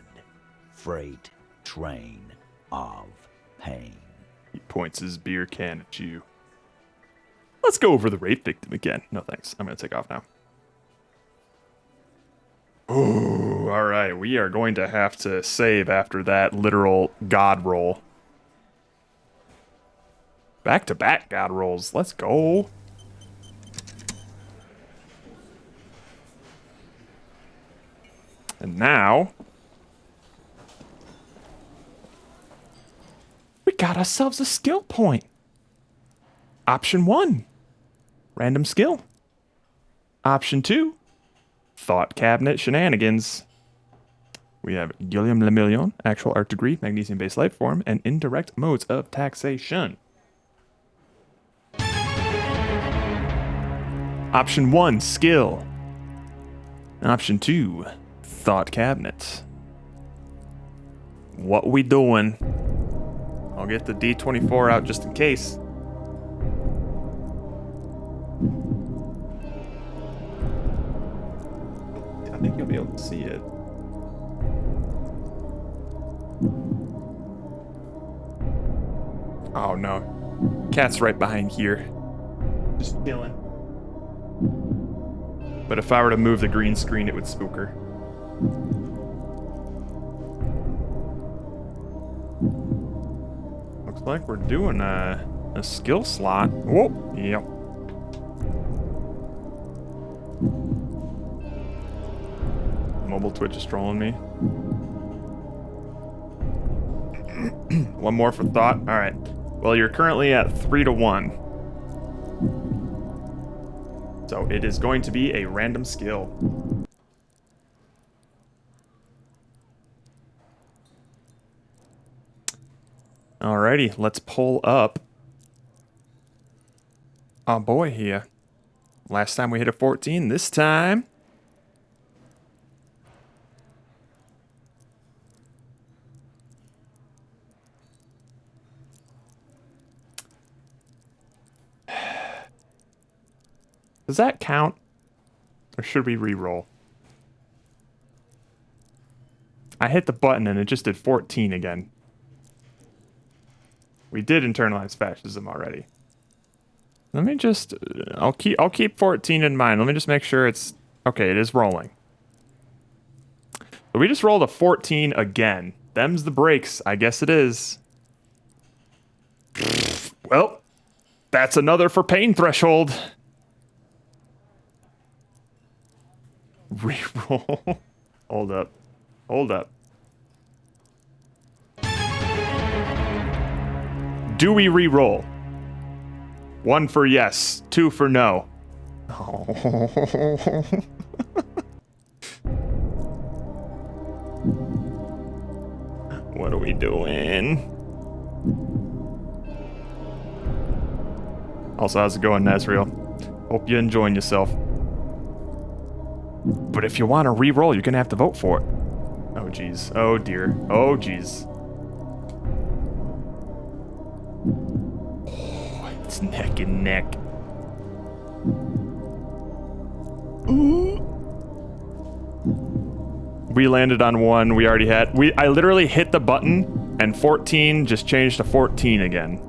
Freight train of pain. He points his beer can at you. Let's go over the rape victim again. No thanks. I'm going to take off now. Oh, all right. We are going to have to save after that literal god roll. Back-to-back god rolls. Let's go. And now we got ourselves a skill point. Option 1, random skill. Option 2, thought cabinet shenanigans. We have Elysium le Million, actual art degree, magnesium-based life form, and indirect modes of taxation. Option 1, skill. Option 2, thought cabinet. What we doing? I'll get the D24 out just in case. I think you'll be able to see it. Oh no. Cat's right behind here. Just chilling. But if I were to move the green screen, it would spook her. Looks like we're doing a skill slot. Whoa, yep. Mobile Twitch is trolling me. One more for thought. All right. Well, you're currently at 3-1. So it is going to be a random skill. Alrighty, let's pull up our boy here. Last time we hit a 14, this time does that count? Or should we re-roll? I hit the button and it just did 14 again. We did internalize fascism already. Let me just I'll keep 14 in mind. Let me just make sure it's okay, it is rolling. So we just rolled a 14 again. Them's the breaks. I guess it is. Well, that's another for pain threshold. Reroll. Hold up. Hold up. Do we re-roll? 1 for yes, 2 for no. Oh. What are we doing? Also, how's it going, Nazriel? Hope you're enjoying yourself. But if you want to re-roll, you're gonna have to vote for it. Oh, jeez. Oh, dear. Oh, jeez. It's neck and neck. Ooh. We landed on 1. We already had. I literally hit the button, and 14 just changed to 14 again.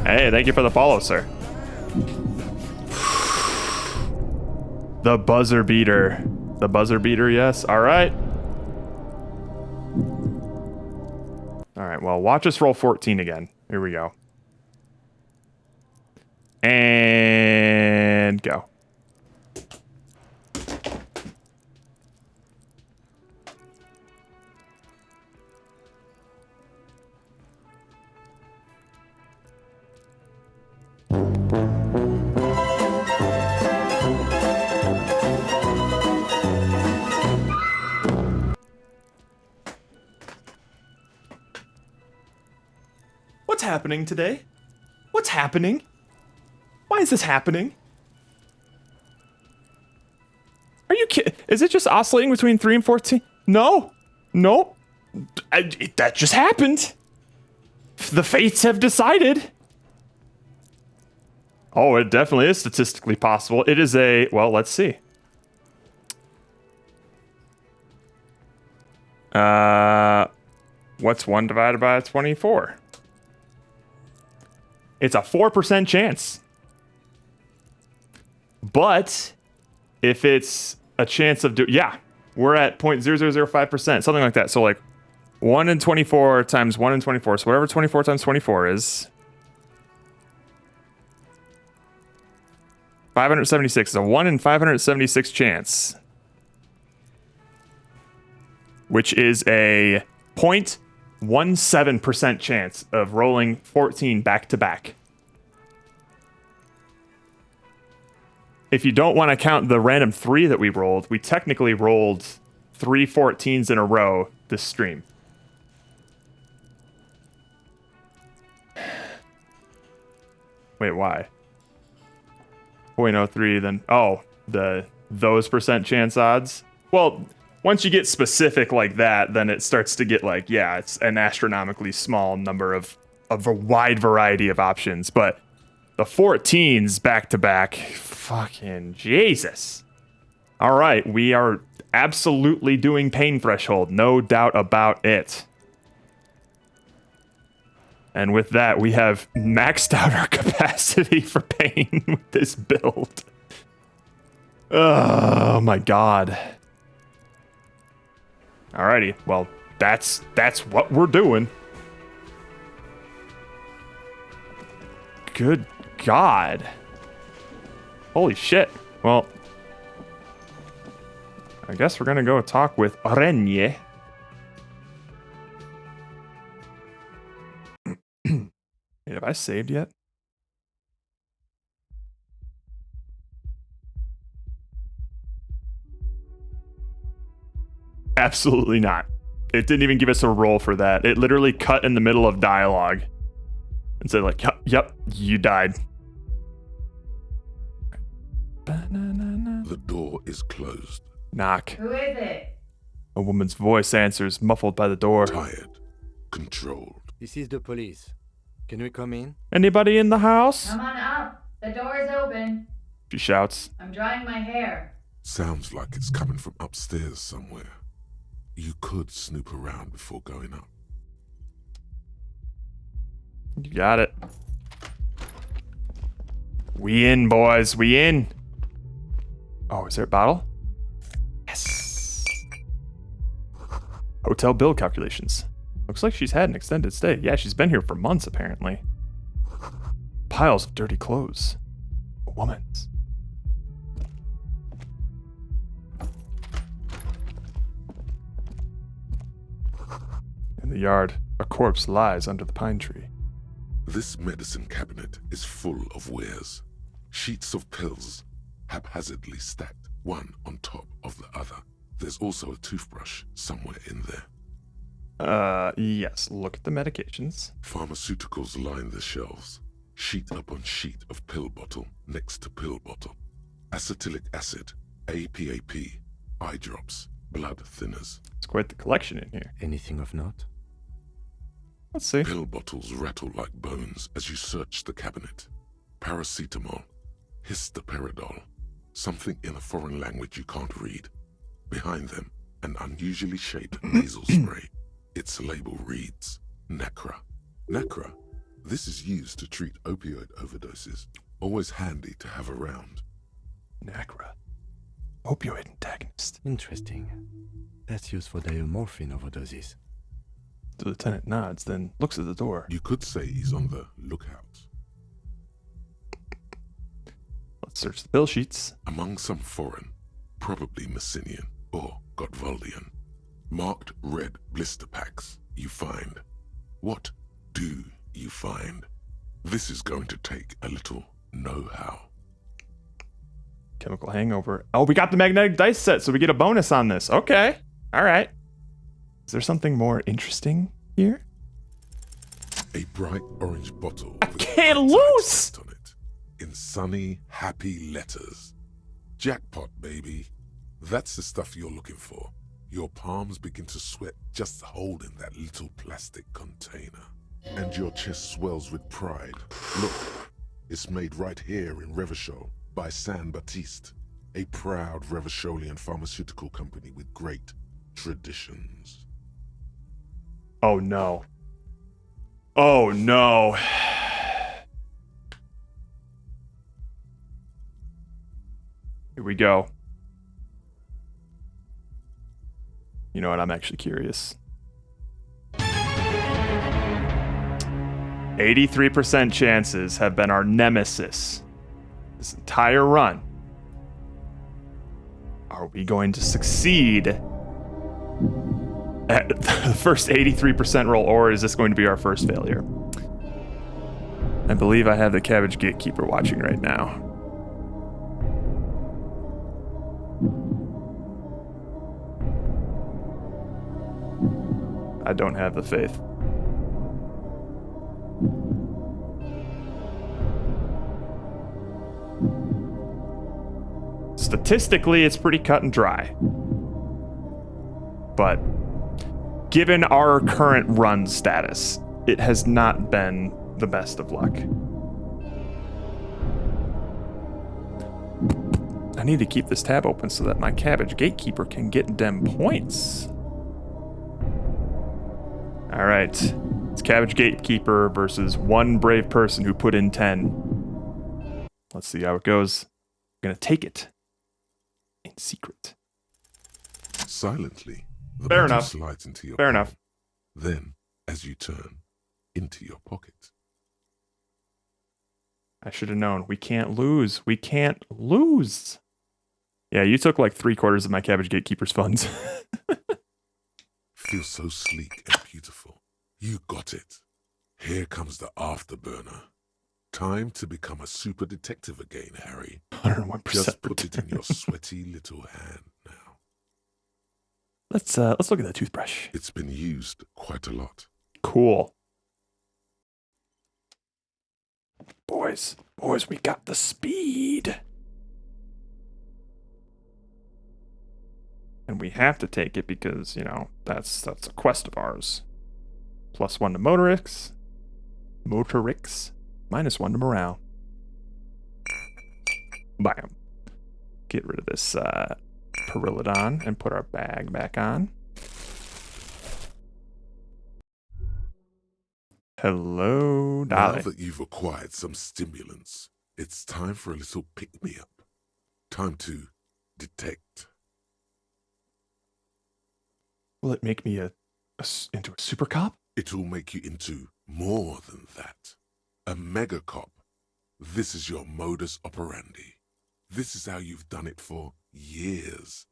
Hey, thank you for the follow, sir. The buzzer beater. The buzzer beater, yes. All right. right, well, watch us roll 14 again. Here we go. And go. What's happening today? What's happening? Why is this happening? Are you kidding? Is it just oscillating between 3 and 14? No. No. That just happened. The fates have decided. Oh, it definitely is statistically possible. It is a... Well, let's see. What's 1 divided by 24? It's a 4% chance. But if it's a chance of yeah, we're at 0.0005%, something like that. So like 1 in 24 times 1 in 24. So whatever 24 times 24 is 576. It's a 1 in 576 chance, which is a 0.17% chance of rolling 14 back to back. If you don't want to count the random 3 that we rolled, we technically rolled 3 14s in a row this stream. Wait, why? 0.03, then... Oh, those percent chance odds? Well, once you get specific like that, then it starts to get like, yeah, it's an astronomically small number of a wide variety of options. But the 14s back-to-back... Fucking Jesus. All right, we are absolutely doing pain threshold. No doubt about it. And with that, we have maxed out our capacity for pain with this build. Oh my god. Alrighty, well, that's what we're doing. Good god. Holy shit. Well, I guess we're gonna go talk with Renye. Have I saved yet? Absolutely not. It didn't even give us a roll for that. It literally cut in the middle of dialogue and said like, yep, you died. The door is closed. Knock. Who is it? A woman's voice answers, muffled by the door. Tired. Controlled. This is the police. Can we come in? Anybody in the house? Come on up. The door is open. She shouts. I'm drying my hair. Sounds like it's coming from upstairs somewhere. You could snoop around before going up. You got it. We in, boys. We in. Oh, is there a bottle? Yes. Hotel bill calculations. Looks like she's had an extended stay. Yeah, she's been here for months, apparently. Piles of dirty clothes. A woman's. In the yard, a corpse lies under the pine tree. This medicine cabinet is full of wares. Sheets of pills, haphazardly stacked, one on top of the other. There's also a toothbrush somewhere in there. Yes, look at the medications. Pharmaceuticals line the shelves. Sheet upon sheet of pill bottle next to pill bottle. Acetylic acid, APAP, eye drops, blood thinners. It's quite the collection in here. Anything of note? Let's see. Pill bottles rattle like bones as you search the cabinet. Paracetamol, histoperidol, something in a foreign language you can't read. Behind them, an unusually shaped nasal spray. Its label reads, Nacra. Nacra. This is used to treat opioid overdoses. Always handy to have around. Nacra. Opioid antagonist. Interesting. That's used for diamorphine overdoses. The lieutenant nods, then looks at the door. You could say he's on the lookout. Let's search the bill sheets. Among some foreign, probably Messinian or Gotvaldian, marked red blister packs you find. What do you find? This is going to take a little know-how. Chemical hangover. Oh, we got the magnetic dice set, so we get a bonus on this. Okay. All right. Is there something more interesting here? A bright orange bottle. I can't lose! On it, in sunny, happy letters. Jackpot, baby. That's the stuff you're looking for. Your palms begin to sweat just holding that little plastic container. And your chest swells with pride. Look, it's made right here in Revachol by San Baptiste, a proud Revacholian pharmaceutical company with great traditions. Oh no. Oh no. Here we go. You know what? I'm actually curious. 83% chances have been our nemesis this entire run. Are we going to succeed at the first 83% roll, or is this going to be our first failure? I believe I have the Cabbage Gatekeeper watching right now. I don't have the faith. Statistically, it's pretty cut and dry. But given our current run status, it has not been the best of luck. I need to keep this tab open so that my Cabbage Gatekeeper can get them points. All right. It's Cabbage Gatekeeper versus one brave person who put in 10. Let's see how it goes. I'm going to take it in secret. Silently, the Fair bottle enough. slides into your Fair pocket. enough. Then, as you turn, into your pocket. I should have known. We can't lose. We can't lose. Yeah, you took like 3/4 of my Cabbage Gatekeeper's funds. Feels so sleek and beautiful. You got it. Here comes the afterburner. Time to become a super detective again, Harry. 101% Just put it in your sweaty little hand now. Let's look at that toothbrush. It's been used quite a lot. Cool. Boys, we got the speed. And we have to take it because, you know, that's a quest of ours. +1 to Motorix. -1 to morale. Bam. Get rid of this Perilodon and put our bag back on. Hello, Now Dolly. that you've acquired some stimulants, it's time for a little pick-me-up. Time to detect. Will it make me into a super cop? It'll make you into more than that. A mega cop. This is your modus operandi. This is how you've done it for years.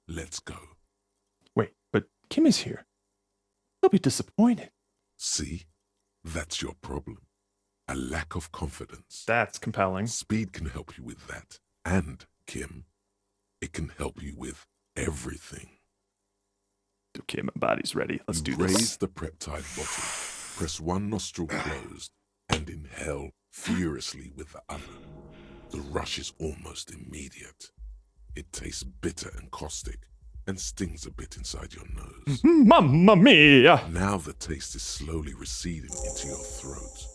Let's go. Wait, but Kim is here. He'll be disappointed. See? That's your problem. A lack of confidence. That's compelling. Speed can help you with that. And, Kim, it can help you with everything. Okay, my body's ready. Let's do Raise this. the Preptide bottle. Press one nostril closed and inhale furiously with the other. The rush is almost immediate. It tastes bitter and caustic and stings a bit inside your nose. Mamma mia! Now the taste is slowly receding into your throat.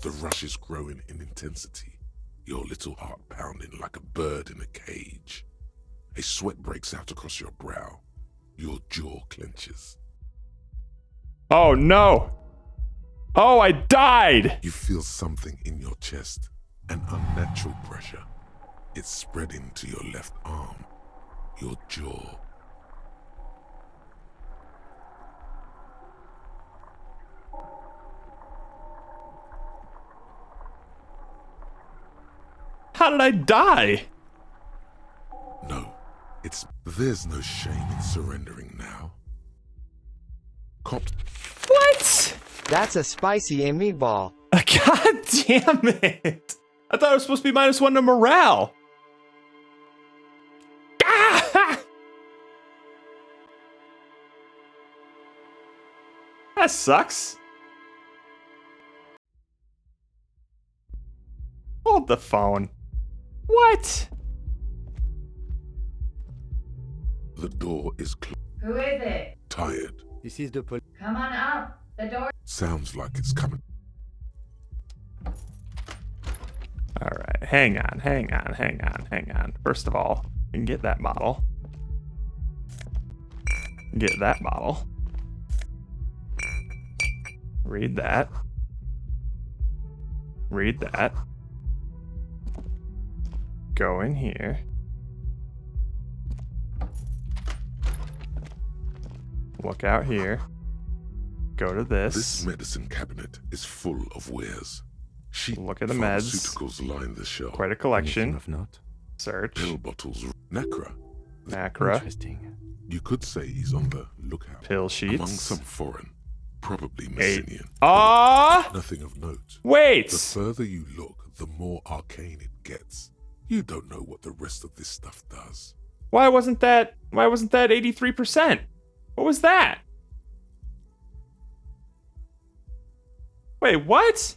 The rush is growing in intensity, your little heart pounding like a bird in a cage. A sweat breaks out across your brow. Your jaw clenches. Oh no! Oh, I died! You feel something in your chest, an unnatural pressure. It's spreading to your left arm, your jaw. How did I die? No, there's no shame in surrendering now. What? That's a spicy meatball. God damn it! I thought it was supposed to be -1 to morale. Ah! That sucks. Hold the phone. What? The door is closed. Who is it? Tired. This is the police. Come on up. The door. Sounds like it's coming. All right, hang on. First of all, you can get that bottle. Get that bottle. Read that. Read that. Go in here. Look out here. Go to this. This medicine cabinet is full of wares. Look at the meds. Pharmaceuticals line the shelf. Quite a collection. Of note. Search. Pill bottles. Nacra. Interesting. You could say he's on the lookout. Pill sheets. Among some foreign, probably Messinian. Nothing of note. Wait! The further you look, the more arcane it gets. You don't know what the rest of this stuff does. Why wasn't that 83%? What was that? Wait, what?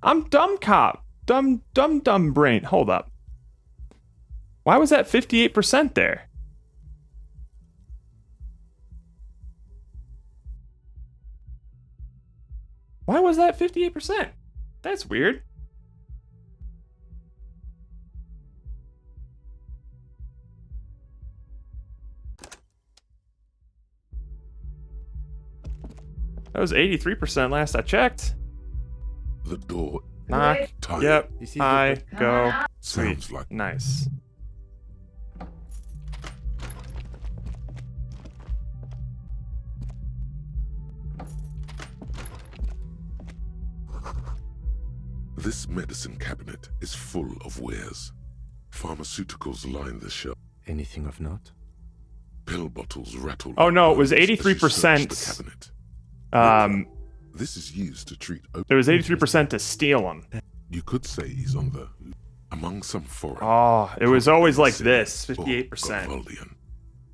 I'm dumb cop. Dumb brain. Hold up. Why was that 58% there? Why was that 58%? That's weird. That was 83% last I checked. The door. Knock. Tired. Yep. I go. Sounds Sweet. like Nice. This medicine cabinet is full of wares. Pharmaceuticals line the shelf. Anything of note? Pill bottles rattle. Oh no, it was as you search 83%. the cabinet. This is used to treat. It was 83% to steal them. You could say he's on the among some foreign. Oh, it was always like Messinian this, 58%. or Gotvaldian.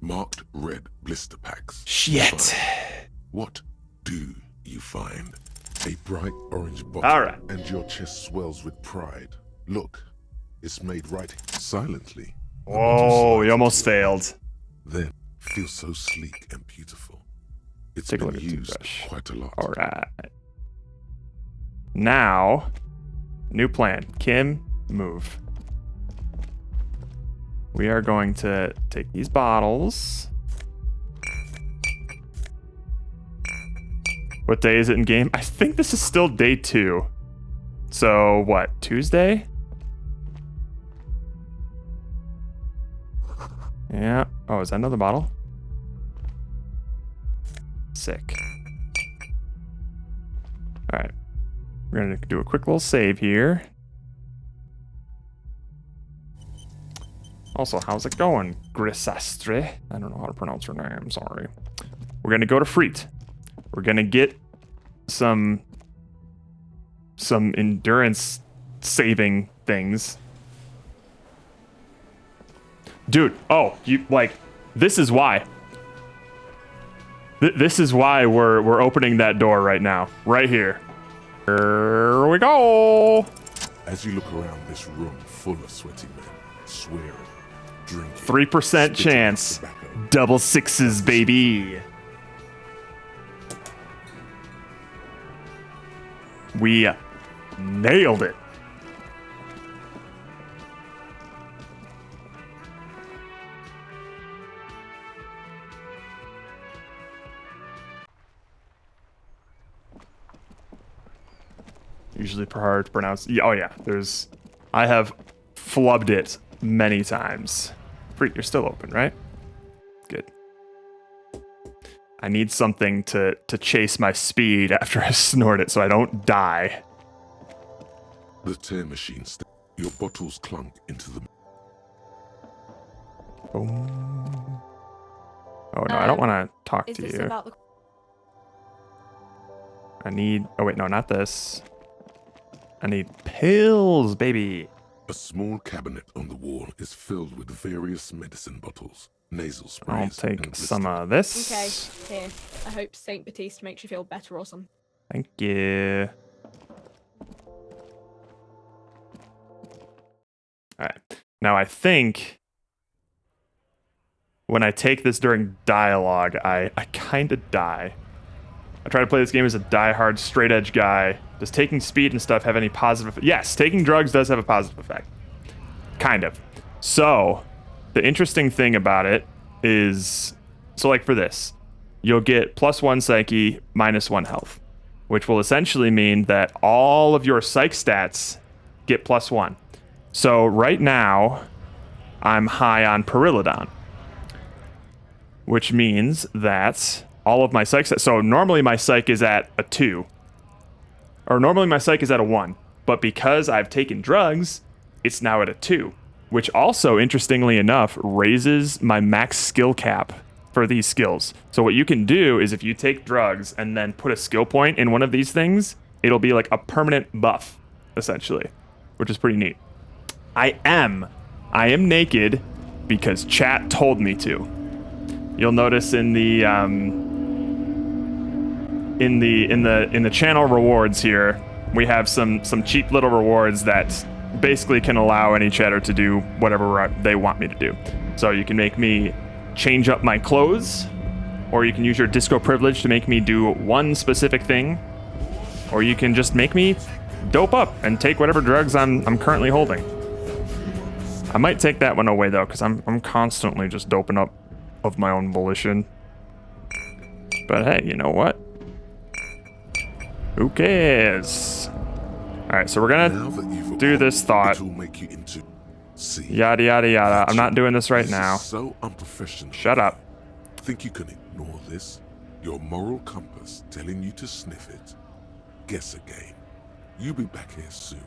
Marked red blister packs. Shit. Fine. What do you find? A bright orange bottle. All right. And your chest swells with pride. Look, it's made right silently. Whoa, he almost failed. Then feels so sleek and beautiful. It's Take a been look at used toothbrush. quite a lot. All right. Now, new plan. Kim, move. We are going to take these bottles. What day is it in game? I think this is still day 2. So what, Tuesday? Yeah. Oh, is that another bottle? Sick. All right. We're going to do a quick little save here. Also, how's it going, Grisastre? I don't know how to pronounce her name, I'm sorry. We're going to go to Freet. We're going to get some endurance saving things. Dude, oh, you like this is why. This is why we're opening that door right now. Right here. Here we go. As you look around this room full of sweaty men, swearing, drinking, 3% chance. Double sixes, baby. We nailed it. Usually hard to pronounce. Oh yeah, I have flubbed it many times. You're still open, right? Good. I need something to chase my speed after I snort it so I don't die. The tear machine. Your bottles clunk into the. Boom. Oh no, I don't want to talk to Is this you. about the... I need. Oh wait, no, not this. I need pills, baby. A small cabinet on the wall is filled with various medicine bottles, nasal sprays. I'll take some of this. Okay, here. I hope Saint Baptiste makes you feel better or something. Thank you. Alright. Now I think when I take this during dialogue, I kind of die. I try to play this game as a die-hard, straight-edge guy. Does taking speed and stuff have any positive... Yes, taking drugs does have a positive effect. Kind of. So, the interesting thing about it is... So, like for this, you'll get +1 psyche, -1 health, which will essentially mean that all of your psych stats get +1. So, right now, I'm high on Perilodon, which means that all of my psych stats... So, normally my psych is at a 2. Or normally my psych is at a 1. But because I've taken drugs, it's now at a 2. Which also, interestingly enough, raises my max skill cap for these skills. So what you can do is if you take drugs and then put a skill point in one of these things, it'll be like a permanent buff, essentially. Which is pretty neat. I am naked because chat told me to. You'll notice in the in the channel rewards here, we have some cheap little rewards that basically can allow any chatter to do whatever they want me to do. So you can make me change up my clothes, or you can use your disco privilege to make me do one specific thing, or you can just make me dope up and take whatever drugs I'm currently holding. I might take that one away though, because I'm constantly just doping up of my own volition. But hey, you know what? Who cares? Alright, so we're gonna do this thought. Yada yada yada. I'm not doing this right now. So unprofessional. Shut up. Think you can ignore this? Your moral compass telling you to sniff it. Guess again. You'll be back here soon.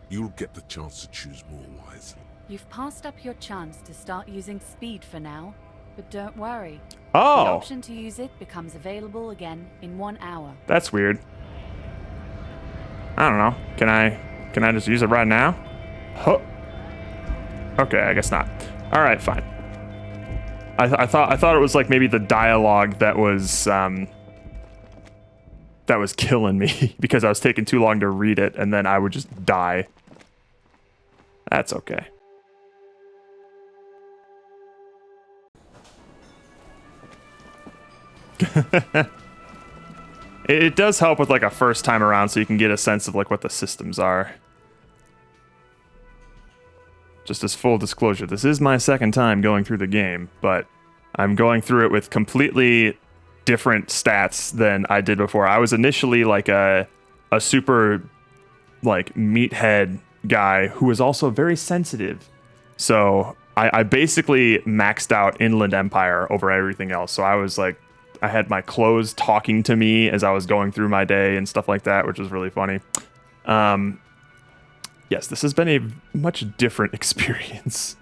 You'll get the chance to choose more wisely. You've passed up your chance to start using speed for now, but don't worry. Oh! The option to use it becomes available again in 1 hour. That's weird. I don't know. Can I just use it right now? Huh. Okay, I guess not. All right, fine. I thought it was like maybe the dialogue that was killing me because I was taking too long to read it, and then I would just die. That's okay. It does help with like a first time around, so you can get a sense of like what the systems are. Just as full disclosure, this is my second time going through the game, but I'm going through it with completely different stats than I did before. I was initially like a super like meathead guy who was also very sensitive. So I basically maxed out Inland Empire over everything else. So I was like, I had my clothes talking to me as I was going through my day and stuff like that, which was really funny. Yes, this has been a much different experience.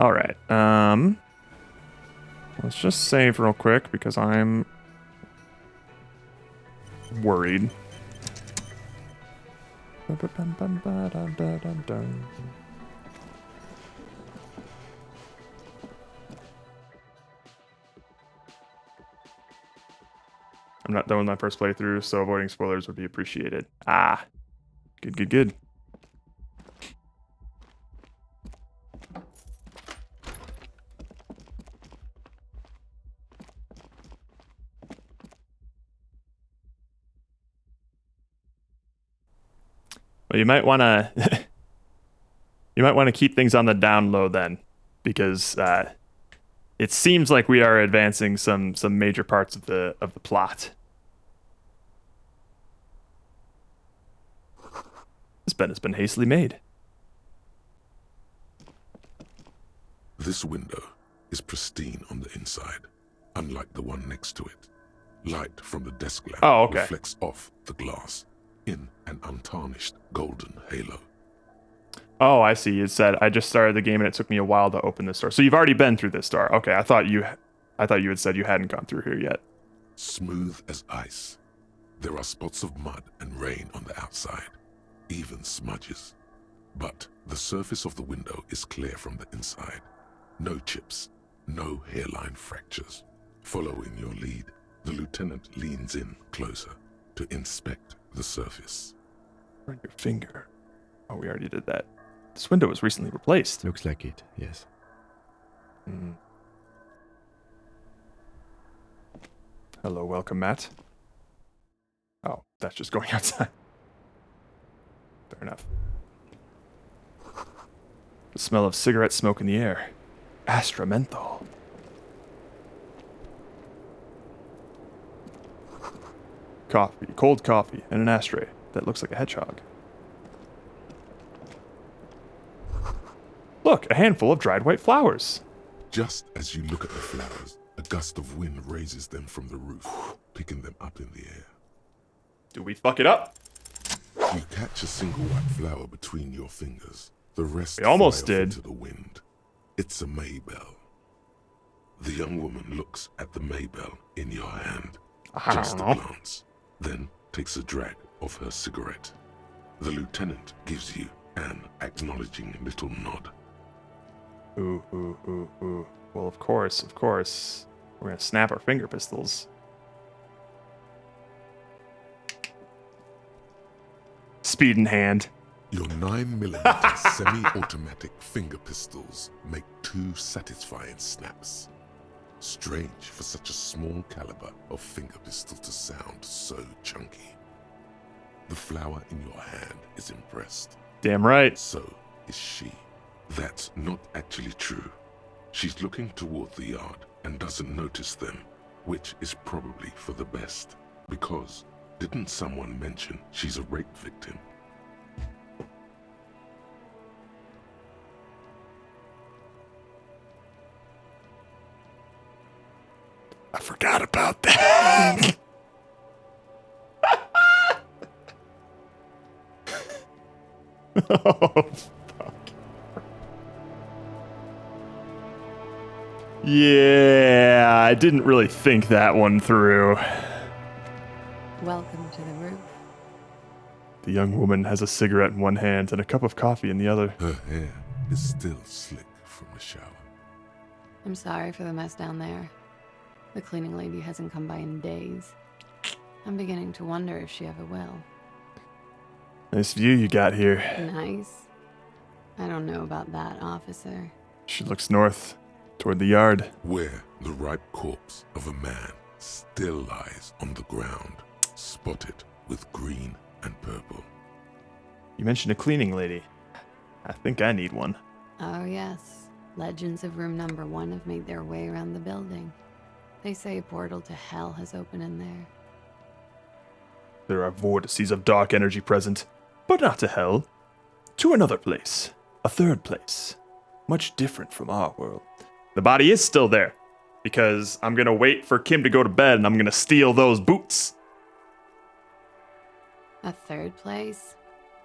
All right. Let's just save real quick because I'm worried. I'm not done with my first playthrough, so avoiding spoilers would be appreciated. Ah, good, good, good. Well, you might want to keep things on the down low then, because it seems like we are advancing some major parts of the plot. This bed has been hastily made. This window is pristine on the inside, unlike the one next to it. Light from the desk lamp reflects off the glass. in an untarnished golden halo. Oh, I see. It said I just started the game and it took me a while to open this door. So you've already been through this door. Okay, I thought you had said you hadn't gone through here yet. Smooth as ice. There are spots of mud and rain on the outside, even smudges. But the surface of the window is clear from the inside. No chips, no hairline fractures. Following your lead, the lieutenant leans in closer to inspect the surface. Run your finger. Oh, we already did that. This window was recently replaced. Looks like it, yes. Hello, welcome, Matt. Oh, that's just going outside. Fair enough. The smell of cigarette smoke in the air. Astra menthol. Coffee, cold coffee, and an ashtray that looks like a hedgehog. Look, a handful of dried white flowers. Just as you look at the flowers, a gust of wind raises them from the roof, picking them up in the air. Do we fuck it up? You catch a single white flower between your fingers. The rest we almost fly off did. Into the wind. It's a Maybell. The young woman looks at the Maybell in your hand, just a glance, then takes a drag of her cigarette. The lieutenant gives you an acknowledging little nod. Ooh. Well, of course. We're gonna snap our finger pistols. Speed in hand. Your 9mm semi-automatic finger pistols make 2 satisfying snaps. Strange for such a small caliber of finger pistol to sound so chunky. The flower in your hand is impressed. Damn right. So is she. That's not actually true. She's looking toward the yard and doesn't notice them, which is probably for the best. Because didn't someone mention she's a rape victim? I forgot about that. Oh, fuck. Yeah, I didn't really think that one through. Welcome to the roof. The young woman has a cigarette in one hand and a cup of coffee in the other. Her hair is still slick from the shower. I'm sorry for the mess down there. The cleaning lady hasn't come by in days. I'm beginning to wonder if she ever will. Nice view you got here. Nice. I don't know about that, officer. She looks north, toward the yard. Where the ripe corpse of a man still lies on the ground, spotted with green and purple. You mentioned a cleaning lady. I think I need one. Oh, yes. Legends of room number 1 have made their way around the building. They say a portal to hell has opened in there. There are vortices of dark energy present, but not to hell. To another place. A third place. Much different from our world. The body is still there, because I'm going to wait for Kim to go to bed and I'm going to steal those boots. A third place?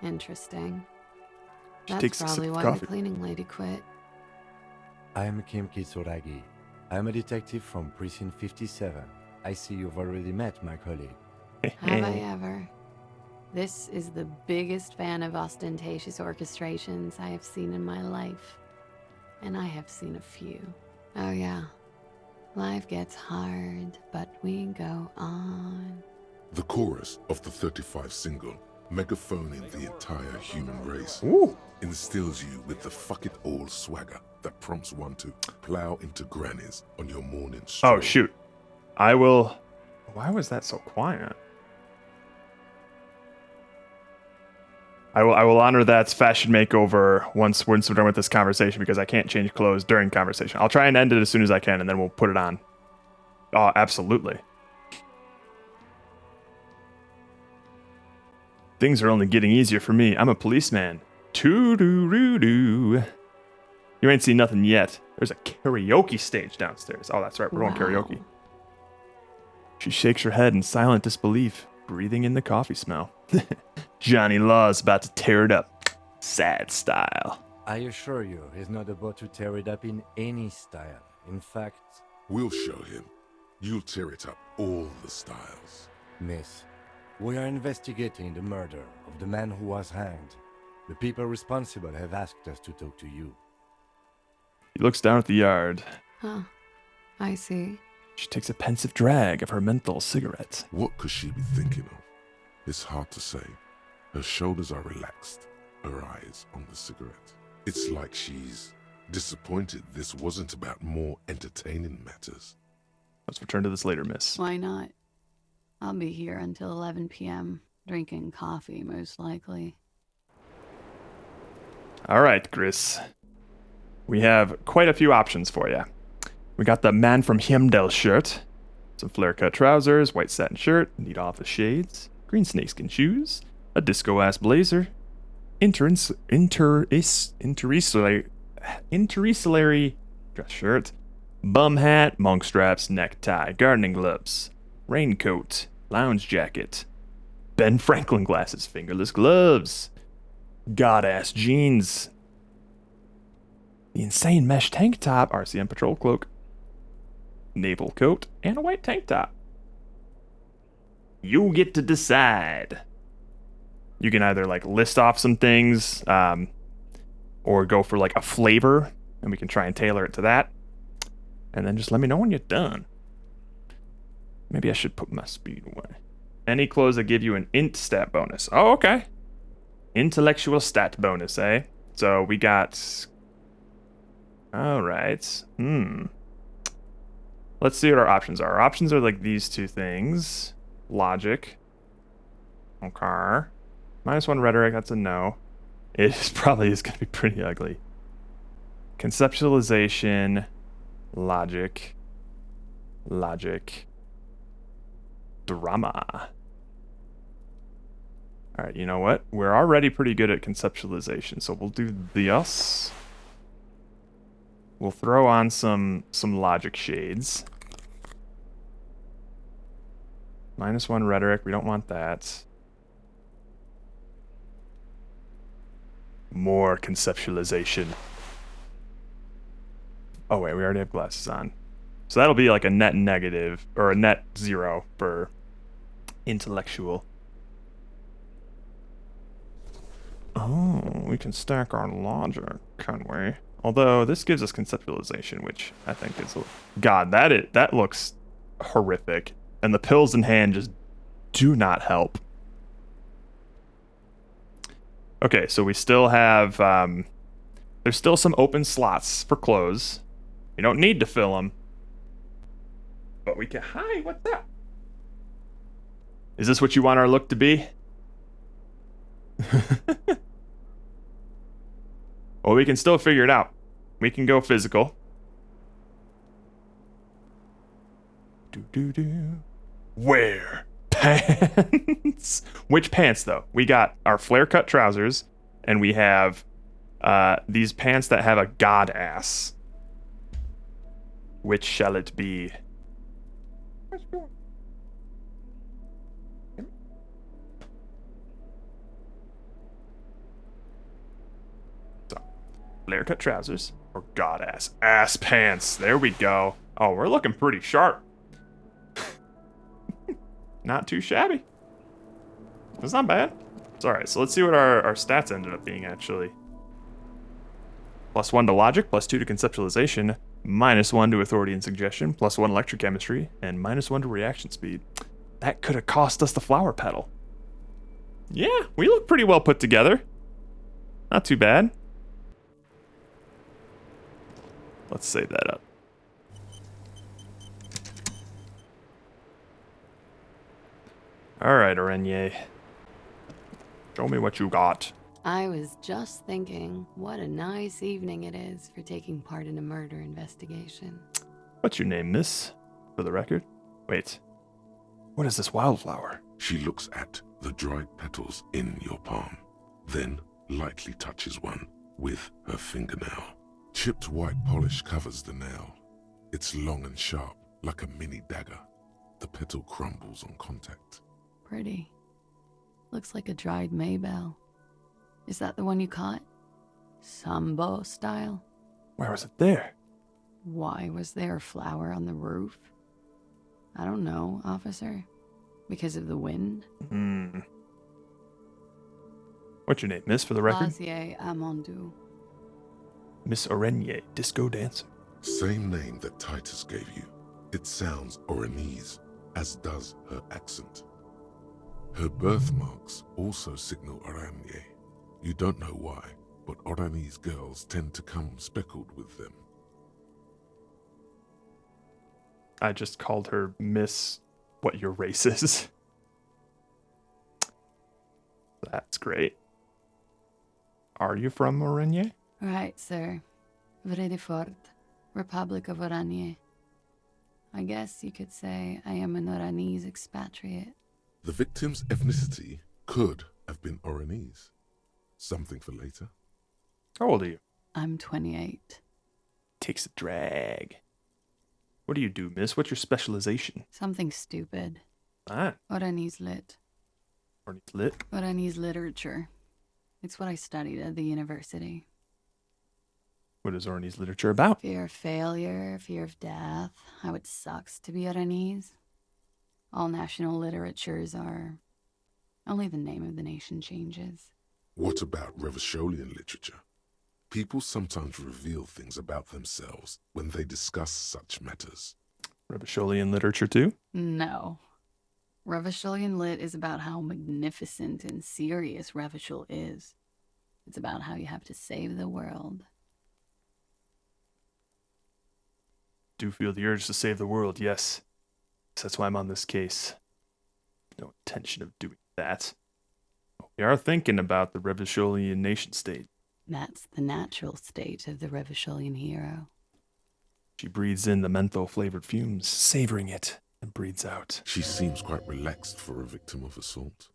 Interesting. She That's takes a sip probably of why coffee. the cleaning lady quit. I am Kim Kitsuragi. I am a detective from Precinct 57. I see you've already met my colleague. Have I ever? This is the biggest fan of ostentatious orchestrations I have seen in my life. And I have seen a few. Oh yeah. Life gets hard, but we go on. The chorus of the 35 single, megaphoning the entire human race, instills you with the fuck it all swagger that prompts one to plow into grannies on your morning stroll. Oh, shoot. I will... Why was that so quiet? I will honor that fashion makeover once we're done with this conversation because I can't change clothes during conversation. I'll try and end it as soon as I can, and then we'll put it on. Oh, absolutely. Things are only getting easier for me. I'm a policeman. Too-doo-roo-doo. You ain't seen nothing yet. There's a karaoke stage downstairs. Oh, that's right. We're going karaoke. She shakes her head in silent disbelief. breathing in the coffee smell. Johnny Law's about to tear it up. Sad style. I assure you, he's not about to tear it up in any style. In fact... We'll show him. You'll tear it up all the styles. Miss, we are investigating the murder of the man who was hanged. The people responsible have asked us to talk to you. He looks down at the yard. Huh. I see. She takes a pensive drag of her menthol cigarette. What could she be thinking of? It's hard to say. Her shoulders are relaxed, her eyes on the cigarette. It's like she's disappointed this wasn't about more entertaining matters. Let's return to this later, miss. Why not? I'll be here until 11 p.m., drinking coffee, most likely. All right, Chris. We have quite a few options for you. We got the Man from Hemdell shirt, some flare-cut trousers, white satin shirt, neat office shades, green snakeskin shoes, a disco-ass blazer, interricillary dress shirt, bum hat, monk straps, necktie, gardening gloves, raincoat, lounge jacket, Ben Franklin glasses, fingerless gloves, god-ass jeans, the insane mesh tank top, RCM patrol cloak, naval coat, and a white tank top. You get to decide. You can either like list off some things, or go for like a flavor, and we can try and tailor it to that. And then just let me know when you're done. Maybe I should put my speed away. Any clothes that give you an int stat bonus. Oh, okay. Intellectual stat bonus, eh? So we got... Alright. Let's see what our options are. Our options are like these two things. Logic. Okay. -1 rhetoric, that's a no. It probably is going to be pretty ugly. Conceptualization. Logic. Drama. Alright, you know what? We're already pretty good at conceptualization, so we'll do this. We'll throw on some logic shades. -1 rhetoric, we don't want that. More conceptualization. Oh wait, we already have glasses on. So that'll be like a net negative, or a net 0 for intellectual. Oh, we can stack our logic, can we? Although this gives us conceptualization, which I think is... God, that looks horrific. And the pills in hand just do not help. Okay, so we still have... there's still some open slots for clothes. We don't need to fill them. But we can... Hi, what's up? Is this what you want our look to be? Well, we can still figure it out. We can go physical. Wear pants. Which pants, though? We got our flare-cut trousers, and we have these pants that have a god ass. Which shall it be? Flare-cut trousers or god ass pants. There we go. Oh, we're looking pretty sharp. Not too shabby. That's not bad. It's alright, so let's see what our stats ended up being, actually. +1 to logic, +2 to conceptualization, -1 to authority and suggestion, +1 electrochemistry, and -1 to reaction speed. That could have cost us the flower petal. Yeah, we look pretty well put together. Not too bad. Let's save that up. Alright, Orenye. Show me what you got. I was just thinking, what a nice evening it is for taking part in a murder investigation. What's your name, miss? For the record? Wait. What is this wildflower? She looks at the dried petals in your palm, then lightly touches one with her fingernail. Chipped white polish covers the nail. It's long and sharp, like a mini dagger. The petal crumbles on contact. Pretty. Looks like a dried maybell. Is that the one you caught? Sambo style? Why was it there? Why was there a flower on the roof? I don't know, officer. Because of the wind? What's your name, miss, for the record? Clausier Amandou. Miss Orenier, disco dancer. Same name that Titus gave you. It sounds Oranese, as does her accent. Her birthmarks also signal Oranje. You don't know why, but Oranese girls tend to come speckled with them. I just called her Miss what your race is. That's great. Are you from Oranje? Right, sir. Vredefort, Republic of Oranje. I guess you could say I am an Oranese expatriate. The victim's ethnicity could have been Oranese. Something for later. How old are you? I'm 28. Takes a drag. What do you do, miss? What's your specialization? Something stupid. Ah. Oranese lit. Oranese lit? Oranese literature. It's what I studied at the university. What is Oranese literature about? Fear of failure, fear of death, how it sucks to be Oranese. All national literatures are... Only the name of the nation changes. What about Revacholian literature? People sometimes reveal things about themselves when they discuss such matters. Revacholian literature too? No. Revacholian lit is about how magnificent and serious Revachol is. It's about how you have to save the world. Do feel the urge to save the world, yes. That's why I'm on this case. No intention of doing that. We are thinking about the Revacholian nation state. That's the natural state of the Revacholian hero. She breathes in the menthol-flavored fumes, savoring it, and breathes out. She seems quite relaxed for a victim of assault.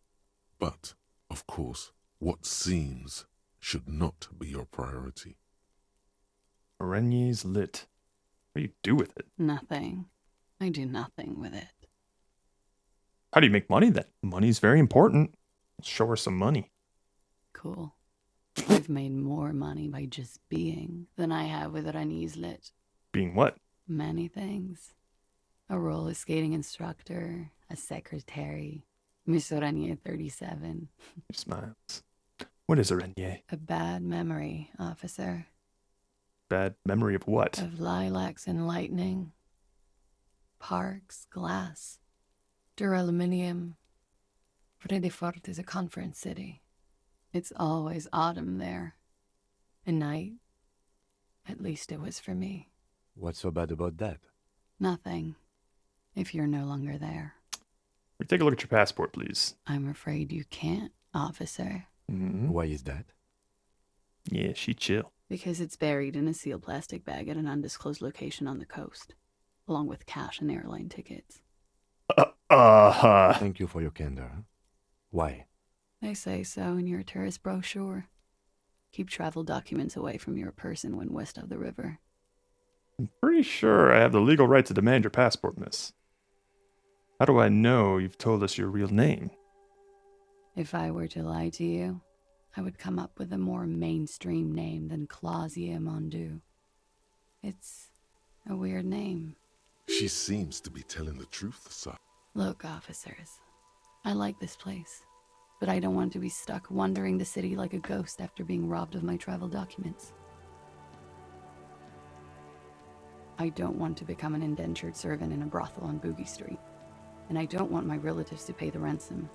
But, of course, what seems should not be your priority. Oranje's lit. What do you do with it? Nothing. I do nothing with it. How do you make money then? Money's very important. Let's show her some money. Cool. I've made more money by just being than I have with Oranese lit. Being what? Many things. A roller skating instructor, a secretary, Miss Oranje 37. She smiles. What is Oranje? A bad memory, officer. Bad memory of what? Of lilacs and lightning. Parks, glass, duraluminium. Vredefort is a conference city. It's always autumn there. A night. At least it was for me. What's so bad about that? Nothing. If you're no longer there. Take a look at your passport, please. I'm afraid you can't, officer. Mm-hmm. Why is that? Yeah, she chill. Because it's buried in a sealed plastic bag at an undisclosed location on the coast, along with cash and airline tickets. Thank you for your candor. Why? They say so in your tourist brochure. Keep travel documents away from your person when west of the river. I'm pretty sure I have the legal right to demand your passport, miss. How do I know you've told us your real name? If I were to lie to you, I would come up with a more mainstream name than Clausier Mondu. It's a weird name. She seems to be telling the truth, sir. Look, officers, I like this place, but I don't want to be stuck wandering the city like a ghost after being robbed of my travel documents. I don't want to become an indentured servant in a brothel on Boogie Street, and I don't want my relatives to pay the ransom.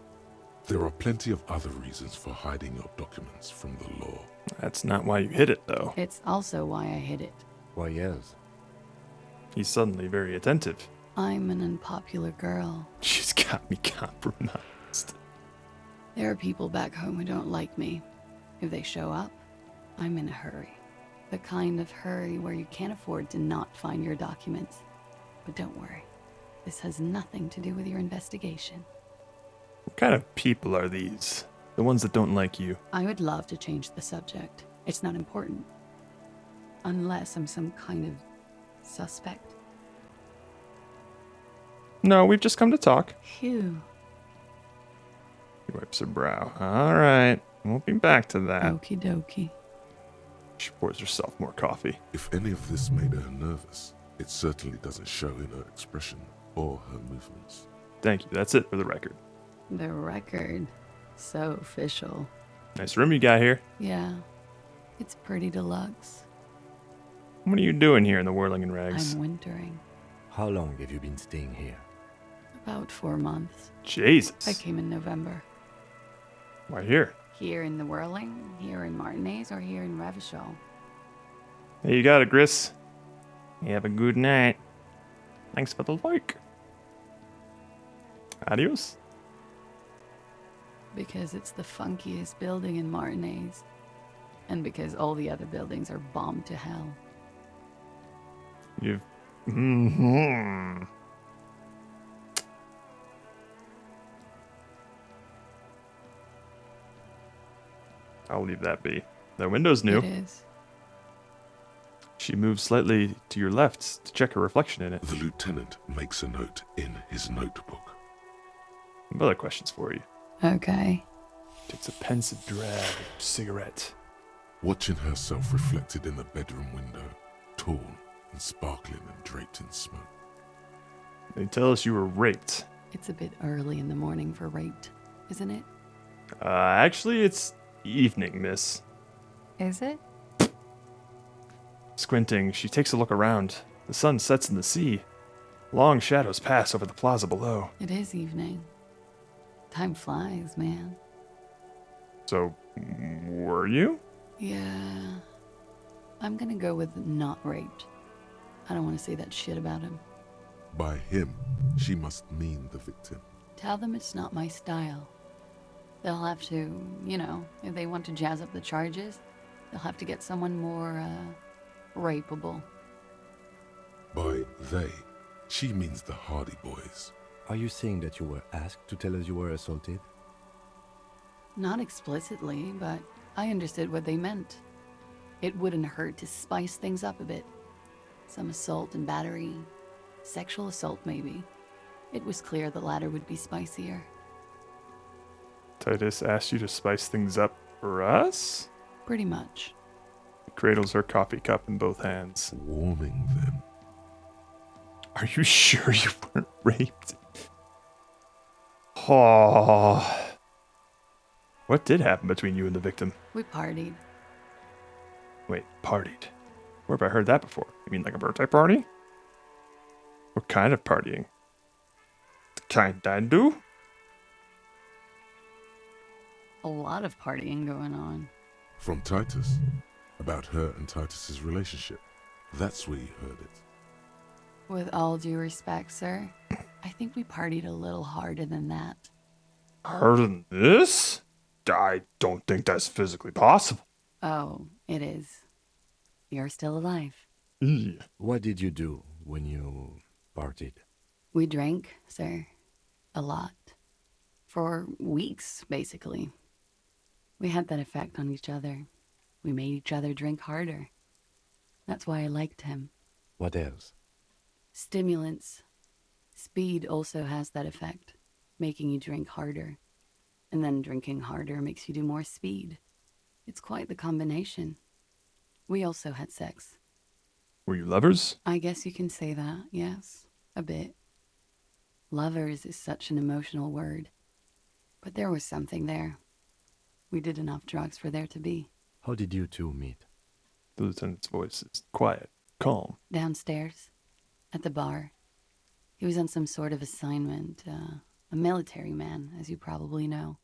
There are plenty of other reasons for hiding your documents from the law. That's not why you hid it, though. It's also why I hid it. Why, yes. He's suddenly very attentive. I'm an unpopular girl. She's got me compromised. There are people back home who don't like me. If they show up, I'm in a hurry. The kind of hurry where you can't afford to not find your documents. But don't worry, this has nothing to do with your investigation. What kind of people are these? The ones that don't like you? I would love to change the subject. It's not important. Unless I'm some kind of suspect. No, we've just come to talk. Phew. She wipes her brow. All right. Won't be back to that. Okie dokie. She pours herself more coffee. If any of this made her nervous, it certainly doesn't show in her expression or her movements. Thank you. That's it for the record. The record. So official. Nice room you got here. Yeah. It's pretty deluxe. What are you doing here in the whirling and rags? I'm wintering. How long have you been staying here? About 4 months. Jesus. I came in November. Why here? Here in the Whirling, here in Martinez, or here in Revachol. Hey, you got it, Gris. You have a good night. Thanks for the like. Adios. Because it's the funkiest building in Martinez. And because all the other buildings are bombed to hell. You've... I'll leave that be. The window's new. It is. She moves slightly to your left to check her reflection in it. The lieutenant makes a note in his notebook. I have other questions for you. Okay. Takes a pensive drag of cigarette. Watching herself reflected in the bedroom window, tall and sparkling and draped in smoke. They tell us you were raped. It's a bit early in the morning for rape, isn't it? Actually, it's evening, miss. Is it? Squinting, she takes a look around. The sun sets in the sea. Long shadows pass over the plaza below. It is evening. Time flies, man. So, were you? Yeah. I'm gonna go with not raped. I don't want to say that shit about him. By him, she must mean the victim. Tell them it's not my style. They'll have to, you know, if they want to jazz up the charges, they'll have to get someone more, rapeable. By they, she means the Hardy Boys. Are you saying that you were asked to tell us you were assaulted? Not explicitly, but I understood what they meant. It wouldn't hurt to spice things up a bit. Some assault and battery, sexual assault maybe. It was clear the latter would be spicier. Titus asked you to spice things up for us? Pretty much. Cradles her coffee cup in both hands. Warming them. Are you sure you weren't raped? Oh. What did happen between you and the victim? We partied. Wait, partied? Where have I heard that before? You mean like a birthday party? What kind of partying? The kind I do? A lot of partying going on. From Titus. About her and Titus's relationship. That's where you heard it. With all due respect, sir, I think we partied a little harder than that. Harder than this? I don't think that's physically possible. Oh, it is. You're still alive. Yeah. What did you do when you partied? We drank, sir. A lot. For weeks, basically. We had that effect on each other. We made each other drink harder. That's why I liked him. What else? Stimulants. Speed also has that effect, making you drink harder. And then drinking harder makes you do more speed. It's quite the combination. We also had sex. Were you lovers? I guess you can say that, yes. A bit. Lovers is such an emotional word. But there was something there. We did enough drugs for there to be. How did you two meet? The lieutenant's voice is quiet, calm. Downstairs. At the bar. He was on some sort of assignment. A military man, as you probably know.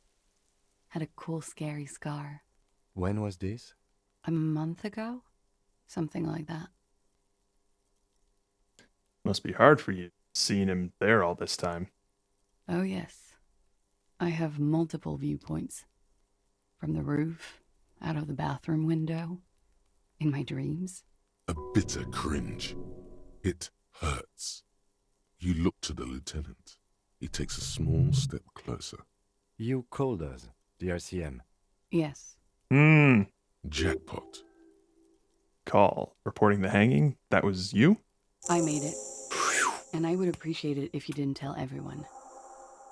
Had a cool, scary scar. When was this? A month ago? Something like that. Must be hard for you, seeing him there all this time. Oh, yes. I have multiple viewpoints. From the roof, out of the bathroom window, in my dreams. A bitter cringe. It hurts. You look to the lieutenant. He takes a small step closer. You called us, the RCM. Yes. Jackpot. Call. Reporting the hanging? That was you? I made it. And I would appreciate it if you didn't tell everyone.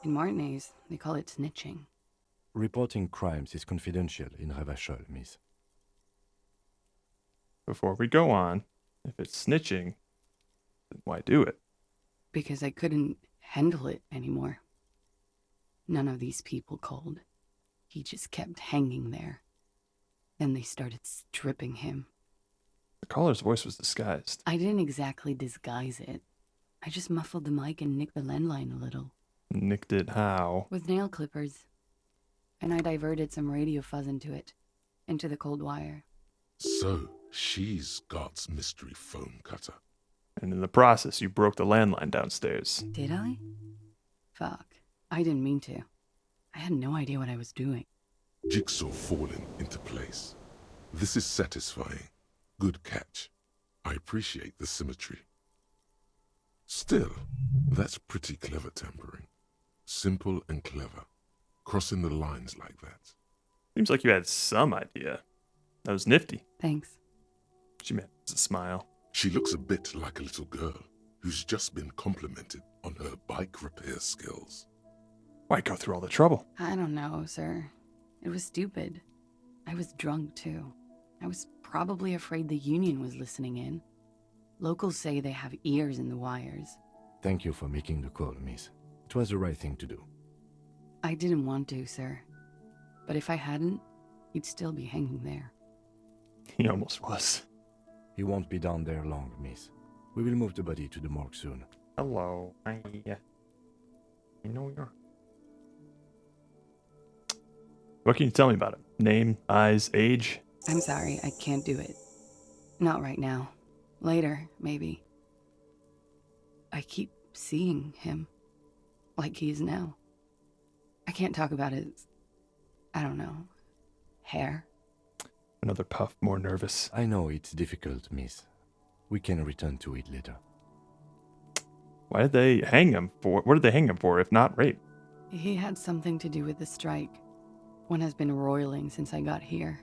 In Martinez, they call it snitching. Reporting crimes is confidential in Revachol, miss. Before we go on, if it's snitching, then why do it? Because I couldn't handle it anymore. None of these people called. He just kept hanging there. Then they started stripping him. The caller's voice was disguised. I didn't exactly disguise it. I just muffled the mic and nicked the landline a little. Nicked it how? With nail clippers. And I diverted some radio fuzz into it. Into the cold wire. So, she's God's mystery phone cutter. And in the process, you broke the landline downstairs. Did I? Fuck. I didn't mean to. I had no idea what I was doing. Jigsaw falling into place. This is satisfying. Good catch. I appreciate the symmetry. Still, that's pretty clever tampering. Simple and clever. Crossing the lines like that. Seems like you had some idea. That was nifty. Thanks. She made a smile. She looks a bit like a little girl who's just been complimented on her bike repair skills. Why go through all the trouble? I don't know, sir. It was stupid. I was drunk, too. I was probably afraid the union was listening in. Locals say they have ears in the wires. Thank you for making the call, miss. It was the right thing to do. I didn't want to, sir. But if I hadn't, he'd still be hanging there. He almost was. He won't be down there long, miss. We will move the body to the morgue soon. Hello. Hi. You know you're... What can you tell me about him? Name, eyes, age? I'm sorry, I can't do it. Not right now. Later, maybe. I keep seeing him. Like he is now. I can't talk about his... I don't know. Hair. Another puff, more nervous. I know it's difficult, miss. We can return to it later. Why did they hang him for? What did they hang him for, if not rape? He had something to do with the strike. One has been roiling since I got here.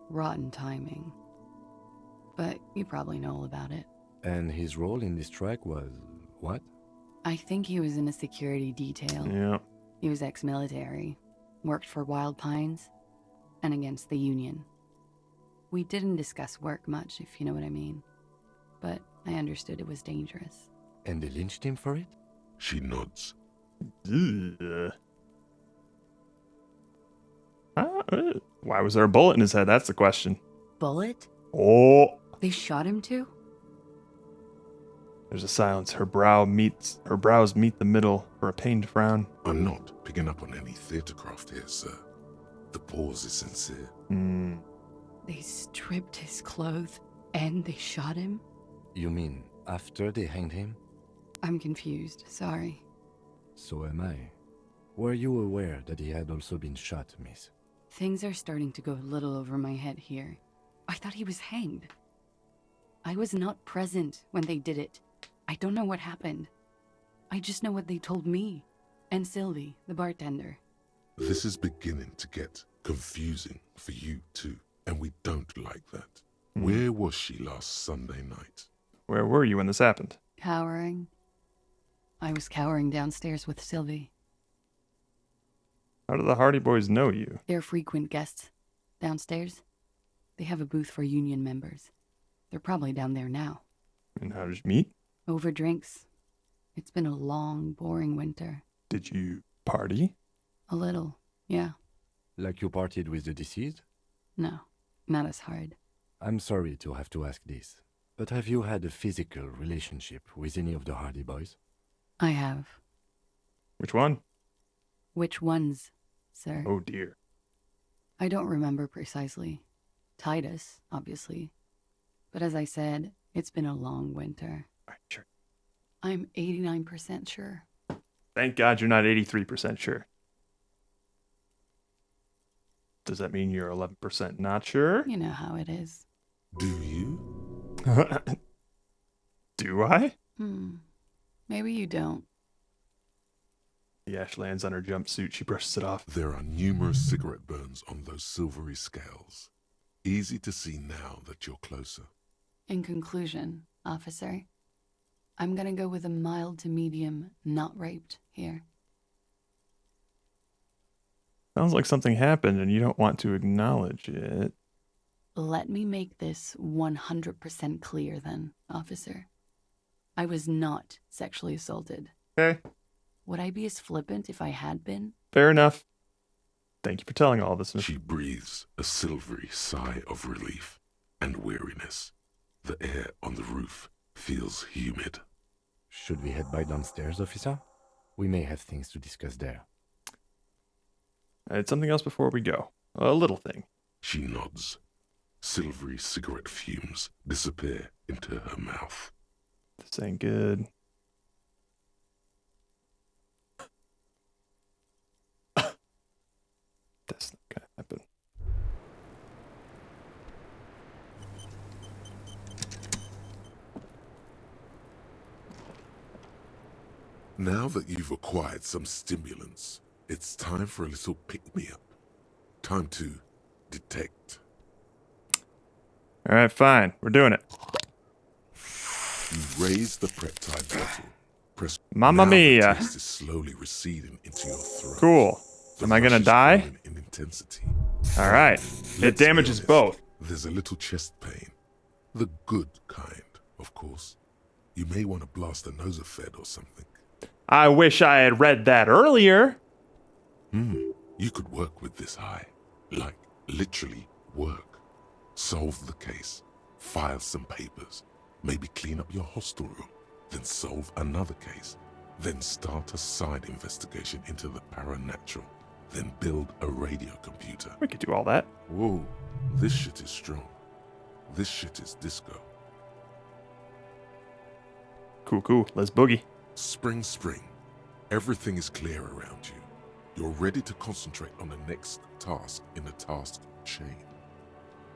Rotten timing. But you probably know all about it. And his role in this strike was what? I think he was in a security detail. Yeah. He was ex-military. Worked for Wild Pines. And against the Union. We didn't discuss work much, if you know what I mean. But I understood it was dangerous. And they lynched him for it? She nods. Why was there a bullet in his head? That's the question. Bullet? Oh. They shot him too? There's a silence. Her brows meet the middle for a pained frown. I'm not picking up on any theatre craft here, sir. The pause is sincere. They stripped his clothes and they shot him? You mean after they hanged him? I'm confused. Sorry. So am I. Were you aware that he had also been shot, miss? Things are starting to go a little over my head here. I thought he was hanged. I was not present when they did it. I don't know what happened. I just know what they told me. And Sylvie, the bartender. This is beginning to get confusing for you too, and we don't like that. Where was she last Sunday night? Where were you when this happened? Cowering. I was cowering downstairs with Sylvie. How do the Hardy Boys know you? They're frequent guests. Downstairs. They have a booth for union members. They're probably down there now. And how did you meet? Over drinks. It's been a long, boring winter. Did you party? A little, yeah. Like you partied with the deceased? No, not as hard. I'm sorry to have to ask this, but have you had a physical relationship with any of the Hardy Boys? I have. Which one? Which ones, sir? Oh dear. I don't remember precisely. Titus, obviously. But as I said, it's been a long winter. Sure. I'm 89% sure. Thank God you're not 83% sure. Does that mean you're 11% not sure? You know how it is. Do you? Do I? Maybe you don't. The ash lands on her jumpsuit. She brushes it off. There are numerous cigarette burns on those silvery scales. Easy to see now that you're closer. In conclusion, officer, I'm gonna go with a mild to medium not raped here. Sounds like something happened and you don't want to acknowledge it. Let me make this 100% clear then, officer. I was not sexually assaulted. Okay. Would I be as flippant if I had been? Fair enough. Thank you for telling all this. She breathes a silvery sigh of relief and weariness. The air on the roof feels humid. Should we head by downstairs, officer? We may have things to discuss there. It's something else before we go. A little thing. She nods. Silvery cigarette fumes disappear into her mouth. This ain't good. That's not gonna happen. Now that you've acquired some stimulants, it's time for a little pick-me-up. Time to detect. All right, fine. We're doing it. You raise the peptide bottle. Press. Mamma now mia. The taste is slowly receding into your throat. Cool. Am I gonna die? In intensity. All right. It damages both. There's a little chest pain. The good kind, of course. You may want to blast a nosophed or something. I wish I had read that earlier. You could work with this high. Like, literally work. Solve the case. File some papers. Maybe clean up your hostel room. Then solve another case. Then start a side investigation into the paranatural. Then build a radio computer. We could do all that. Whoa, this shit is strong. This shit is disco. Cool. Let's boogie. Spring. Everything is clear around you. You're ready to concentrate on the next task in the task chain.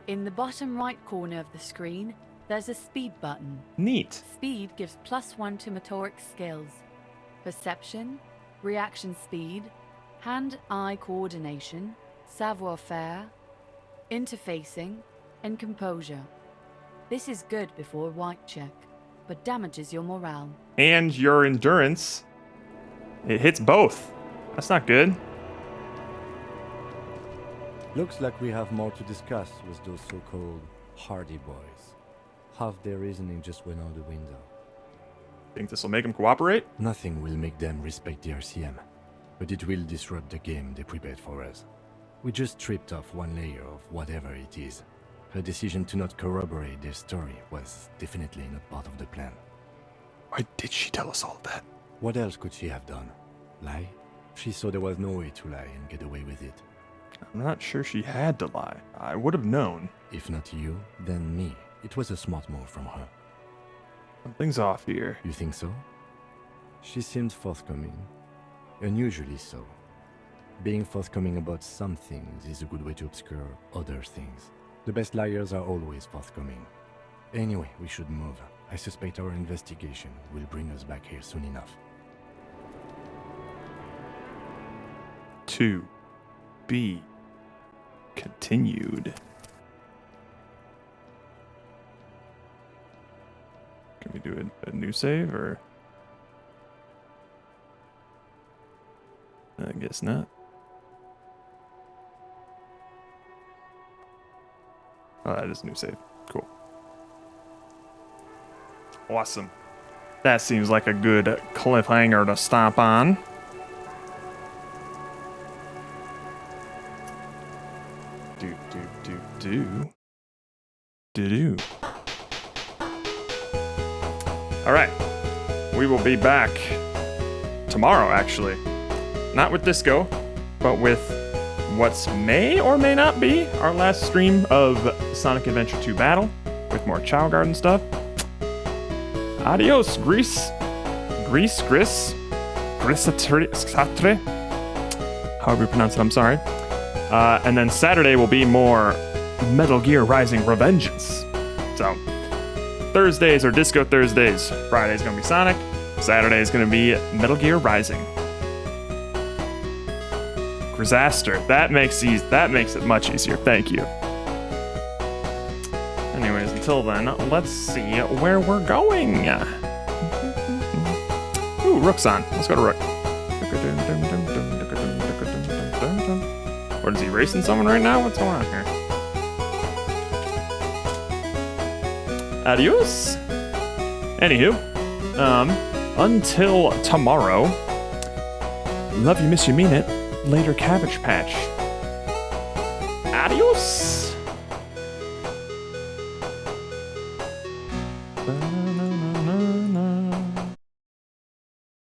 In the bottom right corner of the screen, there's a speed button. Neat. Speed gives +1 to motoric skills. Perception, reaction speed, hand-eye coordination, savoir-faire, interfacing, and composure. This is good before a white check, but damages your morale. And your endurance. It hits both. That's not good. Looks like we have more to discuss with those so-called Hardy Boys. Half their reasoning just went out the window. Think this will make them cooperate? Nothing will make them respect the RCM, but it will disrupt the game they prepared for us. We just stripped off one layer of whatever it is. Her decision to not corroborate their story was definitely not part of the plan. Why did she tell us all that? What else could she have done? Lie? She saw there was no way to lie and get away with it. I'm not sure she had to lie. I would have known. If not you, then me. It was a smart move from her. Something's off here. You think so? She seemed forthcoming. Unusually so. Being forthcoming about some things is a good way to obscure other things. The best liars are always forthcoming. Anyway, we should move. I suspect our investigation will bring us back here soon enough. To be continued. Can we do a new save or? I guess not. Oh, that is a new save. Cool. Awesome. That seems like a good cliffhanger to stomp on. Do. All right. We will be back tomorrow, actually. Not with Disco, but with what's may or may not be our last stream of Sonic Adventure 2 Battle with more Chow Garden stuff. Adios, Gris, Satre. However you pronounce it, I'm sorry. And then Saturday will be more Metal Gear Rising Revengeance. So, Thursdays are Disco Thursdays. Friday's gonna be Sonic. Saturday's gonna be Metal Gear Rising. Grisaster. That makes it much easier. Thank you. Anyways, until then, let's see where we're going. Ooh, Rook's on. Let's go to Rook. embracing someone right now? What's going on here? Adios. Anywho, until tomorrow. Love you, miss you, mean it. Later, Cabbage Patch. Adios.